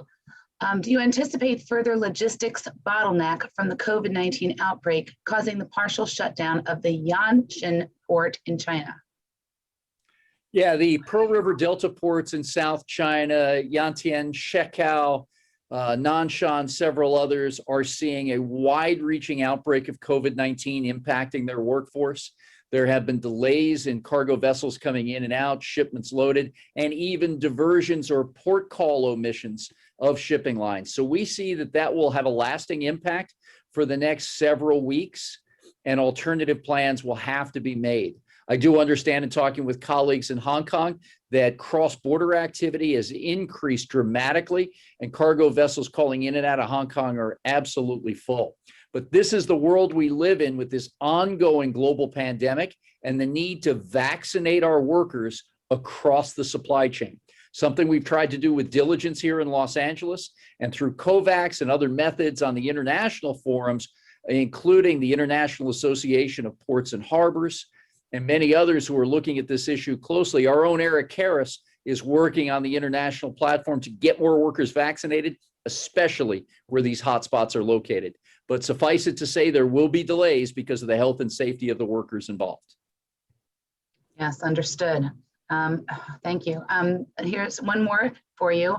Do you anticipate further logistics bottleneck from the COVID-19 outbreak causing the partial shutdown of the Yantian port in China? Yeah, the Pearl River Delta ports in South China, Yantian, Shekau, Nanshan, several others are seeing a wide-reaching outbreak of COVID-19 impacting their workforce. There have been delays in cargo vessels coming in and out, shipments loaded, and even diversions or port call omissions of shipping lines. So we see that that will have a lasting impact for the next several weeks, and alternative plans will have to be made. I do understand in talking with colleagues in Hong Kong that cross-border activity has increased dramatically and cargo vessels calling in and out of Hong Kong are absolutely full. But this is the world we live in with this ongoing global pandemic and the need to vaccinate our workers across the supply chain. Something we've tried to do with diligence here in Los Angeles and through COVAX and other methods on the international forums, including the International Association of Ports and Harbors, and many others who are looking at this issue closely. Our own Eric Harris is working on the international platform to get more workers vaccinated, especially where these hotspots are located. But suffice it to say, there will be delays because of the health and safety of the workers involved. Yes, understood. Thank you. Here's one more for you.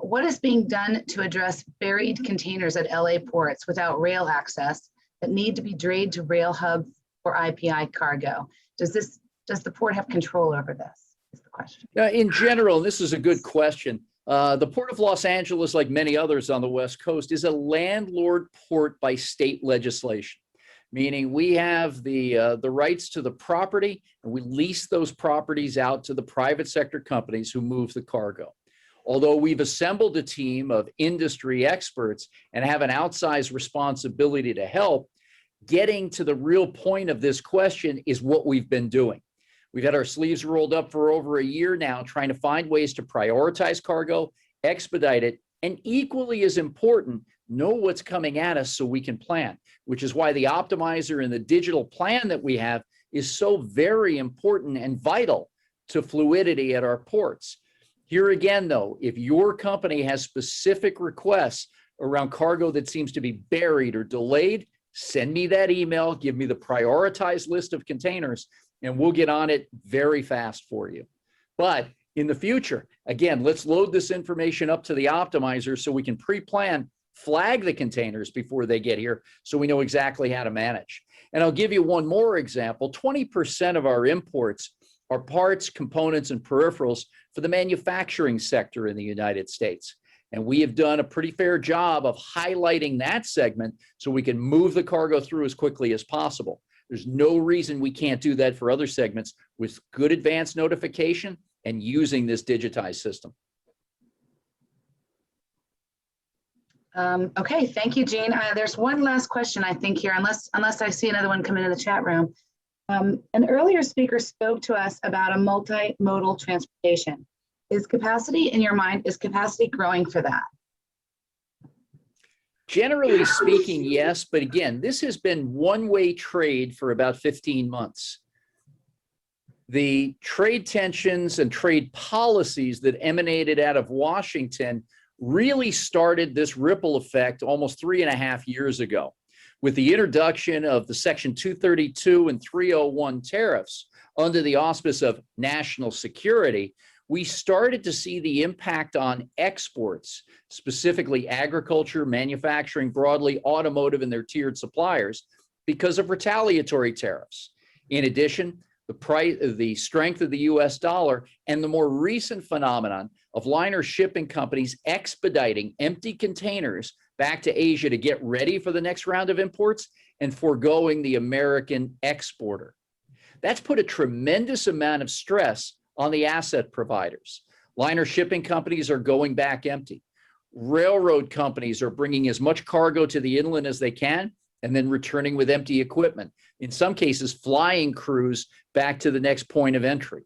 What is being done to address buried containers at LA ports without rail access that need to be drayed to rail hub for IPI cargo? Does the port have control over this, is the question. In general, and this is a good question, the Port of Los Angeles, like many others on the West Coast, is a landlord port by state legislation, meaning we have the rights to the property and we lease those properties out to the private sector companies who move the cargo. Although we've assembled a team of industry experts and have an outsized responsibility to help, getting to the real point of this question is what we've been doing. We've had our sleeves rolled up for over a year now, trying to find ways to prioritize cargo, expedite it, and equally as important, know what's coming at us so we can plan, which is why the Optimizer and the digital plan that we have is so very important and vital to fluidity at our ports. Here again, though, if your company has specific requests around cargo that seems to be buried or delayed, send me that email, give me the prioritized list of containers, and we'll get on it very fast for you. But in the future, again, let's load this information up to the optimizer so we can pre-plan, flag the containers before they get here so we know exactly how to manage. And I'll give you one more example. 20% of our imports are parts, components, and peripherals for the manufacturing sector in the United States. And we have done a pretty fair job of highlighting that segment so we can move the cargo through as quickly as possible. There's no reason we can't do that for other segments with good advance notification and using this digitized system. Okay, thank you, Gene. There's one last question, I think, here, unless I see another one come into the chat room. An earlier speaker spoke to us about a multimodal transportation. Is capacity, in your mind, is capacity growing for that? Generally speaking, yes. But again, this has been one-way trade for about 15 months. The trade tensions and trade policies that emanated out of Washington really started this ripple effect almost 3.5 years ago with the introduction of the Section 232 and 301 tariffs under the auspice of national security. We started to see the impact on exports, specifically agriculture, manufacturing, broadly automotive and their tiered suppliers because of retaliatory tariffs. In addition, the strength of the US dollar and the more recent phenomenon of liner shipping companies expediting empty containers back to Asia to get ready for the next round of imports and foregoing the American exporter. That's put a tremendous amount of stress on the asset providers. Liner shipping companies are going back empty. Railroad companies are bringing as much cargo to the inland as they can and then returning with empty equipment. In some cases, flying crews back to the next point of entry.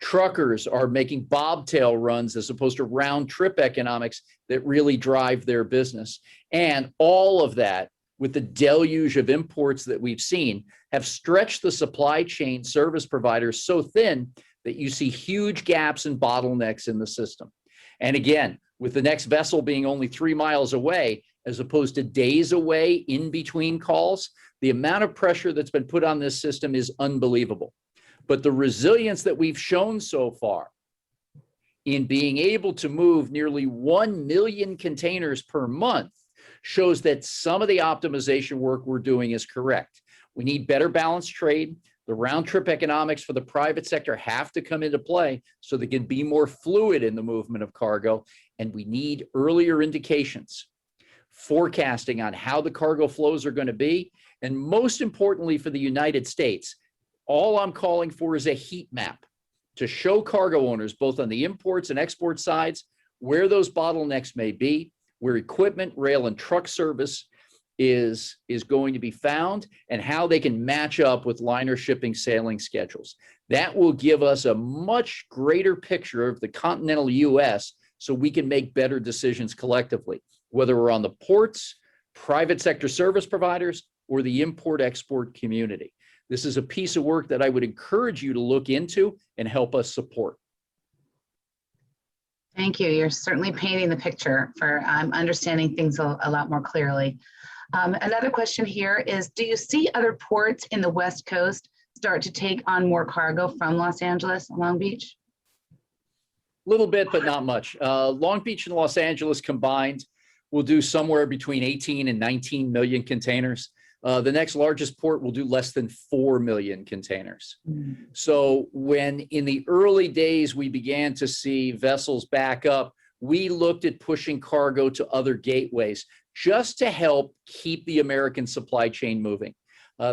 Truckers are making bobtail runs as opposed to round trip economics that really drive their business. And all of that, with the deluge of imports that we've seen, have stretched the supply chain service providers so thin that you see huge gaps and bottlenecks in the system. And again, with the next vessel being only 3 miles away, as opposed to days away in between calls, the amount of pressure that's been put on this system is unbelievable. But the resilience that we've shown so far in being able to move nearly 1 million containers per month shows that some of the optimization work we're doing is correct. We need better balanced trade. The round trip economics for the private sector have to come into play so they can be more fluid in the movement of cargo. And we need earlier indications, forecasting on how the cargo flows are going to be. And most importantly for the United States, all I'm calling for is a heat map to show cargo owners, both on the imports and export sides, where those bottlenecks may be, where equipment, rail, and truck service is going to be found, and how they can match up with liner shipping sailing schedules. That will give us a much greater picture of the continental US so we can make better decisions collectively, whether we're on the ports, private sector service providers, or the import-export community. This is a piece of work that I would encourage you to look into and help us support. Thank you. You're certainly painting the picture for understanding things a lot more clearly. Another question here is, do you see other ports in the West Coast start to take on more cargo from Los Angeles and Long Beach? A little bit, but not much. Long Beach and Los Angeles combined will do somewhere between 18 and 19 million containers. The next largest port will do less than 4 million containers. So when in the early days we began to see vessels back up, we looked at pushing cargo to other gateways just to help keep the American supply chain moving.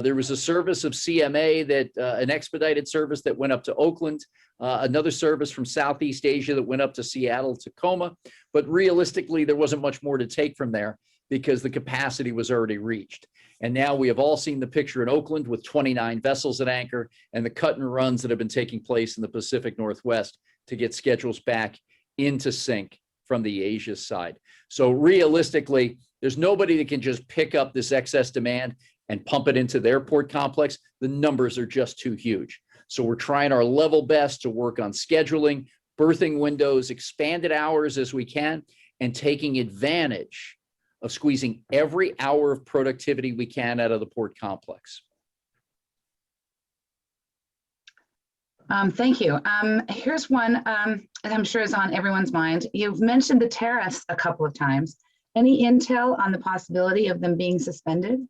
There was a service of CMA, an expedited service that went up to Oakland, another service from Southeast Asia that went up to Seattle, Tacoma. But realistically, there wasn't much more to take from there because the capacity was already reached. And now we have all seen the picture in Oakland with 29 vessels at anchor and the cut and runs that have been taking place in the Pacific Northwest to get schedules back into sync from the Asia side. So realistically, there's nobody that can just pick up this excess demand and pump it into their port complex. The numbers are just too huge. So we're trying our level best to work on scheduling, berthing windows, expanded hours as we can, and taking advantage of squeezing every hour of productivity we can out of the port complex. Thank you. Here's one that I'm sure is on everyone's mind. You've mentioned the tariffs a couple of times. Any intel on the possibility of them being suspended?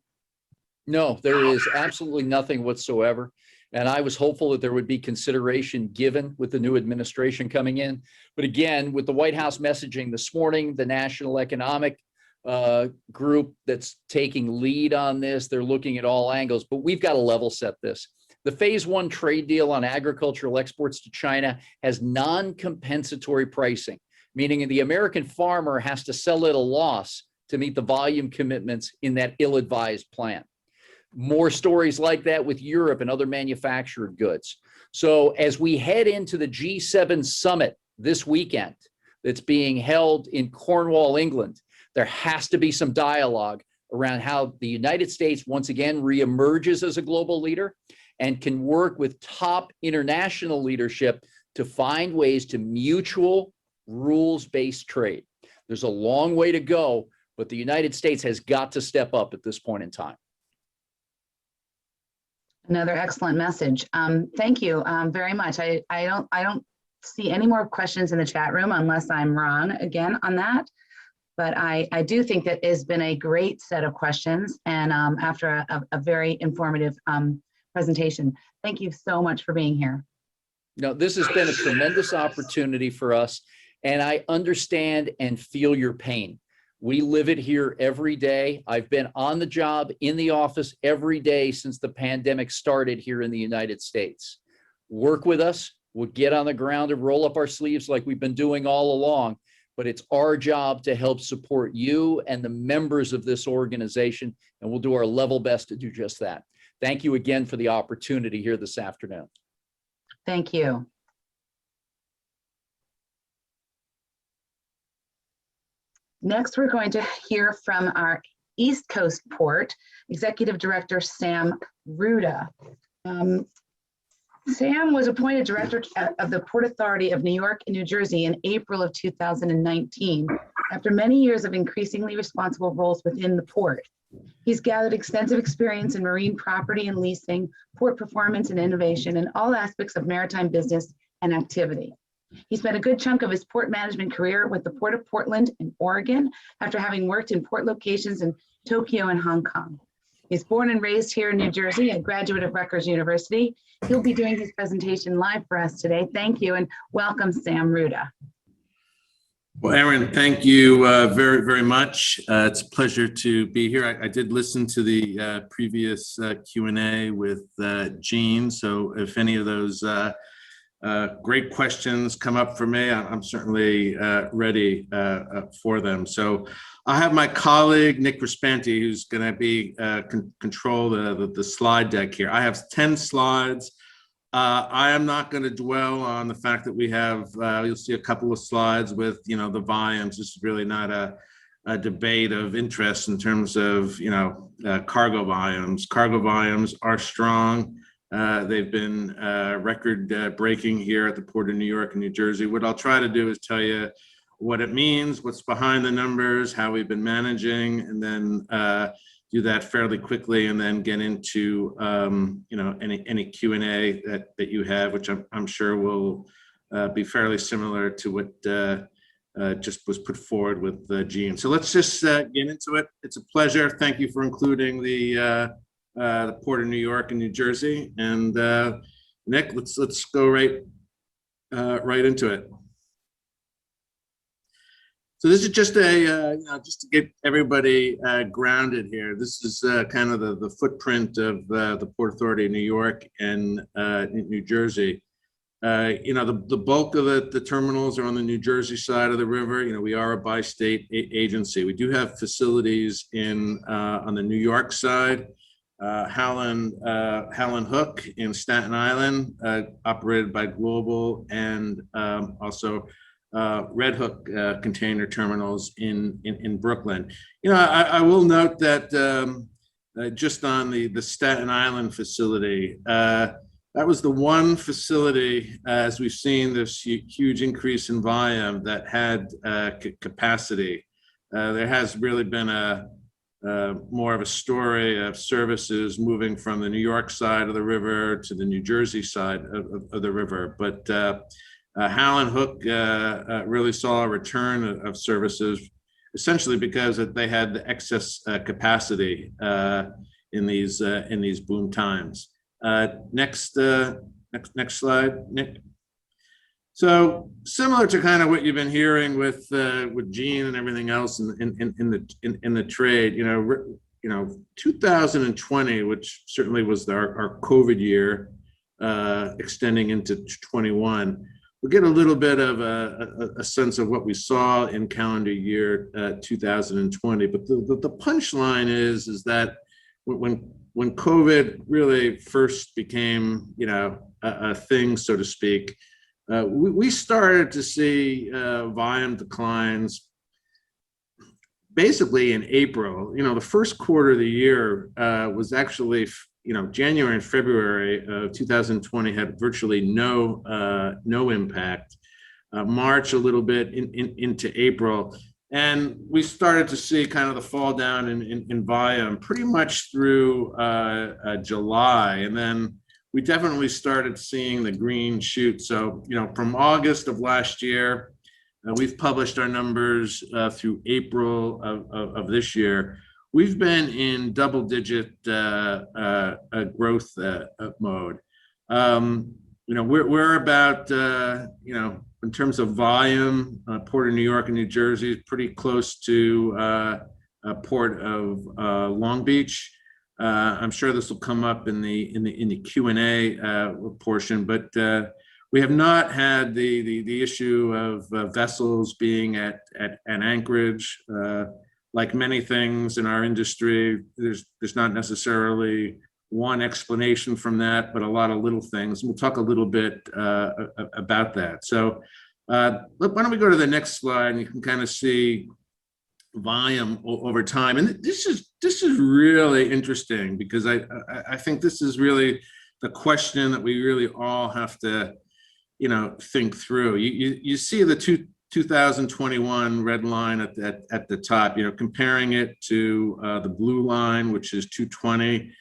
No, there is absolutely nothing whatsoever. And I was hopeful that there would be consideration given with the new administration coming in. But again, with the White House messaging this morning, the National Economic Group that's taking lead on this, they're looking at all angles, but we've got to level set this. The phase one trade deal on agricultural exports to China has non-compensatory pricing, meaning the American farmer has to sell at a loss to meet the volume commitments in that ill-advised plan. More stories like that with Europe and other manufactured goods. So as we head into the G7 summit this weekend that's being held in Cornwall, England, there has to be some dialogue around how the United States once again reemerges as a global leader and can work with top international leadership to find ways to mutual rules-based trade. There's a long way to go, but the United States has got to step up at this point in time. Another excellent message. Thank you very much. I don't see any more questions in the chat room unless I'm wrong again on that. But I do think that has been a great set of questions, and after a very informative presentation. Thank you so much for being here. No, this has been a tremendous opportunity for us, and I understand and feel your pain. We live it here every day. I've been on the job in the office every day since the pandemic started here in the United States. Work with us. We'll get on the ground and roll up our sleeves like we've been doing all along, but it's our job to help support you and the members of this organization, and we'll do our level best to do just that. Thank you again for the opportunity here this afternoon. Thank you. Next, we're going to hear from our East Coast Port Executive Director, Sam Ruda. Sam was appointed Director of the Port Authority of New York and New Jersey in April of 2019, after many years of increasingly responsible roles within the port. He's gathered extensive experience in marine property and leasing, port performance and innovation, and all aspects of maritime business and activity. He spent a good chunk of his port management career with the Port of Portland in Oregon, after having worked in port locations in Tokyo and Hong Kong. He's born and raised here in New Jersey, a graduate of Rutgers University. He'll be doing his presentation live for us today. Thank you, and welcome, Sam Ruda. Well, Erin, thank you very, very much. It's a pleasure to be here. I did listen to the previous Q&A with Jean, so if any of those great questions come up for me, I'm certainly ready for them. So I have my colleague, Nick Rispanti, who's going to be control the slide deck here. I have 10 slides. I am not going to dwell on the fact that we have, you'll see a couple of slides with, the volumes. This is really not a debate of interest in terms of, cargo volumes. Cargo volumes are strong. They've been record breaking here at the Port of New York and New Jersey. What I'll try to do is tell you what it means, what's behind the numbers, how we've been managing, and then do that fairly quickly, and then get into any Q&A that you have, which I'm sure will be fairly similar to what just was put forward with Jean. So let's just get into it. It's a pleasure. Thank you for including the Port of New York and New Jersey. And Nick, let's go right into it. So this is just just to get everybody grounded here. This is kind of the footprint of the Port Authority of New York and New Jersey. The bulk of the terminals are on the New Jersey side of the river. We are a bi-state agency. We do have facilities on the New York side. Howland Hook in Staten Island, operated by Global, and also Red Hook container terminals in Brooklyn. I will note that just on the Staten Island facility, That was the one facility, as we've seen this huge increase in volume, that had capacity. There has really been more of a story of services moving from the New York side of the river to the New Jersey side of the river. But Howland Hook really saw a return of services, essentially because they had the excess capacity in these boom times. Next slide, Nick. So similar to kind of what you've been hearing with Gene and everything else in the trade, 2020, which certainly was our COVID year, extending into 21. We'll get a little bit of a sense of what we saw in calendar year 2020. But the punchline is that when COVID really first became, a thing, so to speak, we started to see volume declines basically in April. The first quarter of the year was actually, January and February of 2020 had virtually no impact. March a little bit into April. And we started to see kind of the fall down in volume pretty much through July. And then we definitely started seeing the green shoot. So, from August of last year, we've published our numbers through April of this year. We've been in double-digit growth mode. We're about, in terms of volume, Port of New York and New Jersey is pretty close to Port of Long Beach. I'm sure this will come up in the Q&A portion, but we have not had the issue of vessels being at Anchorage. Like many things in our industry, there's not necessarily one explanation from that, but a lot of little things. We'll talk a little bit about that. So why don't we go to the next slide, and you can kind of see volume over time. And this is really interesting, because I think this is really the question that we really all have to think through. You see the 2021 red line at the top, comparing it to the blue line, which is 220.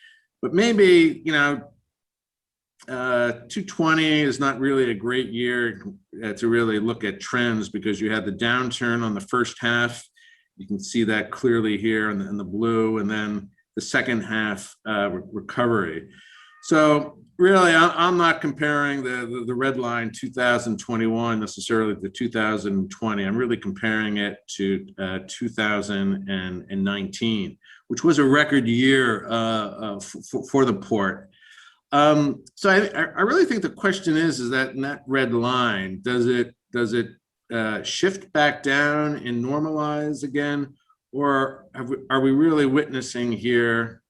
But maybe 220 is not really a great year to really look at trends, because you had the downturn on the first half. You can see that clearly here in the blue, and then the second half recovery. So really, I'm not comparing the red line 2021 necessarily to 2020. I'm really comparing it to 2019, which was a record year for the port. So I really think the question is that in that red line, does it shift back down and normalize again, or are we really witnessing here,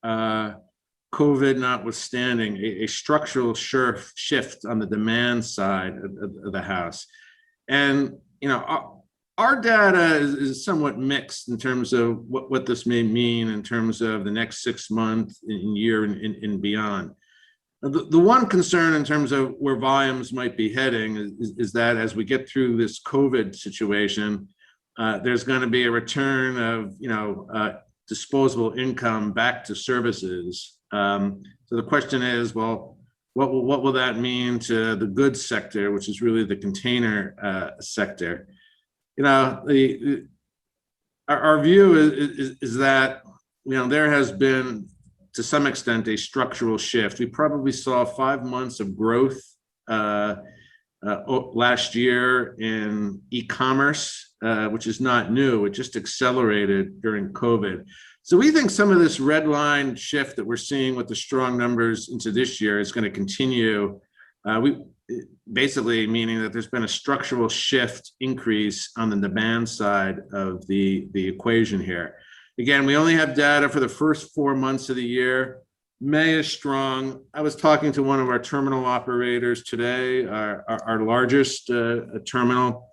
COVID notwithstanding, a structural shift on the demand side of the house? And our data is somewhat mixed in terms of what this may mean in terms of the next 6 months, in year and beyond. The one concern in terms of where volumes might be heading is that as we get through this COVID situation, there's going to be a return of disposable income back to services. So the question is, well, what will that mean to the goods sector, which is really the container sector? Our view is that there has been, to some extent, a structural shift. We probably saw 5 months of growth last year in e-commerce, which is not new. It just accelerated during COVID. So we think some of this red line shift that we're seeing with the strong numbers into this year is going to continue. Basically meaning that there's been a structural shift increase on the demand side of the equation here. Again, we only have data for the first 4 months of the year. May is strong. I was talking to one of our terminal operators today, our largest terminal.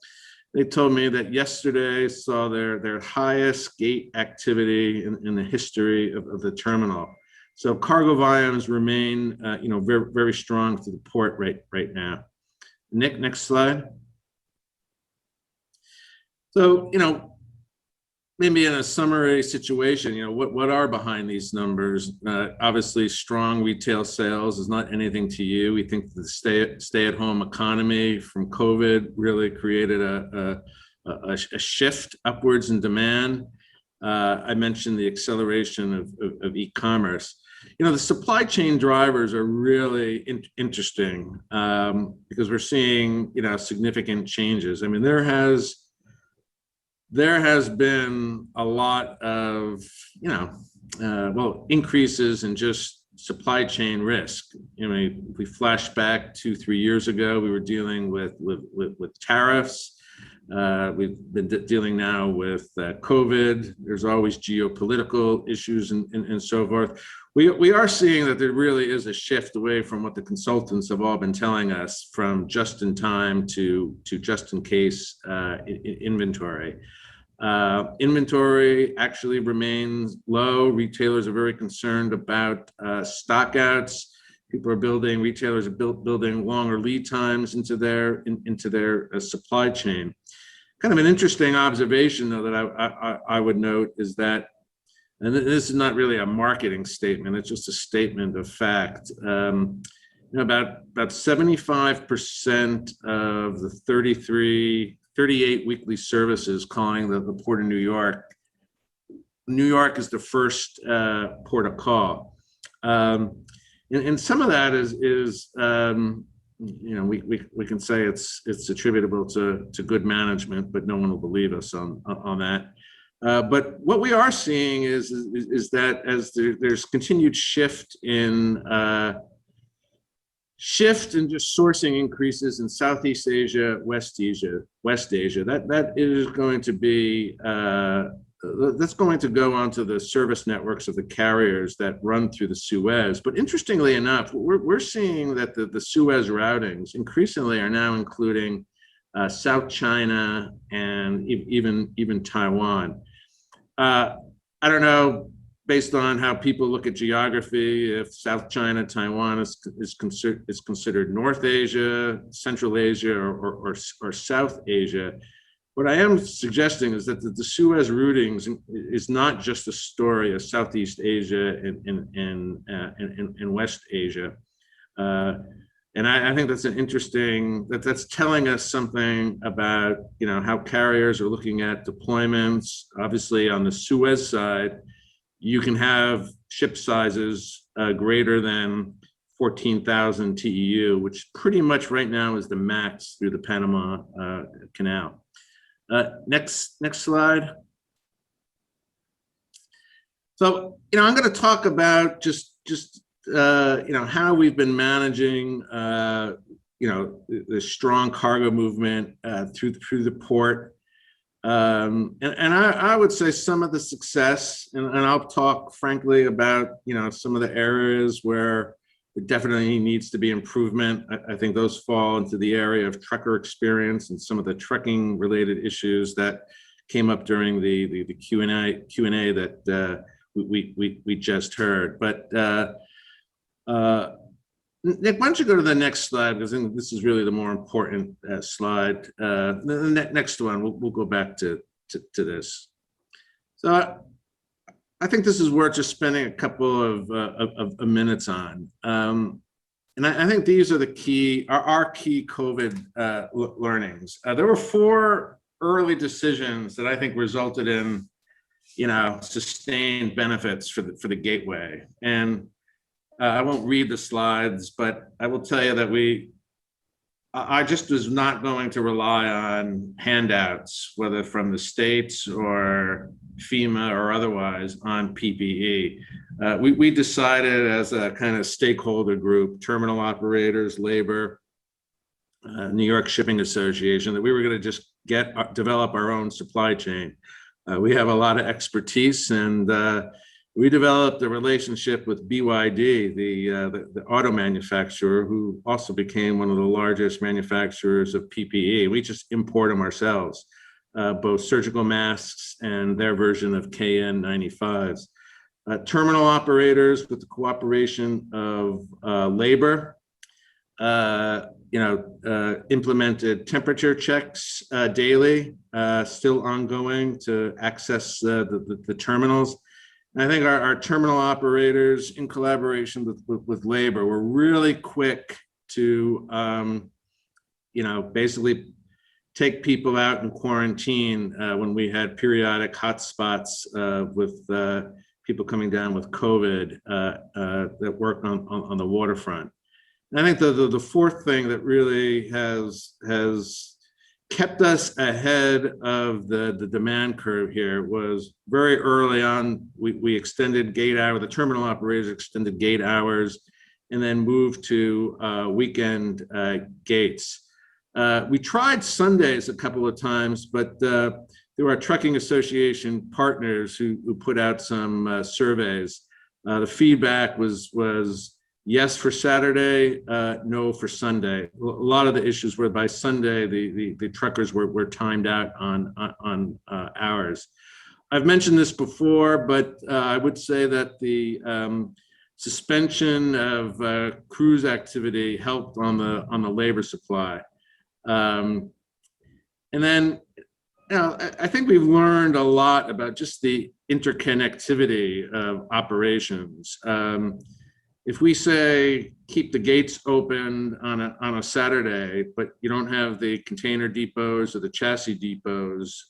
They told me that yesterday saw their highest gate activity in the history of the terminal. So cargo volumes remain, very, very strong to the port right now. Nick, next slide. So, maybe in a summary situation, what are behind these numbers? Obviously, strong retail sales is not anything to you. We think the stay-at-home economy from COVID really created a shift upwards in demand. I mentioned the acceleration of e-commerce. The supply chain drivers are really interesting because we're seeing, significant changes. I mean, there has been a lot of, increases in just supply chain risk. If we flash back 2-3 years ago, we were dealing with tariffs. We've been dealing now with COVID. There's always geopolitical issues and so forth. We are seeing that there really is a shift away from what the consultants have all been telling us, from just in time to just in case inventory. Inventory actually remains low. Retailers are very concerned about stockouts. Retailers are building longer lead times into their supply chain. Kind of an interesting observation, though, that I would note is that, and this is not really a marketing statement, it's just a statement of fact. About 75% of the 38 weekly services calling the Port of New York. New York is the first port of call. And some of that is we can say it's attributable to good management, but no one will believe us on that. But what we are seeing is that as there's continued shift in just sourcing increases in Southeast Asia, West Asia, that is going to be that's going to go onto the service networks of the carriers that run through the Suez. But interestingly enough, we're seeing that the Suez routings increasingly are now including South China and even Taiwan. I don't know, based on how people look at geography, if South China, Taiwan is considered North Asia, Central Asia, or South Asia. What I am suggesting is that the Suez routings is not just a story of Southeast Asia and West Asia. And I think that's an interesting, that's telling us something about, how carriers are looking at deployments. Obviously, on the Suez side, you can have ship sizes greater than 14,000 TEU, which pretty much right now is the max through the Panama Canal. Next slide. So, I'm going to talk about just how we've been managing, the strong cargo movement through the port. And I would say some of the success, and I'll talk frankly about, some of the areas where there definitely needs to be improvement. I think those fall into the area of trucker experience and some of the trucking related issues that came up during the Q&A that we just heard. But Nick, why don't you go to the next slide, because I think this is really the more important slide. The next one, we'll go back to this. So I think this is worth just spending a couple of minutes on. And I think these are our key COVID learnings. There were 4 early decisions that I think resulted in, sustained benefits for the gateway. And I won't read the slides, but I will tell you that I just was not going to rely on handouts, whether from the states or FEMA or otherwise, on PPE. We decided as a kind of stakeholder group, terminal operators, labor, New York Shipping Association, that we were going to just develop our own supply chain. We have a lot of expertise, and we developed a relationship with BYD, the auto manufacturer, who also became one of the largest manufacturers of PPE. We just import them ourselves, both surgical masks and their version of KN95s. terminal operators with the cooperation of labor, implemented temperature checks daily, still ongoing to access the terminals. And I think our terminal operators, in collaboration with labor, were really quick to, basically take people out in quarantine when we had periodic hotspots with people coming down with COVID that work on the waterfront. And I think the fourth thing that really has kept us ahead of the demand curve here was very early on, we extended gate hour, the terminal operators extended gate hours, and then moved to weekend gates. We tried Sundays a couple of times, but there were trucking association partners who put out some surveys. The feedback was yes for Saturday, no for Sunday. A lot of the issues were by Sunday, the truckers were timed out on hours. I've mentioned this before, but I would say that the suspension of cruise activity helped on the labor supply. And then, I think we've learned a lot about just the interconnectivity of operations. If we say keep the gates open on a Saturday, but you don't have the container depots or the chassis depots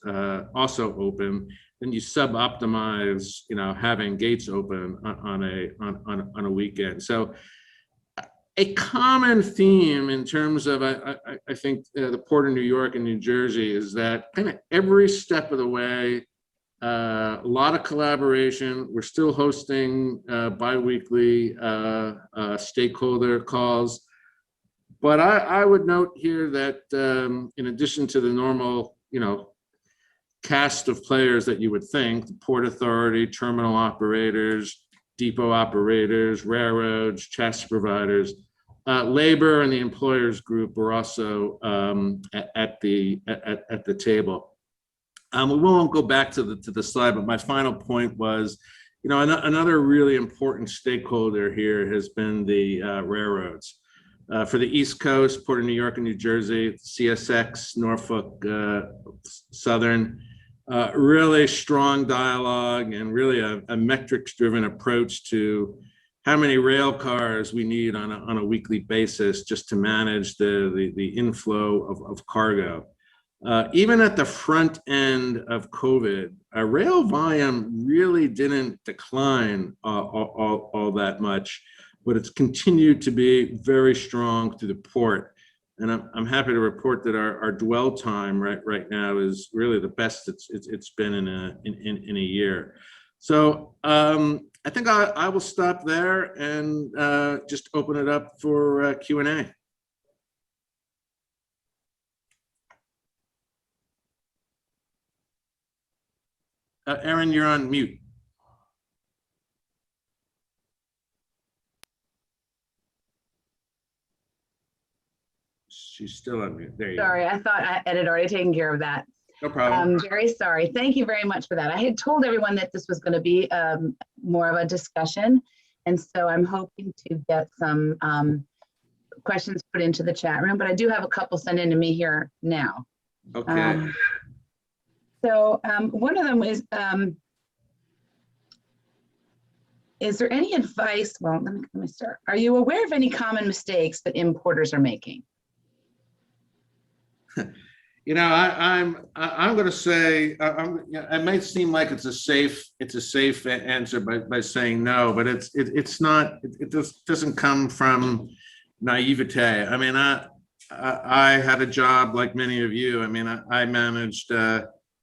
also open, then you sub-optimize, having gates open on a weekend. So a common theme in terms of, I think, the Port of New York and New Jersey is that kind of every step of the way, a lot of collaboration. We're still hosting bi-weekly stakeholder calls. But I would note here that in addition to the normal, cast of players that you would think, the Port Authority, terminal operators, depot operators, railroads, chassis providers, labor and the employers group were also at the table. We won't go back to the slide, but my final point was, another really important stakeholder here has been the railroads. For the East Coast, Port of New York and New Jersey, CSX, Norfolk Southern, really strong dialogue and really a metrics-driven approach to how many rail cars we need on a weekly basis just to manage the inflow of cargo. Even at the front end of COVID, rail volume really didn't decline all that much, but it's continued to be very strong through the port. And I'm happy to report that our dwell time right now is really the best it's been in a year. So I think I will stop there and just open it up for Q&A. Erin, you're on mute. She's still on mute. There you Sorry, I thought I had already taken care of that. go. No problem. I'm very sorry. Thank you very much for that. I had told everyone that this was going to be more of a discussion. And so I'm hoping to get some questions put into the chat room, but I do have a couple sent in to me here now. Okay. So one of them is there any advice? Well, let me start. Are you aware of any common mistakes that importers are making? I'm going to say it may seem like it's a safe answer by saying no, but it's not. It just doesn't come from naivete. I mean, I had a job like many of you. I mean, I managed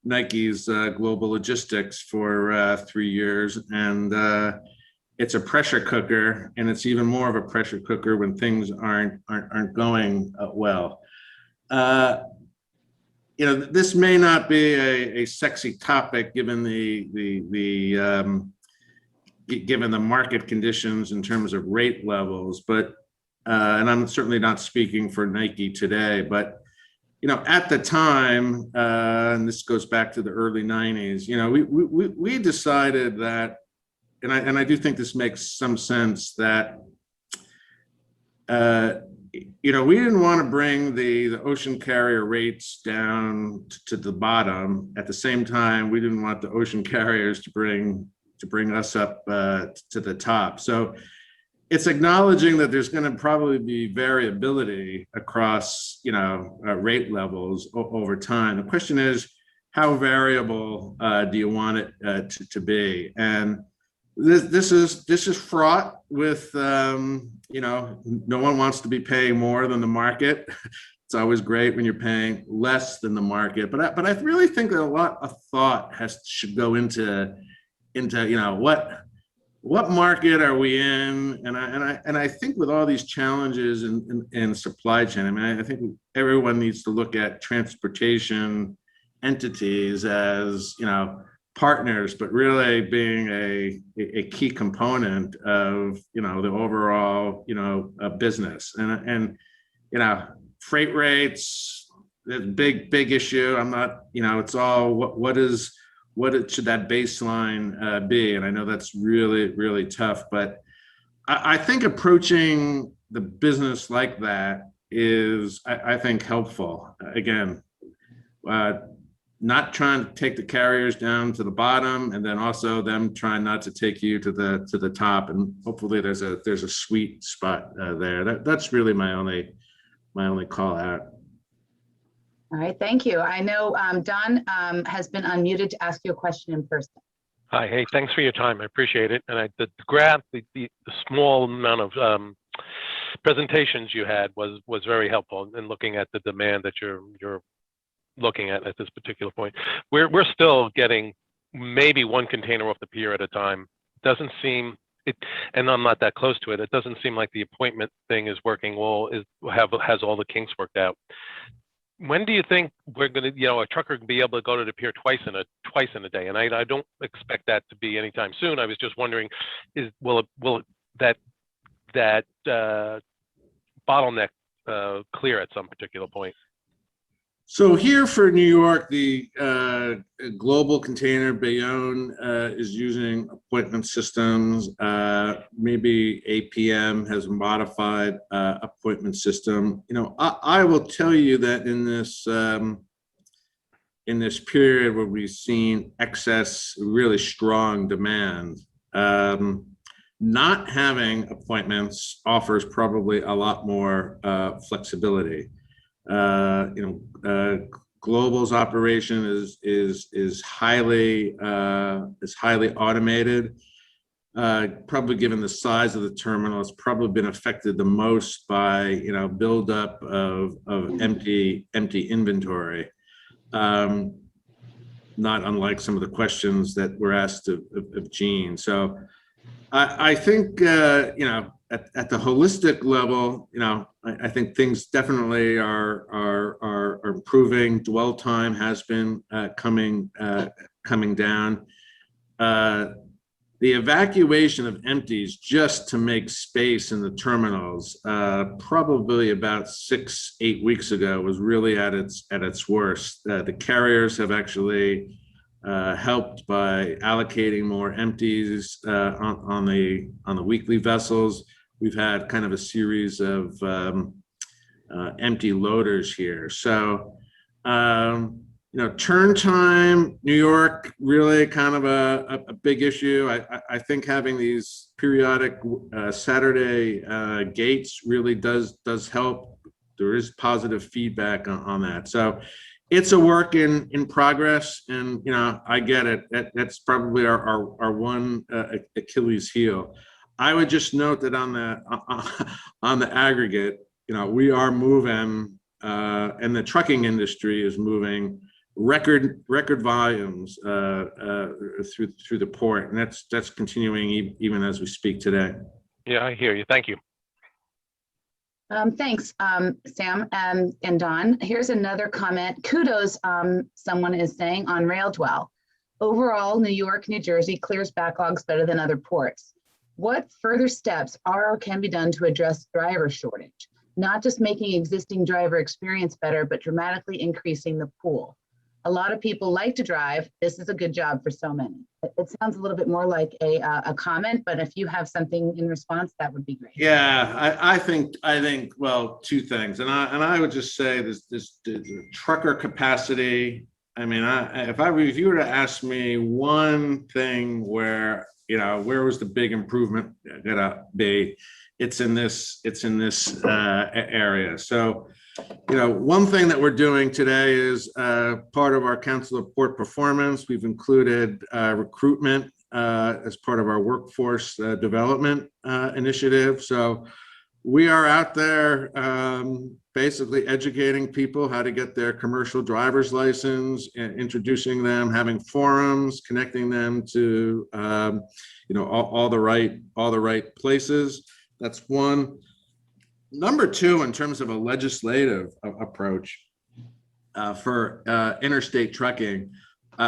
Nike's global logistics for 3 years, and it's a pressure cooker, and it's even more of a pressure cooker when things aren't going well. This may not be a sexy topic given given the market conditions in terms of rate levels, but and I'm certainly not speaking for Nike today, but at the time, and this goes back to the early 90s, we decided that and I do think this makes some sense, that we didn't want to bring the ocean carrier rates down to the bottom. At the same time, we didn't want the ocean carriers to bring us up to the top. So it's acknowledging that there's going to probably be variability across, rate levels over time. The question is, how variable do you want it to be? And this is fraught with, no one wants to be paying more than the market. It's always great when you're paying less than the market, but I really think that a lot of thought should go into what market are we in? And I think with all these challenges in supply chain, I mean, I think everyone needs to look at transportation entities as, partners, but really being a key component of, the overall, business. And freight rates, the big issue. I'm not, it's all what should that baseline be? And I know that's really, really tough, but I think approaching the business like that is, I think, helpful. Again, not trying to take the carriers down to the bottom, and then also them trying not to take you to the top. And hopefully there's a sweet spot there. That's really my only call out. All right, thank you. I know Don has been unmuted to ask you a question in person. Hi, hey, thanks for your time. I appreciate it. And the graph, the small amount of presentations you had was very helpful in looking at the demand that you're looking at this particular point. We're still getting maybe one container off the pier at a time. Doesn't seem it, and I'm not that close to it. It doesn't seem like the appointment thing is working well. Has all the kinks worked out? When do you think we're going to, a trucker can be able to go to the pier twice in a day? And I don't expect that to be anytime soon. I was just wondering, will that bottleneck clear at some particular point? So here for New York, the Global Container Bayonne is using appointment systems. Maybe APM has a modified appointment system. I will tell you that in this period where we've seen excess, really strong demand, not having appointments offers probably a lot more flexibility. Global's operation is highly automated. Probably given the size of the terminal, it's probably been affected the most by buildup of empty inventory. Not unlike some of the questions that were asked of Gene. So I think at the holistic level, I think things definitely are improving. Dwell time has been coming down. The evacuation of empties just to make space in the terminals, probably about 6-8 weeks ago, was really at its worst. The carriers have actually helped by allocating more empties on the weekly vessels. We've had kind of a series of empty loaders here. So, turn time, New York, really kind of a big issue. I think having these periodic Saturday gates really does help. There is positive feedback on that. So it's a work in progress, and I get it. That's probably our one Achilles heel. I would just note that on the aggregate, we are moving, and the trucking industry is moving record volumes through the port, and that's continuing even as we speak today. Yeah, I hear you. Thank you. Thanks, Sam and Don. Here's another comment. Kudos, someone is saying, on Rail Dwell. Overall, New York, New Jersey clears backlogs better than other ports. What further steps are or can be done to address driver shortage? Not just making existing driver experience better, but dramatically increasing the pool. A lot of people like to drive. This is a good job for so many. It sounds a little bit more like a comment, but if you have something in response, that would be great. Yeah, I think, well, two things. And I would just say this trucker capacity. I mean, if you were to ask me one thing where, where was the big improvement gonna be, it's in this area. So, one thing that we're doing today is part of our Council of Port Performance. We've included recruitment as part of our workforce development initiative. So we are out there basically educating people how to get their commercial driver's license, introducing them, having forums, connecting them to all the right places. That's one. Number two, in terms of a legislative approach for interstate trucking,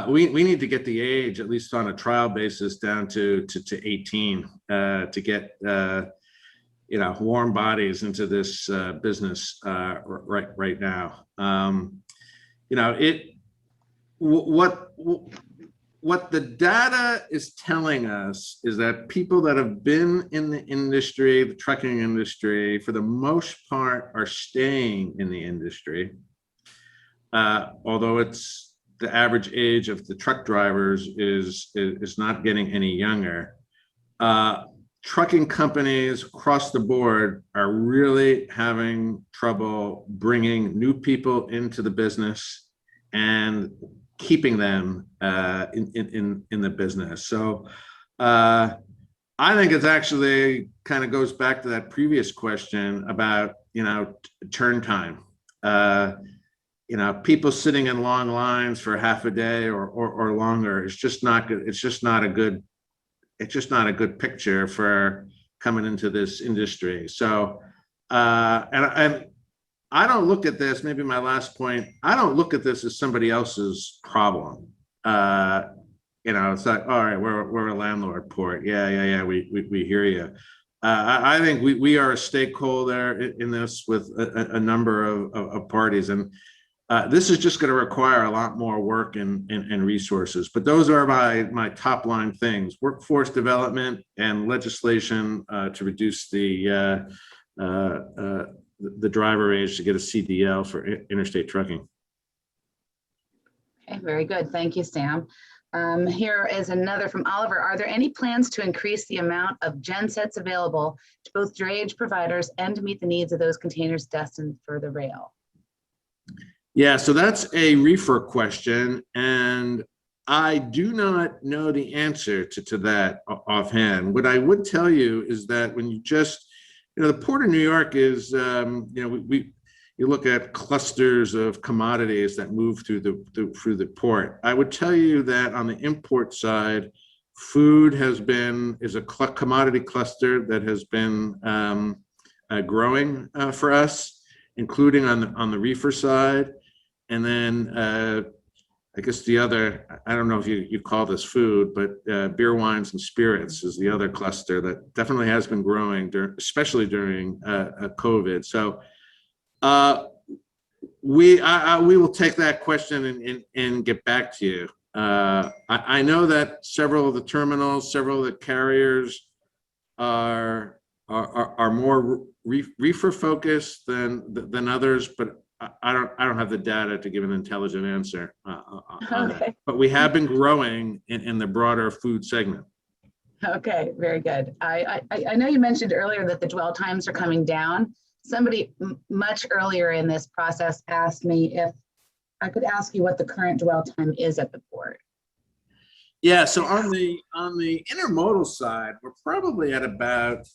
we need to get the age, at least on a trial basis, down to 18 to get warm bodies into this business right now. What the data is telling us is that people that have been in the industry, the trucking industry, for the most part, are staying in the industry. Although it's the average age of the truck drivers is not getting any younger. Trucking companies across the board are really having trouble bringing new people into the business and keeping them in the business. So I think it's actually kind of goes back to that previous question about turn time. People sitting in long lines for half a day or longer. It's just not good. It's just not a good picture for coming into this industry. So and I don't look at this, maybe my last point, I don't look at this as somebody else's problem. It's like, all right, we're a landlord port. Yeah, we hear you. I think we are a stakeholder in this with a number of parties, and this is just going to require a lot more work and resources. But those are my top line things: workforce development and legislation to reduce the driver age to get a CDL for interstate trucking. Okay, very good. Thank you, Sam. Here is another from Oliver. Are there any plans to increase the amount of gensets available to both drayage providers and to meet the needs of those containers destined for the rail? Yeah, so that's a reefer question, and I do not know the answer to that offhand. What I would tell you is that when you just the Port of New York is, you look at clusters of commodities that move through the port. I would tell you that on the import side, food is a commodity cluster that has been growing for us, including on the reefer side. And then I guess the other, I don't know if you call this food, but beer, wines, and spirits is the other cluster that definitely has been growing, especially during COVID. So we will take that question and get back to you. I know that several of the terminals, several of the carriers are more reefer focused than others, but I don't have the data to give an intelligent answer. Okay. But we have been growing in the broader food segment. Okay, very good. I know you mentioned earlier that the dwell times are coming down. Somebody much earlier in this process asked me if I could ask you what the current dwell time is at the port. Yeah, so on the intermodal side, we're probably at about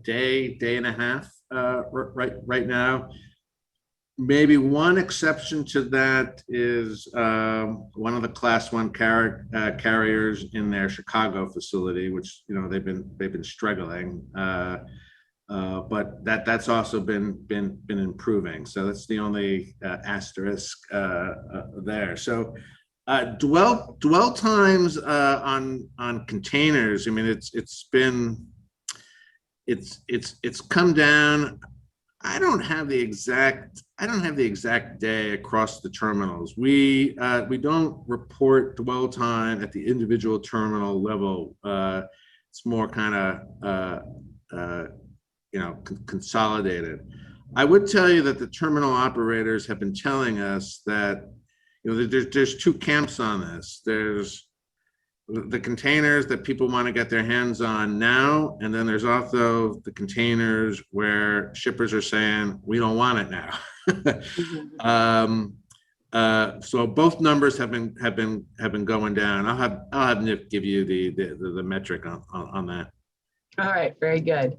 day and a half right now. Maybe one exception to that is one of the Class 1 carriers in their Chicago facility, which they've been struggling, but that's also been improving. So that's the only asterisk there. So dwell times on containers. I mean, it's come down. I don't have the exact day across the terminals. We don't report dwell time at the individual terminal level. It's more kind of consolidated. I would tell you that the terminal operators have been telling us that there's two camps on this. There's the containers that people want to get their hands on now, and then there's also the containers where shippers are saying we don't want it now. So both numbers have been going down. I'll have Nick give you the metric on that. All right, very good.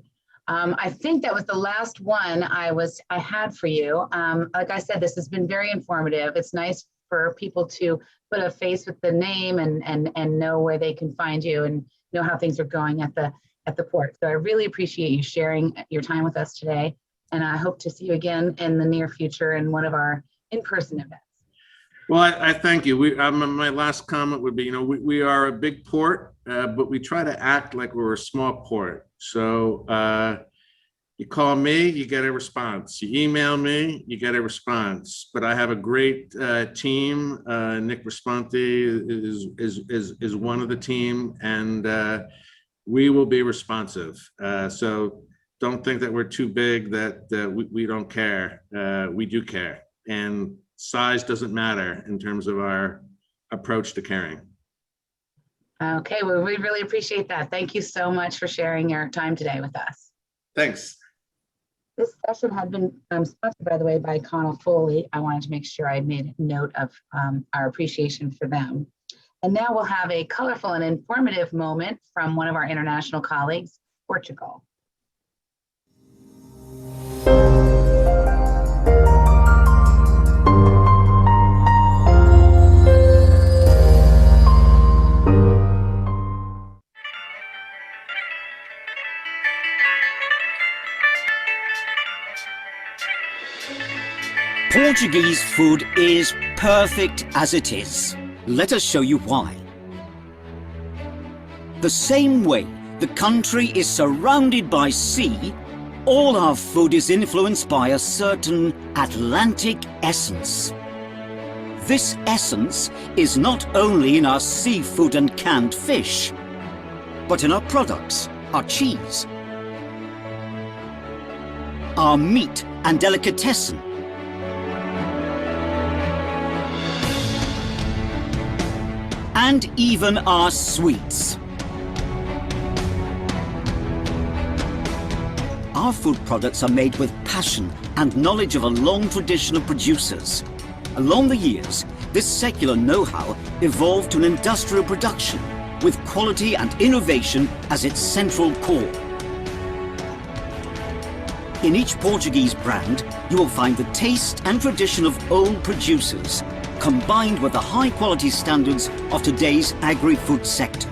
I think that was the last one I had for you. Like I said, this has been very informative. It's nice for people to put a face with the name and know where they can find you and know how things are going at the port. So I really appreciate you sharing your time with us today. And I hope to see you again in the near future in one of our in-person events. Well, I thank you. My last comment would be, we are a big port, but we try to act like we're a small port. So you call me, you get a response. You email me, you get a response. But I have a great team. Nick Responti is one of the team, and we will be responsive. So don't think that we're too big, that we don't care. We do care, and size doesn't matter in terms of our approach to caring. Okay, well, we really appreciate that. Thank you so much for sharing your time today with us. Thanks. This session had been sponsored, by the way, by Connell Foley. I wanted to make sure I made note of our appreciation for them. And now we'll have a colorful and informative moment from one of our international colleagues, Portugal. Portuguese food is perfect as it is. Let us show you why. The same way the country is surrounded by sea, all our food is influenced by a certain Atlantic essence. This essence is not only in our seafood and canned fish, but in our products, our cheese, our meat and delicatessen, and even our sweets. Our food products are made with passion and knowledge of a long tradition of producers. Along the years, this secular know-how evolved to an industrial production with quality and innovation as its central core. In each Portuguese brand, you will find the taste and tradition of old producers, combined with the high-quality standards of today's agri-food sector.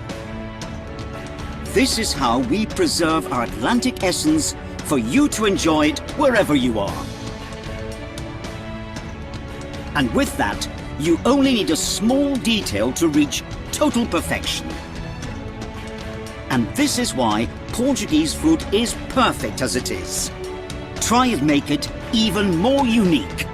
This is how we preserve our Atlantic essence for you to enjoy it wherever you are. And with that, you only need a small detail to reach total perfection. And this is why Portuguese food is perfect as it is. Try and make it even more unique.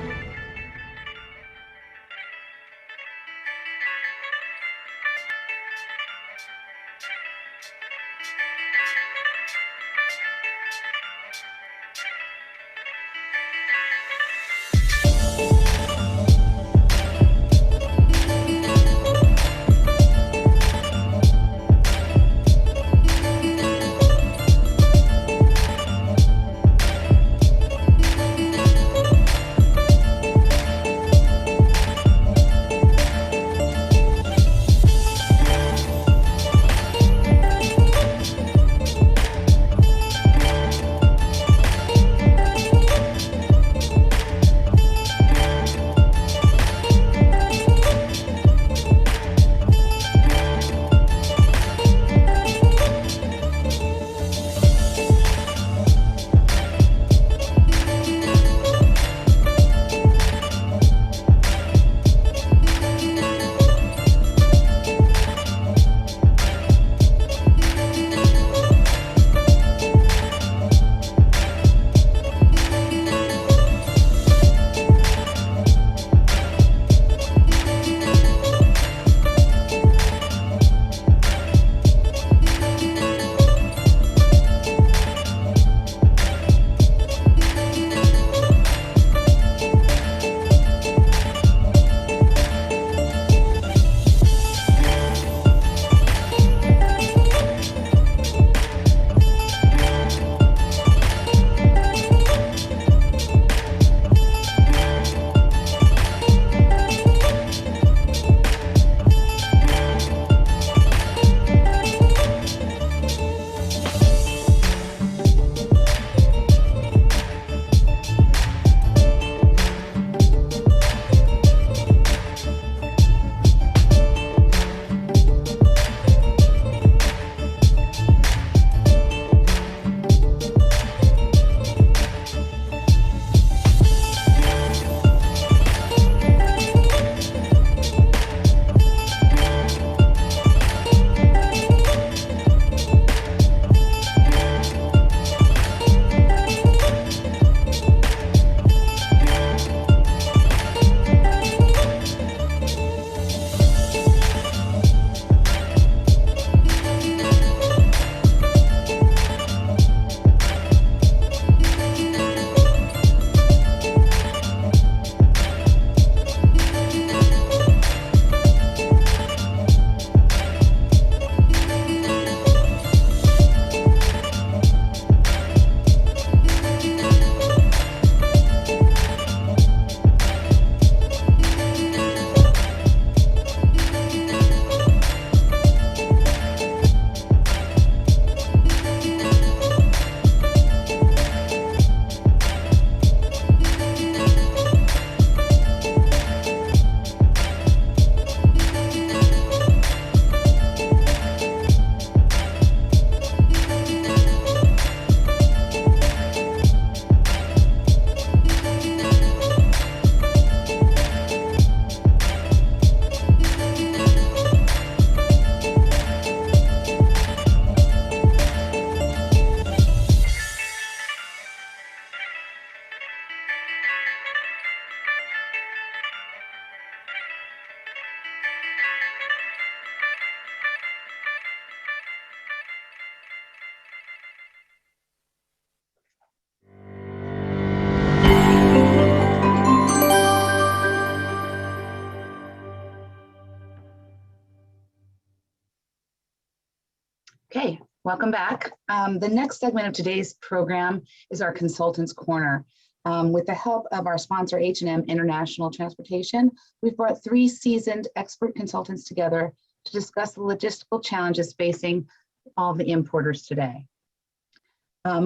Welcome back. The next segment of today's program is our Consultants Corner. With the help of our sponsor, H&M International Transportation, we've brought 3 seasoned expert consultants together to discuss the logistical challenges facing all the importers today.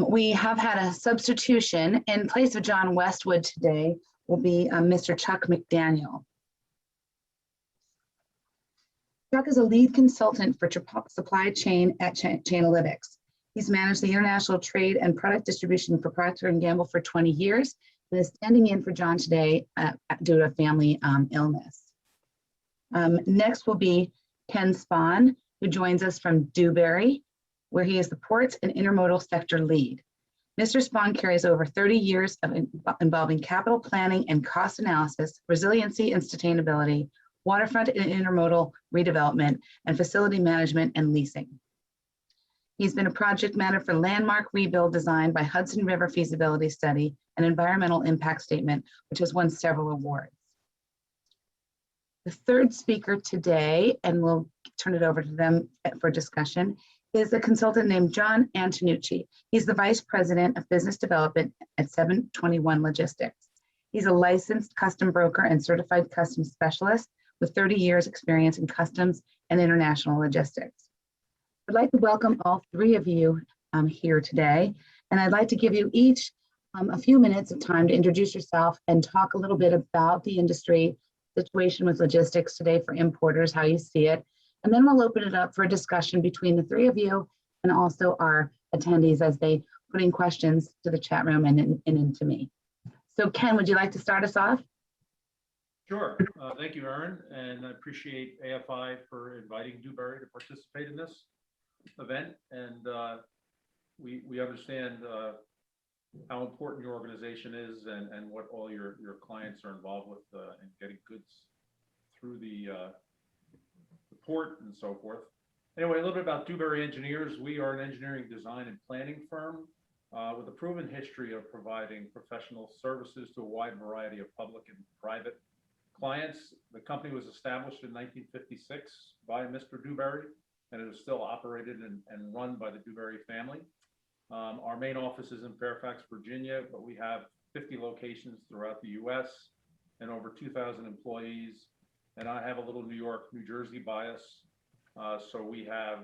We have had a substitution. In place of John Westwood today will be Mr. Chuck McDaniel. Chuck is a lead consultant for supply chain at Chainalytics. He's managed the international trade and product distribution for Procter & Gamble for 20 years and is standing in for John today due to a family illness. Next will be Ken Spahn, who joins us from Dewberry, where he is the ports and intermodal sector lead. Mr. Spahn carries over 30 years of involving capital planning and cost analysis, resiliency and sustainability, waterfront and intermodal redevelopment, and facility management and leasing. He's been a project manager for landmark rebuild design by Hudson River Feasibility Study and Environmental Impact Statement, which has won several awards. The third speaker today, and we'll turn it over to them for discussion, is a consultant named John Antonucci. He's the Vice President of Business Development at 721 Logistics. He's a licensed custom broker and certified customs specialist with 30 years experience in customs and international logistics. I'd like to welcome all 3 of you here today, and I'd like to give you each a few minutes of time to introduce yourself and talk a little bit about the industry situation with logistics today for importers, how you see it, and then we'll open it up for a discussion between the 3 of you and also our attendees as they put in questions to the chat room and into me. So Ken, would you like to start us off? Sure. Thank you, Erin, and I appreciate AFI for inviting Dewberry to participate in this event. And we understand how important your organization is and what all your clients are involved with in getting goods through the port and so forth. Anyway, a little bit about Dewberry Engineers. We are an engineering design and planning firm with a proven history of providing professional services to a wide variety of public and private clients. The company was established in 1956 by Mr. Dewberry, and it is still operated and run by the Dewberry family. Our main office is in Fairfax, Virginia, but we have 50 locations throughout the US and over 2,000 employees. And I have a little New York, New Jersey bias. So we have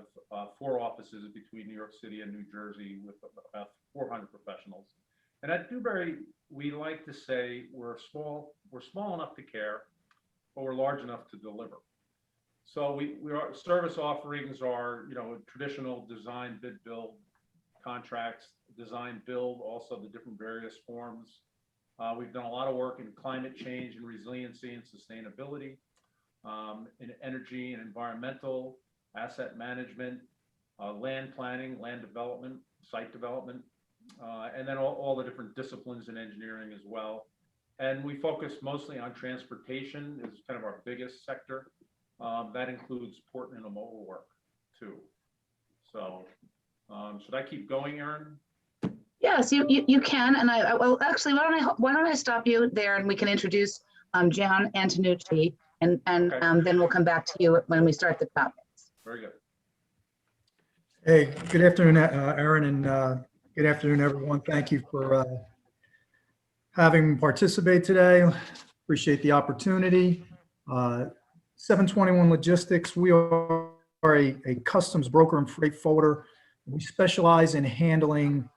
4 offices between New York City and New Jersey with about 400 professionals. And at Dewberry, we like to say we're small enough to care, but we're large enough to deliver. So our service offerings are, traditional design, bid, build contracts, design, build, also the different various forms. We've done a lot of work in climate change and resiliency and sustainability, in energy and environmental, asset management, land planning, land development, site development, and then all the different disciplines in engineering as well. And we focus mostly on transportation is kind of our biggest sector. That includes port and intermodal work too. So should I keep going, Erin? Yes, you can. And well, actually, why don't I stop you there and we can introduce John Antonucci and Okay. Then we'll come back to you when we start the topics. Very good. Hey, good afternoon, Erin, and good afternoon, everyone. Thank you for having me participate today. Appreciate the opportunity. 721 Logistics, we are a customs broker and freight forwarder. We specialize in handling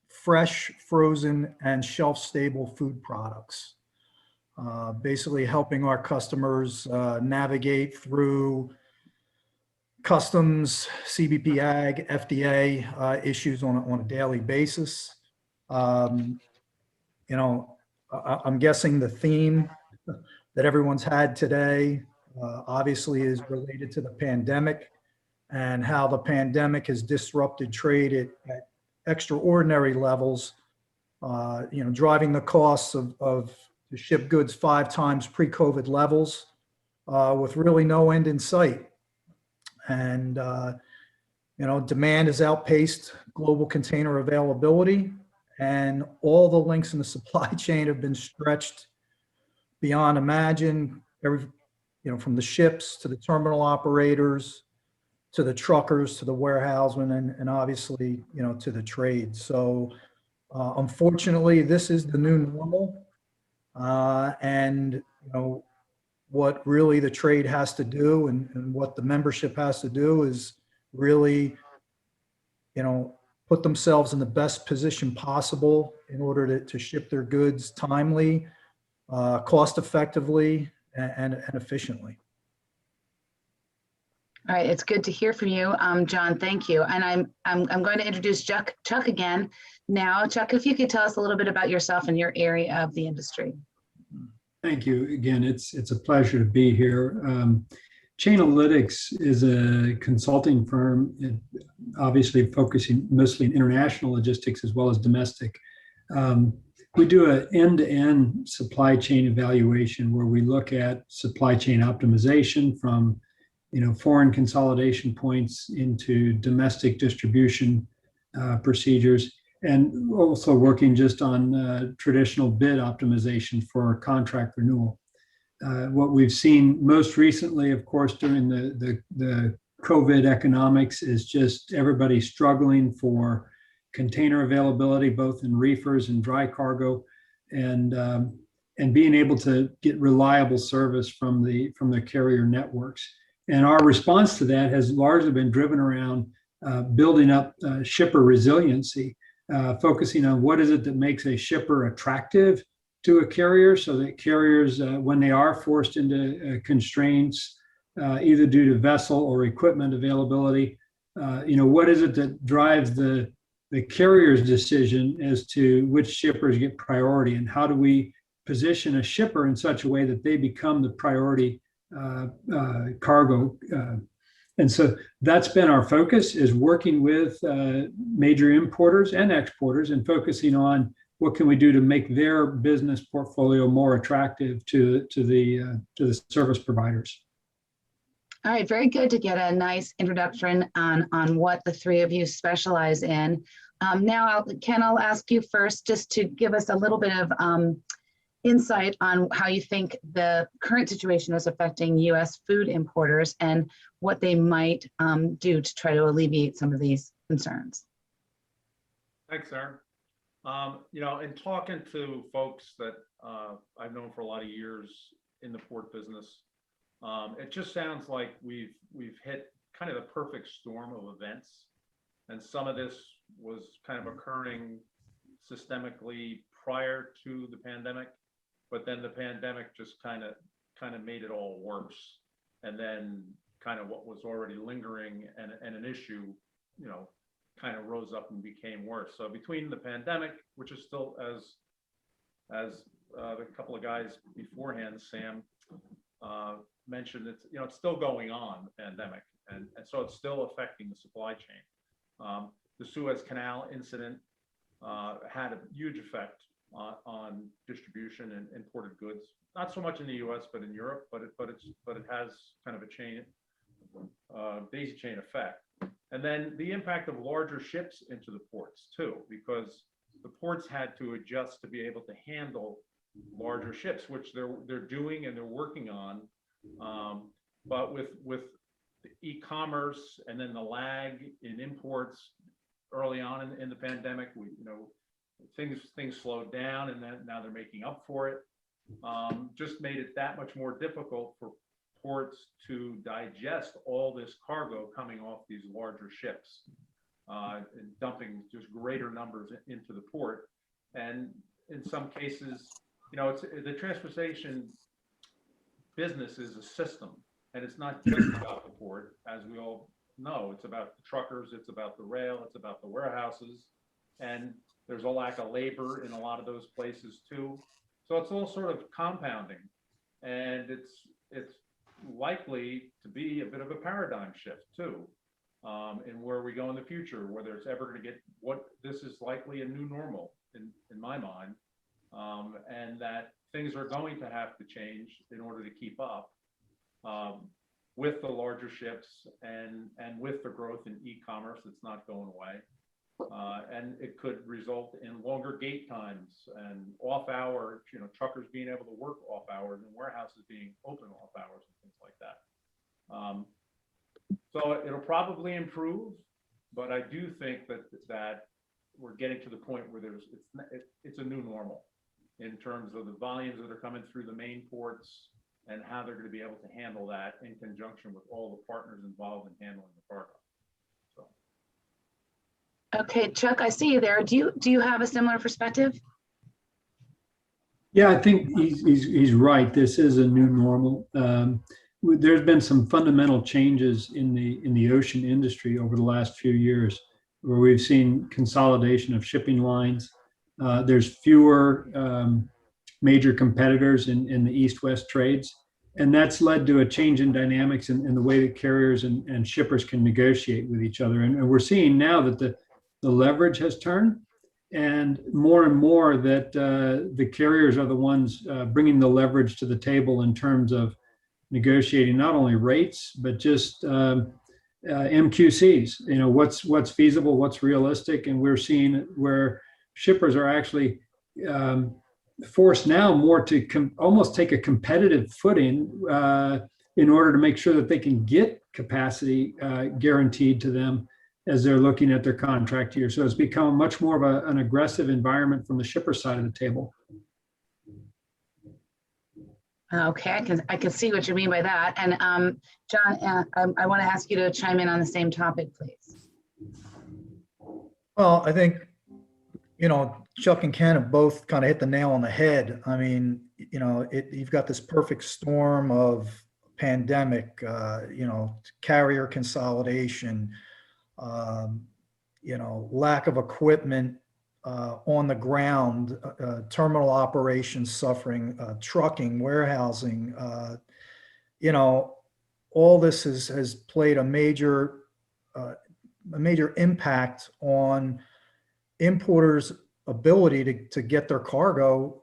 fresh, frozen, and shelf-stable food products. Basically helping our customers navigate through customs, CBP Ag, FDA issues on a daily basis. I'm guessing the theme that everyone's had today obviously is related to the pandemic and how the pandemic has disrupted trade at extraordinary levels, driving the costs of to ship goods 5 times pre-COVID levels with really no end in sight. And, demand has outpaced global container availability, and all the links in the supply chain have been stretched beyond imagine, from the ships to the terminal operators to the truckers, to the warehousemen, and obviously, to the trade. So unfortunately, this is the new normal. And, what really the trade has to do and what the membership has to do is really, put themselves in the best position possible in order to ship their goods timely, cost effectively, and efficiently. All right, it's good to hear from you, John. Thank you. And I'm going to introduce Chuck again now. Chuck, if you could tell us a little bit about yourself and your area of the industry. Thank you. Again, it's a pleasure to be here. Chainalytics is a consulting firm, obviously focusing mostly on international logistics as well as domestic. We do an end-to-end supply chain evaluation where we look at supply chain optimization from foreign consolidation points into domestic distribution procedures, and also working just on traditional bid optimization for contract renewal. What we've seen most recently, of course, during the COVID economics is just everybody struggling for container availability, both in reefers and dry cargo, and being able to get reliable service from the carrier networks. And our response to that has largely been driven around building up shipper resiliency, focusing on what is it that makes a shipper attractive to a carrier, so that carriers, when they are forced into constraints, either due to vessel or equipment availability, what is it that drives the carrier's decision as to which shippers get priority, and how do we position a shipper in such a way that they become the priority cargo. And so that's been our focus, is working with major importers and exporters and focusing on what can we do to make their business portfolio more attractive to the service providers. All right, very good to get a nice introduction on what the three of you specialize in. Now, Ken, I'll ask you first just to give us a little bit of insight on how you think the current situation is affecting U.S. food importers and what they might do to try to alleviate some of these concerns. Thanks, Aaron. In talking to folks that I've known for a lot of years in the port business, it just sounds like we've hit kind of the perfect storm of events, and some of this was kind of occurring systemically prior to the pandemic, but then the pandemic just kind of made it all worse, and then kind of what was already lingering and an issue, kind of rose up and became worse. So between the pandemic, which is still, as the couple of guys beforehand, Sam mentioned, it's still going on, the pandemic, and so it's still affecting the supply chain. The Suez Canal incident had a huge effect on distribution and imported goods, not so much in the U.S. but in Europe, but it has kind of a daisy chain effect. And then the impact of larger ships into the ports too, because the ports had to adjust to be able to handle larger ships, which they're doing and they're working on. But with the e-commerce and then the lag in imports early on in the pandemic, things slowed down, and then now they're making up for it. Just made it that much more difficult for ports to digest all this cargo coming off these larger ships, and dumping just greater numbers into the port. And in some cases, the transportation business is a system, and it's not just about the port, as we all know. It's about the truckers, it's about the rail, it's about the warehouses, and there's a lack of labor in a lot of those places too. So it's all sort of compounding, and it's likely to be a bit of a paradigm shift too, in where we go in the future, whether it's ever going to get, what this is likely a new normal in my mind, and that things are going to have to change in order to keep up with the larger ships and with the growth in e-commerce that's not going away. And it could result in longer gate times and off hour, truckers being able to work off hours and warehouses being open off hours and things like that. So it'll probably improve, but I do think that we're getting to the point where it's a new normal in terms of the volumes that are coming through the main ports and how they're going to be able to handle that in conjunction with all the partners involved in handling the cargo. So. Okay, Chuck, I see you there. Do you have a similar perspective? Yeah, I think he's right. This is a new normal. There's been some fundamental changes in the ocean industry over the last few years, where we've seen consolidation of shipping lines. There's fewer major competitors in the east-west trades, and that's led to a change in dynamics in the way that carriers and shippers can negotiate with each other. And we're seeing now that the leverage has turned, and more that the carriers are the ones bringing the leverage to the table in terms of negotiating not only rates, but just MQCs, what's feasible, what's realistic. And we're seeing where shippers are actually forced now more to almost take a competitive footing in order to make sure that they can get capacity guaranteed to them as they're looking at their contract year. So it's become much more of an aggressive environment from the shipper side of the table. Okay, I can see what you mean by that. And John, I want to ask you to chime in on the same topic, please. Well, I think, Chuck and Ken have both kind of hit the nail on the head. I mean, you've got this perfect storm of pandemic, carrier consolidation, lack of equipment on the ground, terminal operations suffering, trucking, warehousing, all this has played a major impact on importers' ability to get their cargo,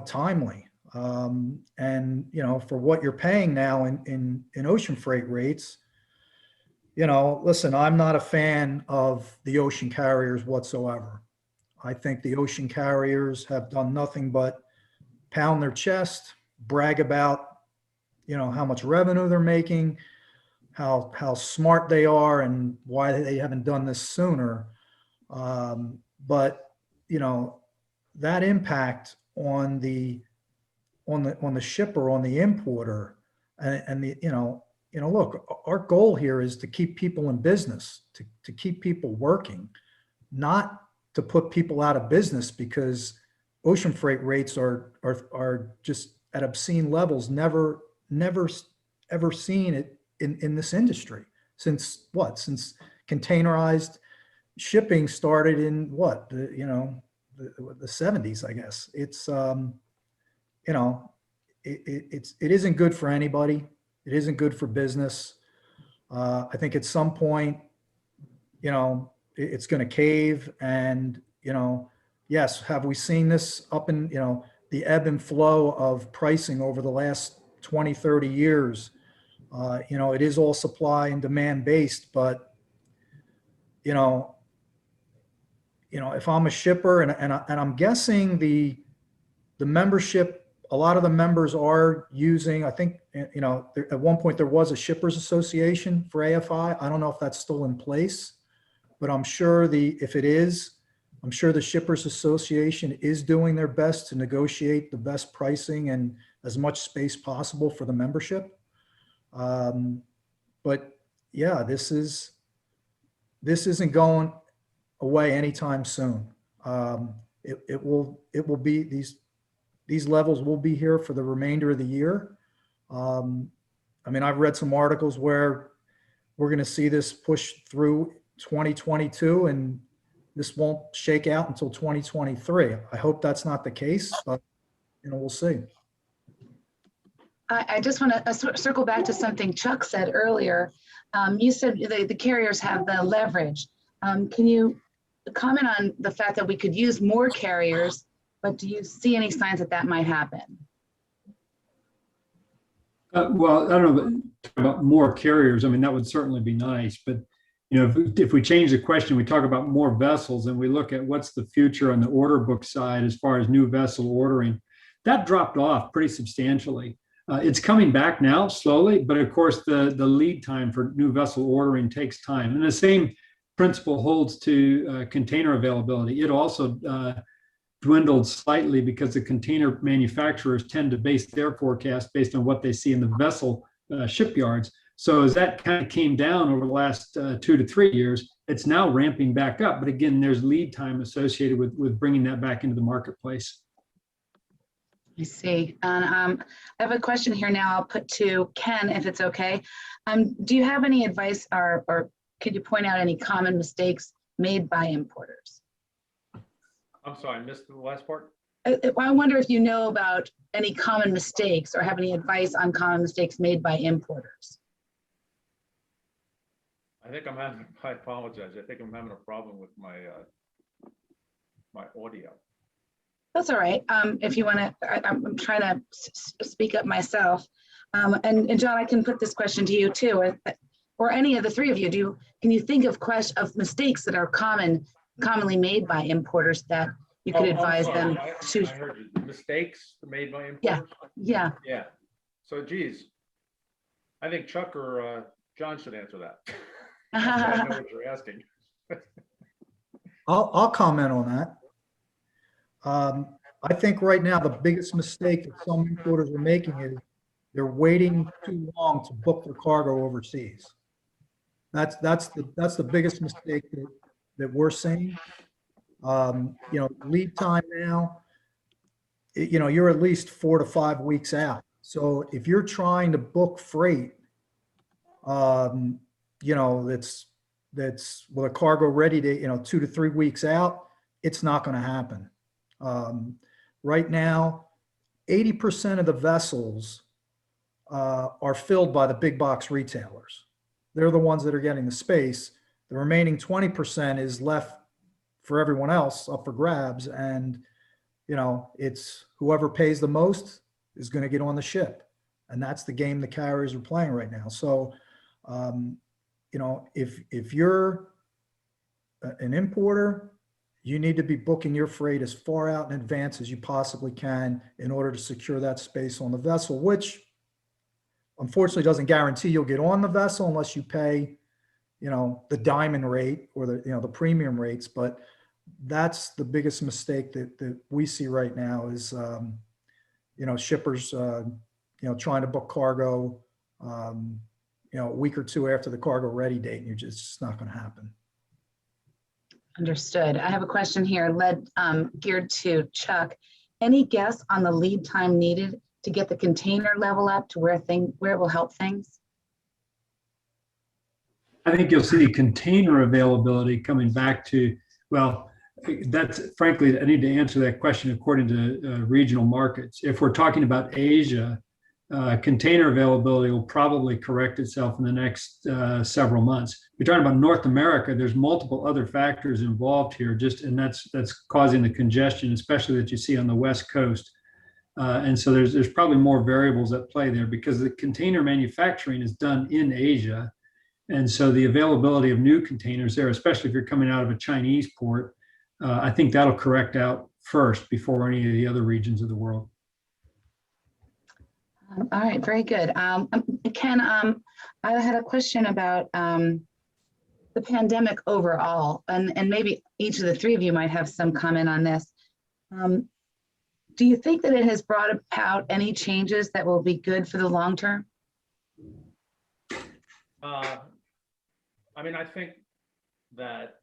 timely. And for what you're paying now in ocean freight rates, listen, I'm not a fan of the ocean carriers whatsoever. I think the ocean carriers have done nothing but pound their chest, brag about, how much revenue they're making, how smart they are, and why they haven't done this sooner. But that impact on the shipper, on the importer, and look, our goal here is to keep people in business, to keep people working, not to put people out of business because ocean freight rates are just at obscene levels, never ever seen it in this industry since containerized shipping started in the 70s, I guess. It's it isn't good for anybody. It isn't good for business. I think at some point, it's going to cave. And, yes, have we seen this up in, the ebb and flow of pricing over the last 20, 30 years? It is all supply and demand based, but, if I'm a shipper and I'm guessing the membership, a lot of the members are using, I think, at one point there was a shippers association for AFI. I don't know if that's still in place, but I'm sure if it is, I'm sure the shippers association is doing their best to negotiate the best pricing and as much space possible for the membership. But yeah, this isn't going away anytime soon. It will be, these levels will be here for the remainder of the year. I've read some articles where we're going to see this push through 2022 and this won't shake out until 2023. I hope that's not the case, but we'll see. I just want to circle back to something Chuck said earlier. You said the carriers have the leverage. Can you comment on the fact that we could use more carriers, but do you see any signs that might happen? Well, I don't know about more carriers. That would certainly be nice, but if we change the question, we talk about more vessels and we look at what's the future on the order book side as far as new vessel ordering, that dropped off pretty substantially. It's coming back now slowly, but of course the lead time for new vessel ordering takes time. And the same principle holds to container availability. It also dwindled slightly because the container manufacturers tend to base their forecast based on what they see in the vessel shipyards. So as that kind of came down over the last 2 to 3 years, it's now ramping back up. But again, there's lead time associated with bringing that back into the marketplace. I see. And I have a question here now I'll put to Ken, if it's okay. Do you have any advice or could you point out any common mistakes made by importers? I'm sorry, I missed the last part. I wonder if you know about any common mistakes or have any advice on common mistakes made by importers. I apologize. I think I'm having a problem with my my audio. That's all right. If you want to, I'm trying to speak up myself. And John, I can put this question to you too, or any of the three of you. Can you think of mistakes that are commonly made by importers that you could advise them to? I heard you. Mistakes made by importers? Yeah. So, geez, I think Chuck or John should answer that. I know what you're asking. I'll comment on that. I think right now the biggest mistake that some importers are making is they're waiting too long to book their cargo overseas. That's the biggest mistake that we're seeing. Lead time now, you're at least 4 to 5 weeks out. So if you're trying to book freight, that's with a cargo ready to, 2 to 3 weeks out, it's not going to happen. Right now, 80% of the vessels are filled by the big box retailers. They're the ones that are getting the space. The remaining 20% is left for everyone else up for grabs. And, it's whoever pays the most is going to get on the ship. And that's the game the carriers are playing right now. So, if you're an importer, you need to be booking your freight as far out in advance as you possibly can in order to secure that space on the vessel, which unfortunately doesn't guarantee you'll get on the vessel unless you pay, the diamond rate or the premium rates. But that's the biggest mistake that we see right now is, shippers, trying to book cargo, a week or two after the cargo ready date, and it's just not going to happen. Understood. I have a question here geared to Chuck. Any guess on the lead time needed to get the container level up to where it will help things? I think you'll see container availability coming back to, well, that's frankly, I need to answer that question according to regional markets. If we're talking about Asia, container availability will probably correct itself in the next several months. If you're talking about North America, there's multiple other factors involved here, and that's causing the congestion, especially that you see on the West Coast. And so there's probably more variables at play there because the container manufacturing is done in Asia. And so the availability of new containers there, especially if you're coming out of a Chinese port, I think that'll correct out first before any of the other regions of the world. All right, very good. Ken, I had a question about the pandemic overall, and maybe each of the three of you might have some comment on this. Do you think that it has brought about any changes that will be good for the long term? I think that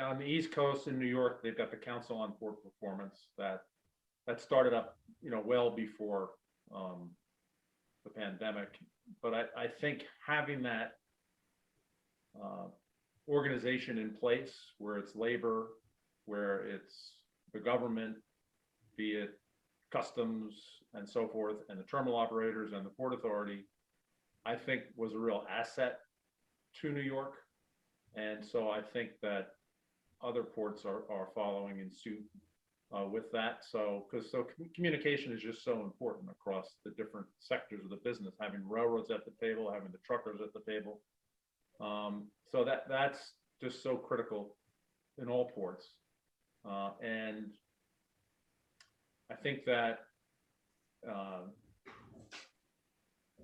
on the East Coast in New York, they've got the Council on Port Performance that started up, well before the pandemic. But I think having that organization in place where it's labor, where it's the government, be it customs and so forth, and the terminal operators and the Port Authority, I think was a real asset to New York. And so I think that other ports are following in suit with that. So communication is just so important across the different sectors of the business, having railroads at the table, having the truckers at the table. So that's just so critical in all ports. And I think that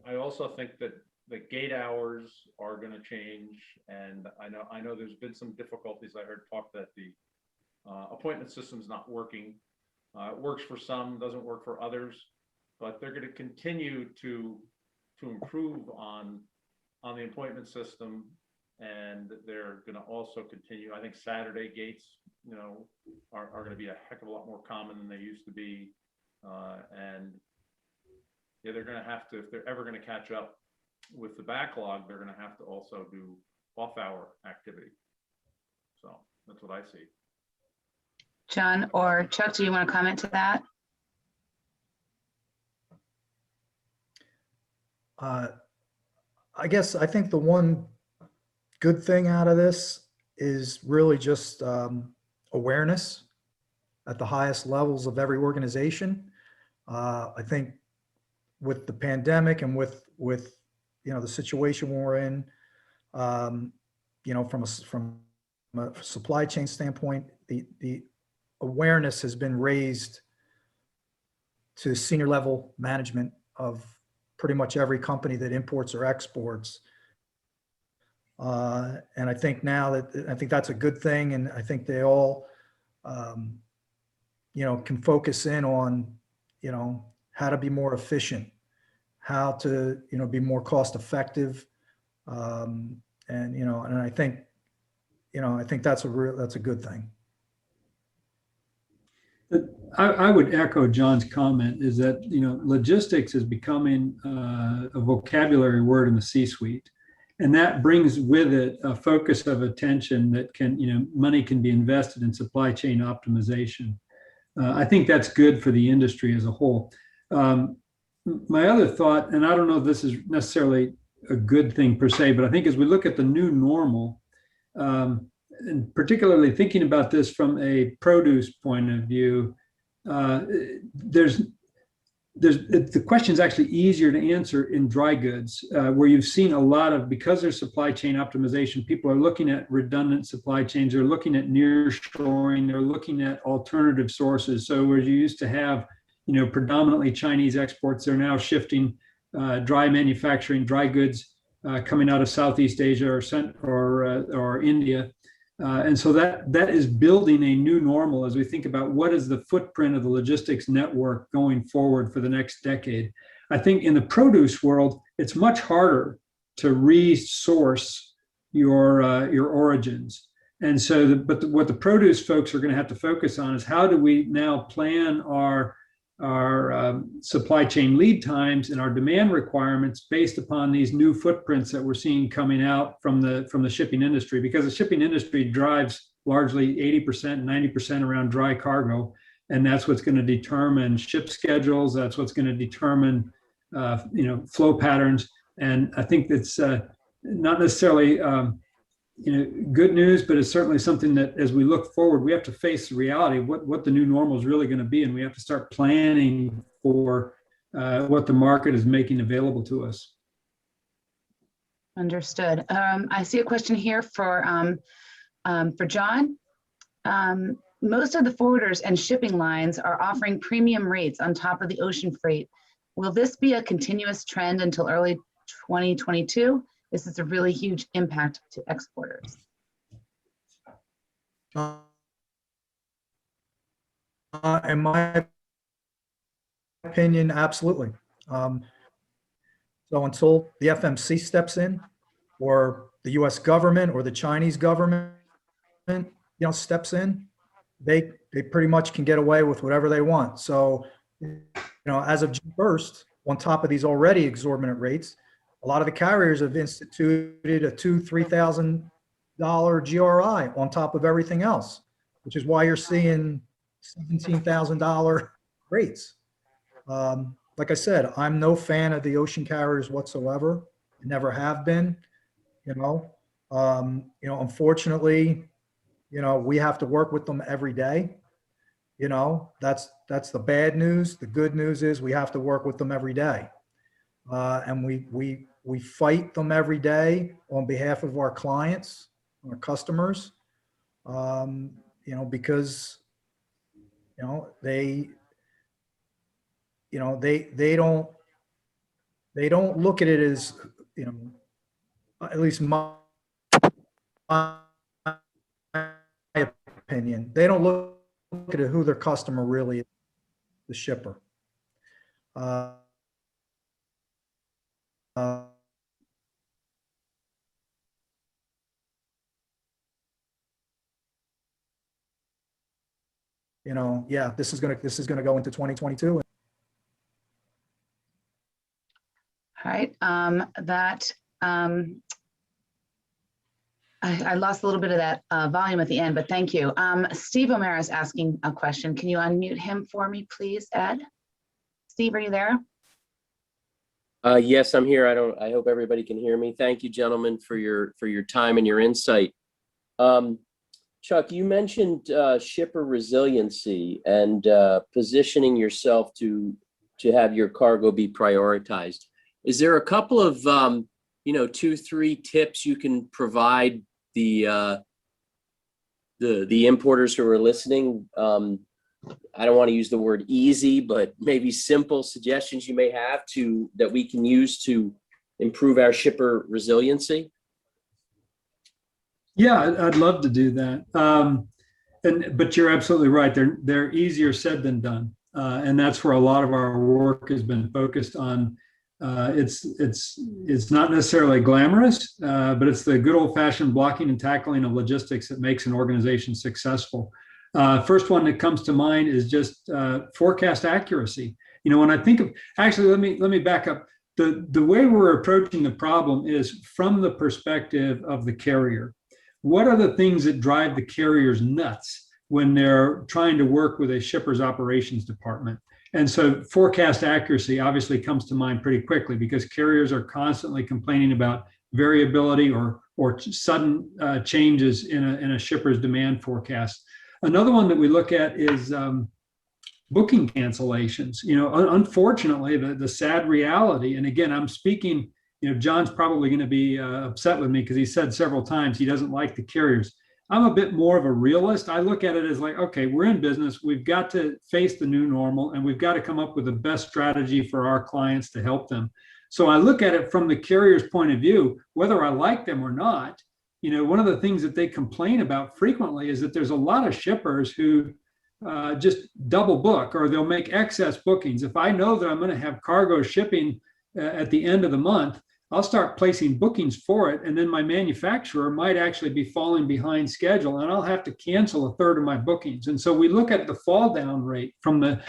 I also think that the gate hours are going to change, and I know there's been some difficulties. I heard talk that the appointment system's not working. It works for some, doesn't work for others, but they're going to continue to improve on the appointment system, and they're going to also continue. I think Saturday gates, are going to be a heck of a lot more common than they used to be, and yeah, they're going to have to, if they're ever going to catch up with the backlog, they're going to have to also do off-hour activity. So that's what I see. John or Chuck, do you want to comment to that? I guess I think the one good thing out of this is really just awareness at the highest levels of every organization. I think with the pandemic and with the situation we're in, from a supply chain standpoint, the awareness has been raised to senior level management of pretty much every company that imports or exports. And I think now I think that's a good thing. And I think they all, can focus in on, how to be more efficient, how to, be more cost effective. And I think, that's a good thing. I would echo John's comment is that, logistics is becoming a vocabulary word in the C-suite. And that brings with it a focus of attention that money can be invested in supply chain optimization. I think that's good for the industry as a whole. My other thought, and I don't know if this is necessarily a good thing per se, but I think as we look at the new normal, and particularly thinking about this from a produce point of view, the question is actually easier to answer in dry goods, where you've seen a lot of, because there's supply chain optimization, people are looking at redundant supply chains, they're looking at nearshoring, they're looking at alternative sources. So where you used to have, predominantly Chinese exports, they're now shifting dry manufacturing, dry goods coming out of Southeast Asia or India. And so that is building a new normal as we think about what is the footprint of the logistics network going forward for the next decade. I think in the produce world, it's much harder to resource your origins. And so, what the produce folks are going to have to focus on is how do we now plan our supply chain lead times and our demand requirements based upon these new footprints that we're seeing coming out from the shipping industry, because the shipping industry drives largely 80%, 90% around dry cargo. And that's what's going to determine ship schedules. That's what's going to determine, flow patterns. And I think that's not necessarily, good news, but it's certainly something that as we look forward, we have to face the reality of what the new normal is really going to be. And we have to start planning for what the market is making available to us. Understood. I see a question here for John. Most of the forwarders and shipping lines are offering premium rates on top of the ocean freight. Will this be a continuous trend until early 2022? This is a really huge impact to exporters. In my opinion, absolutely. So until the FMC steps in, or the U.S. government or the Chinese government, steps in, they pretty much can get away with whatever they want. So, as of June 1st, on top of these already exorbitant rates, a lot of the carriers have instituted a $2,000-$3,000 GRI on top of everything else, which is why you're seeing $17,000 rates. Like I said, I'm no fan of the ocean carriers whatsoever. I never have been. Unfortunately, we have to work with them every day. That's the bad news. The good news is we have to work with them every day, and we fight them every day on behalf of our clients, our customers, because they you know, they don't look at it as, you know, at least my opinion, they don't look at who their customer really is, the shipper. You know, yeah, this is gonna go into 2022. All right, I lost a little bit of that volume at the end, but thank you. Steve O'Mara is asking a question. Can you unmute him for me, please, Ed? Steve, are you there? Yes, I'm here. I hope everybody can hear me. Thank you, gentlemen, for your time and your insight. Chuck, you mentioned shipper resiliency and positioning yourself to have your cargo be prioritized. Is there a couple of 2-3 tips you can provide the importers who are listening? I don't want to use the word easy, but maybe simple suggestions you may have that we can use to improve our shipper resiliency? Yeah, I'd love to do that. But you're absolutely right. They're easier said than done. And that's where a lot of our work has been focused on. It's not necessarily glamorous, but it's the good old fashioned blocking and tackling of logistics that makes an organization successful. First one that comes to mind is just forecast accuracy. You know, when I think of, actually, let me back up. The way we're approaching the problem is from the perspective of the carrier. What are the things that drive the carriers nuts when they're trying to work with a shipper's operations department? And so forecast accuracy obviously comes to mind pretty quickly because carriers are constantly complaining about variability or sudden changes in a shipper's demand forecast. Another one that we look at is booking cancellations. You know, unfortunately, the sad reality, and again, I'm speaking, you know, John's probably going to be upset with me because he said several times he doesn't like the carriers. I'm a bit more of a realist. I look at it as like, okay, we're in business. We've got to face the new normal and we've got to come up with the best strategy for our clients to help them. So I look at it from the carrier's point of view, whether I like them or not. You know, one of the things that they complain about frequently is that there's a lot of shippers who just double book or they'll make excess bookings. If I know that I'm going to have cargo shipping at the end of the month, I'll start placing bookings for it. And then my manufacturer might actually be falling behind schedule and I'll have to cancel a third of my bookings. And so we look at the fall down rate from the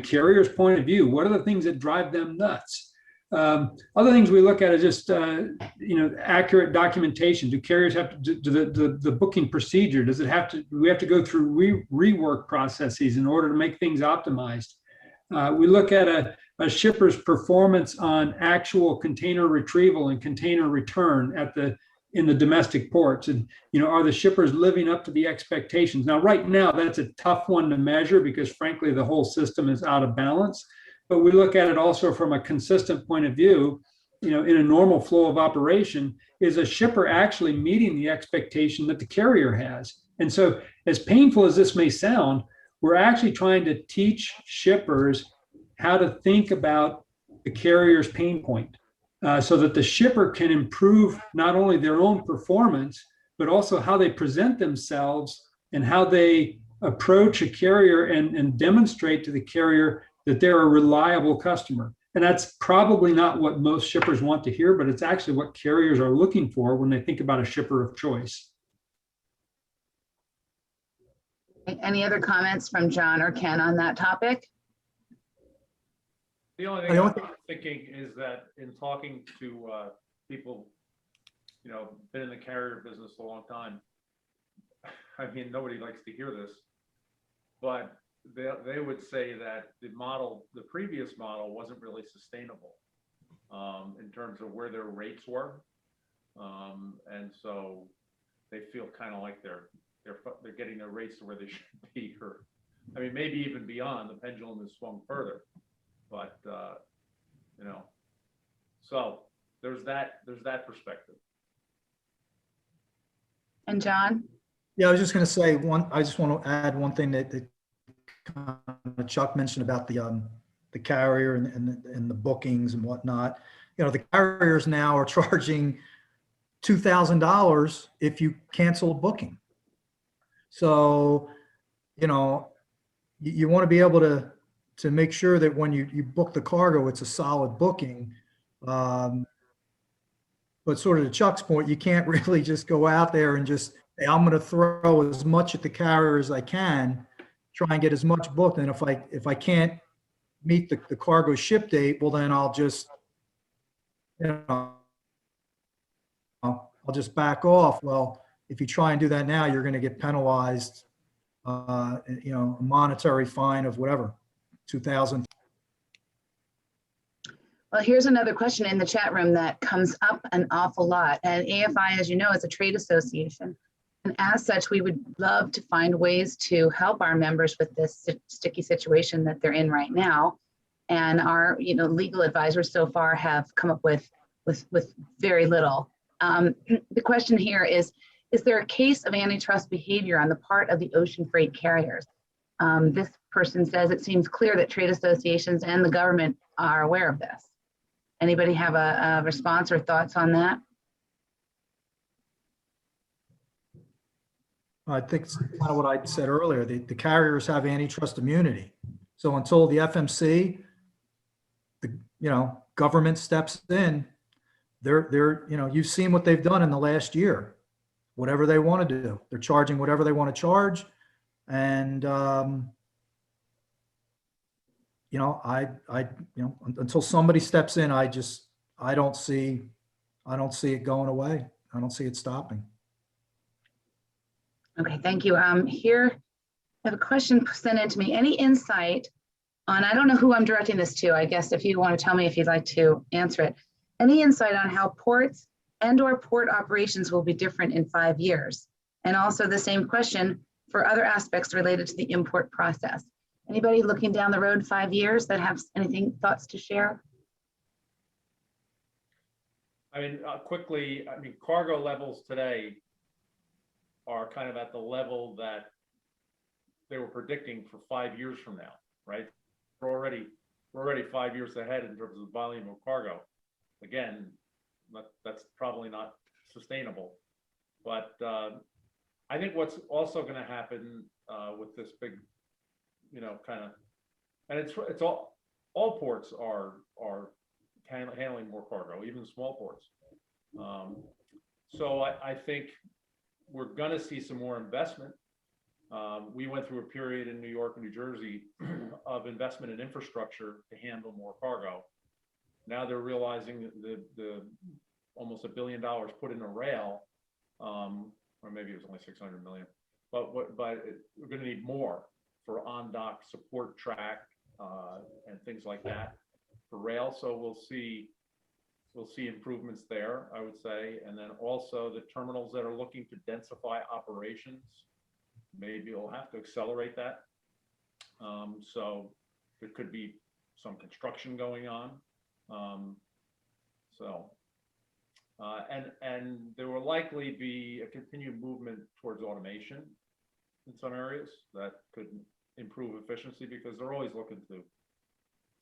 carrier's point of view. What are the things that drive them nuts? Other things we look at is just, accurate documentation. Do carriers have to do the booking procedure? Does it have to, do we have to go through rework processes in order to make things optimized? We look at a shipper's performance on actual container retrieval and container return in the domestic ports. And, you know, are the shippers living up to the expectations? Now, right now, that's a tough one to measure because frankly, the whole system is out of balance. But we look at it also from a consistent point of view, you know, in a normal flow of operation, is a shipper actually meeting the expectation that the carrier has? And so as painful as this may sound, we're actually trying to teach shippers how to think about the carrier's pain point so that the shipper can improve not only their own performance, but also how they present themselves and how they approach a carrier and demonstrate to the carrier that they're a reliable customer. And that's probably not what most shippers want to hear, but it's actually what carriers are looking for when they think about a shipper of choice. Any other comments from John or Ken on that topic? The only thing I'm thinking is that in talking to people, you know, been in the carrier business a long time, I mean, nobody likes to hear this, but they would say that the previous model wasn't really sustainable in terms of where their rates were. And so they feel kind of like they're getting their rates to where they should be, or I mean, maybe even beyond. The pendulum has swung further. But you know, so there's that perspective. And John? Yeah, I was just going to say I just want to add one thing that Chuck mentioned about the carrier and the bookings and whatnot. You know, the carriers now are charging $2,000 if you cancel a booking. So, you know, you want to be able to make sure that when you book the cargo, it's a solid booking. But sort of to Chuck's point, you can't really just go out there and just, hey, I'm going to throw as much at the carrier as I can, try and get as much booked. And if I can't meet the cargo ship date, well, then I'll just, you know, I'll just back off. Well, if you try and do that now, you're going to get penalized, you know, a monetary fine of whatever, 2,000. Well, here's another question in the chat room that comes up an awful lot. And AFI, as you know, is a trade association. And as such, we would love to find ways to help our members with this sticky situation that they're in right now. And our, you know, legal advisors so far have come up with very little. The question here is there a case of antitrust behavior on the part of the ocean freight carriers? This person says it seems clear that trade associations and the government are aware of this. Anybody have a response or thoughts on that? I think it's kind of what I said earlier. The carriers have antitrust immunity. So until the FMC, you know, government steps in, they're, you know, you've seen what they've done in the last year. Whatever they want to do, they're charging whatever they want to charge. And, you know, you know, until somebody steps in, I don't see it going away. I don't see it stopping. Okay, thank you. Here, I have a question sent in to me. Any insight on, I don't know who I'm directing this to, I guess if you want to tell me if you'd like to answer it. Any insight on how ports and/or port operations will be different in 5 years? And also the same question for other aspects related to the import process. Anybody looking down the road 5 years that have thoughts to share? I mean, quickly, I mean, cargo levels today are kind of at the level that they were predicting for 5 years from now, right? We're already 5 years ahead in terms of the volume of cargo. Again, that's probably not sustainable. But I think what's also going to happen with this big, you know, kind of, and it's all ports are handling more cargo, even small ports. So I think we're going to see some more investment. We went through a period in New York and New Jersey of investment in infrastructure to handle more cargo. Now they're realizing the almost $1 billion put in a rail, or maybe it was only 600 million, but we're going to need more for on-dock support track and things like that for rail. So we'll see improvements there, I would say. And then also the terminals that are looking to densify operations, maybe we'll have to accelerate that. So there could be some construction going on. And there will likely be a continued movement towards automation in some areas that could improve efficiency, because they're always looking to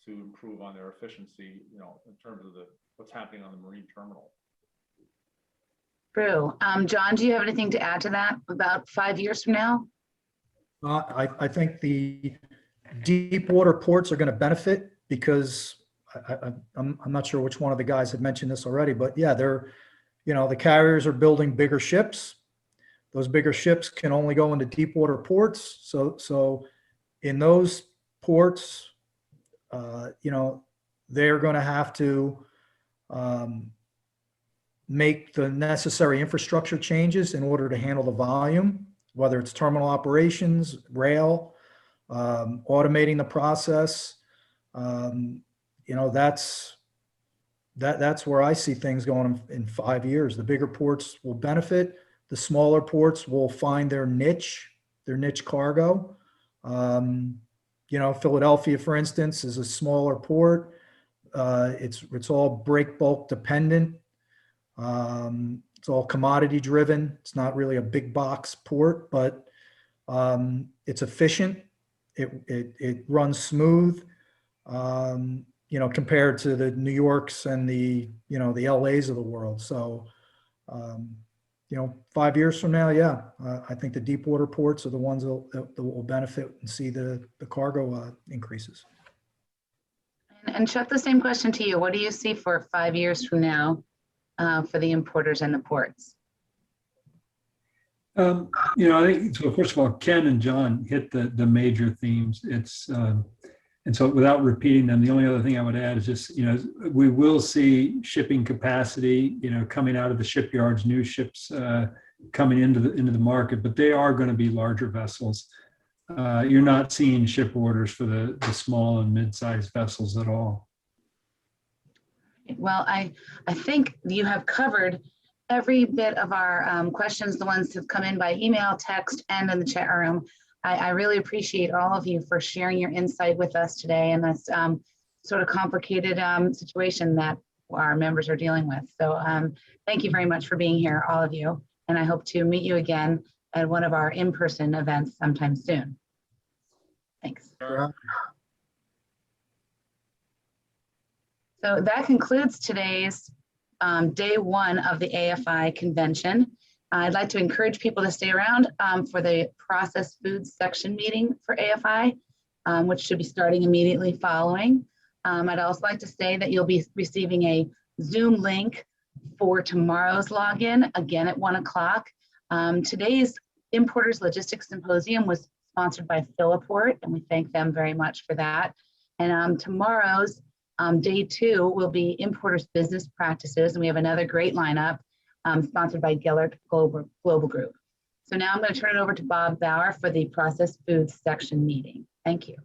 improve on their efficiency, you know, in terms of what's happening on the marine terminal. True. John, do you have anything to add to that about 5 years from now? I think the deep water ports are going to benefit because I'm not sure which one of the guys had mentioned this already, but yeah, you know, the carriers are building bigger ships. Those bigger ships can only go into deep water ports. So in those ports, you know, they're going to have to make the necessary infrastructure changes in order to handle the volume, whether it's terminal operations, rail, automating the process. You know, that's where I see things going in 5 years. The bigger ports will benefit. The smaller ports will find their niche cargo. You know, Philadelphia, for instance, is a smaller port. It's all break bulk dependent. It's all commodity driven. It's not really a big box port, but it's efficient. It runs smooth. you know, compared to the New Yorks and the, you know, the LAs of the world. So, you know, 5 years from now, yeah, I think the deep water ports are the ones that will benefit and see the cargo increases. And Chuck, the same question to you. What do you see for 5 years from now for the importers and the ports? You know, I think, so first of all, Ken and John hit the major themes. It's, and so without repeating them, the only other thing I would add is just, you know, we will see shipping capacity, you know, coming out of the shipyards, new ships coming into the market, but they are going to be larger vessels. You're not seeing ship orders for the small and mid-sized vessels at all. Well, I think you have covered every bit of our questions, the ones that have come in by email, text, and in the chat room. I really appreciate all of you for sharing your insight with us today in this sort of complicated situation that our members are dealing with. So thank you very much for being here, all of you. And I hope to meet you again at one of our in-person events sometime soon. Thanks. So that concludes today's day one of the AFI convention. I'd like to encourage people to stay around for the processed foods section meeting for AFI, which should be starting immediately following. I'd also like to say that you'll be receiving a Zoom link for tomorrow's login, again at 1 o'clock. Today's Importers Logistics Symposium was sponsored by Philiport, and we thank them very much for that. And tomorrow's day 2 will be Importers Business Practices, and we have another great lineup sponsored by Gellert Global Group. So now I'm going to turn it over to Bob Bauer for the processed foods section meeting. Thank you.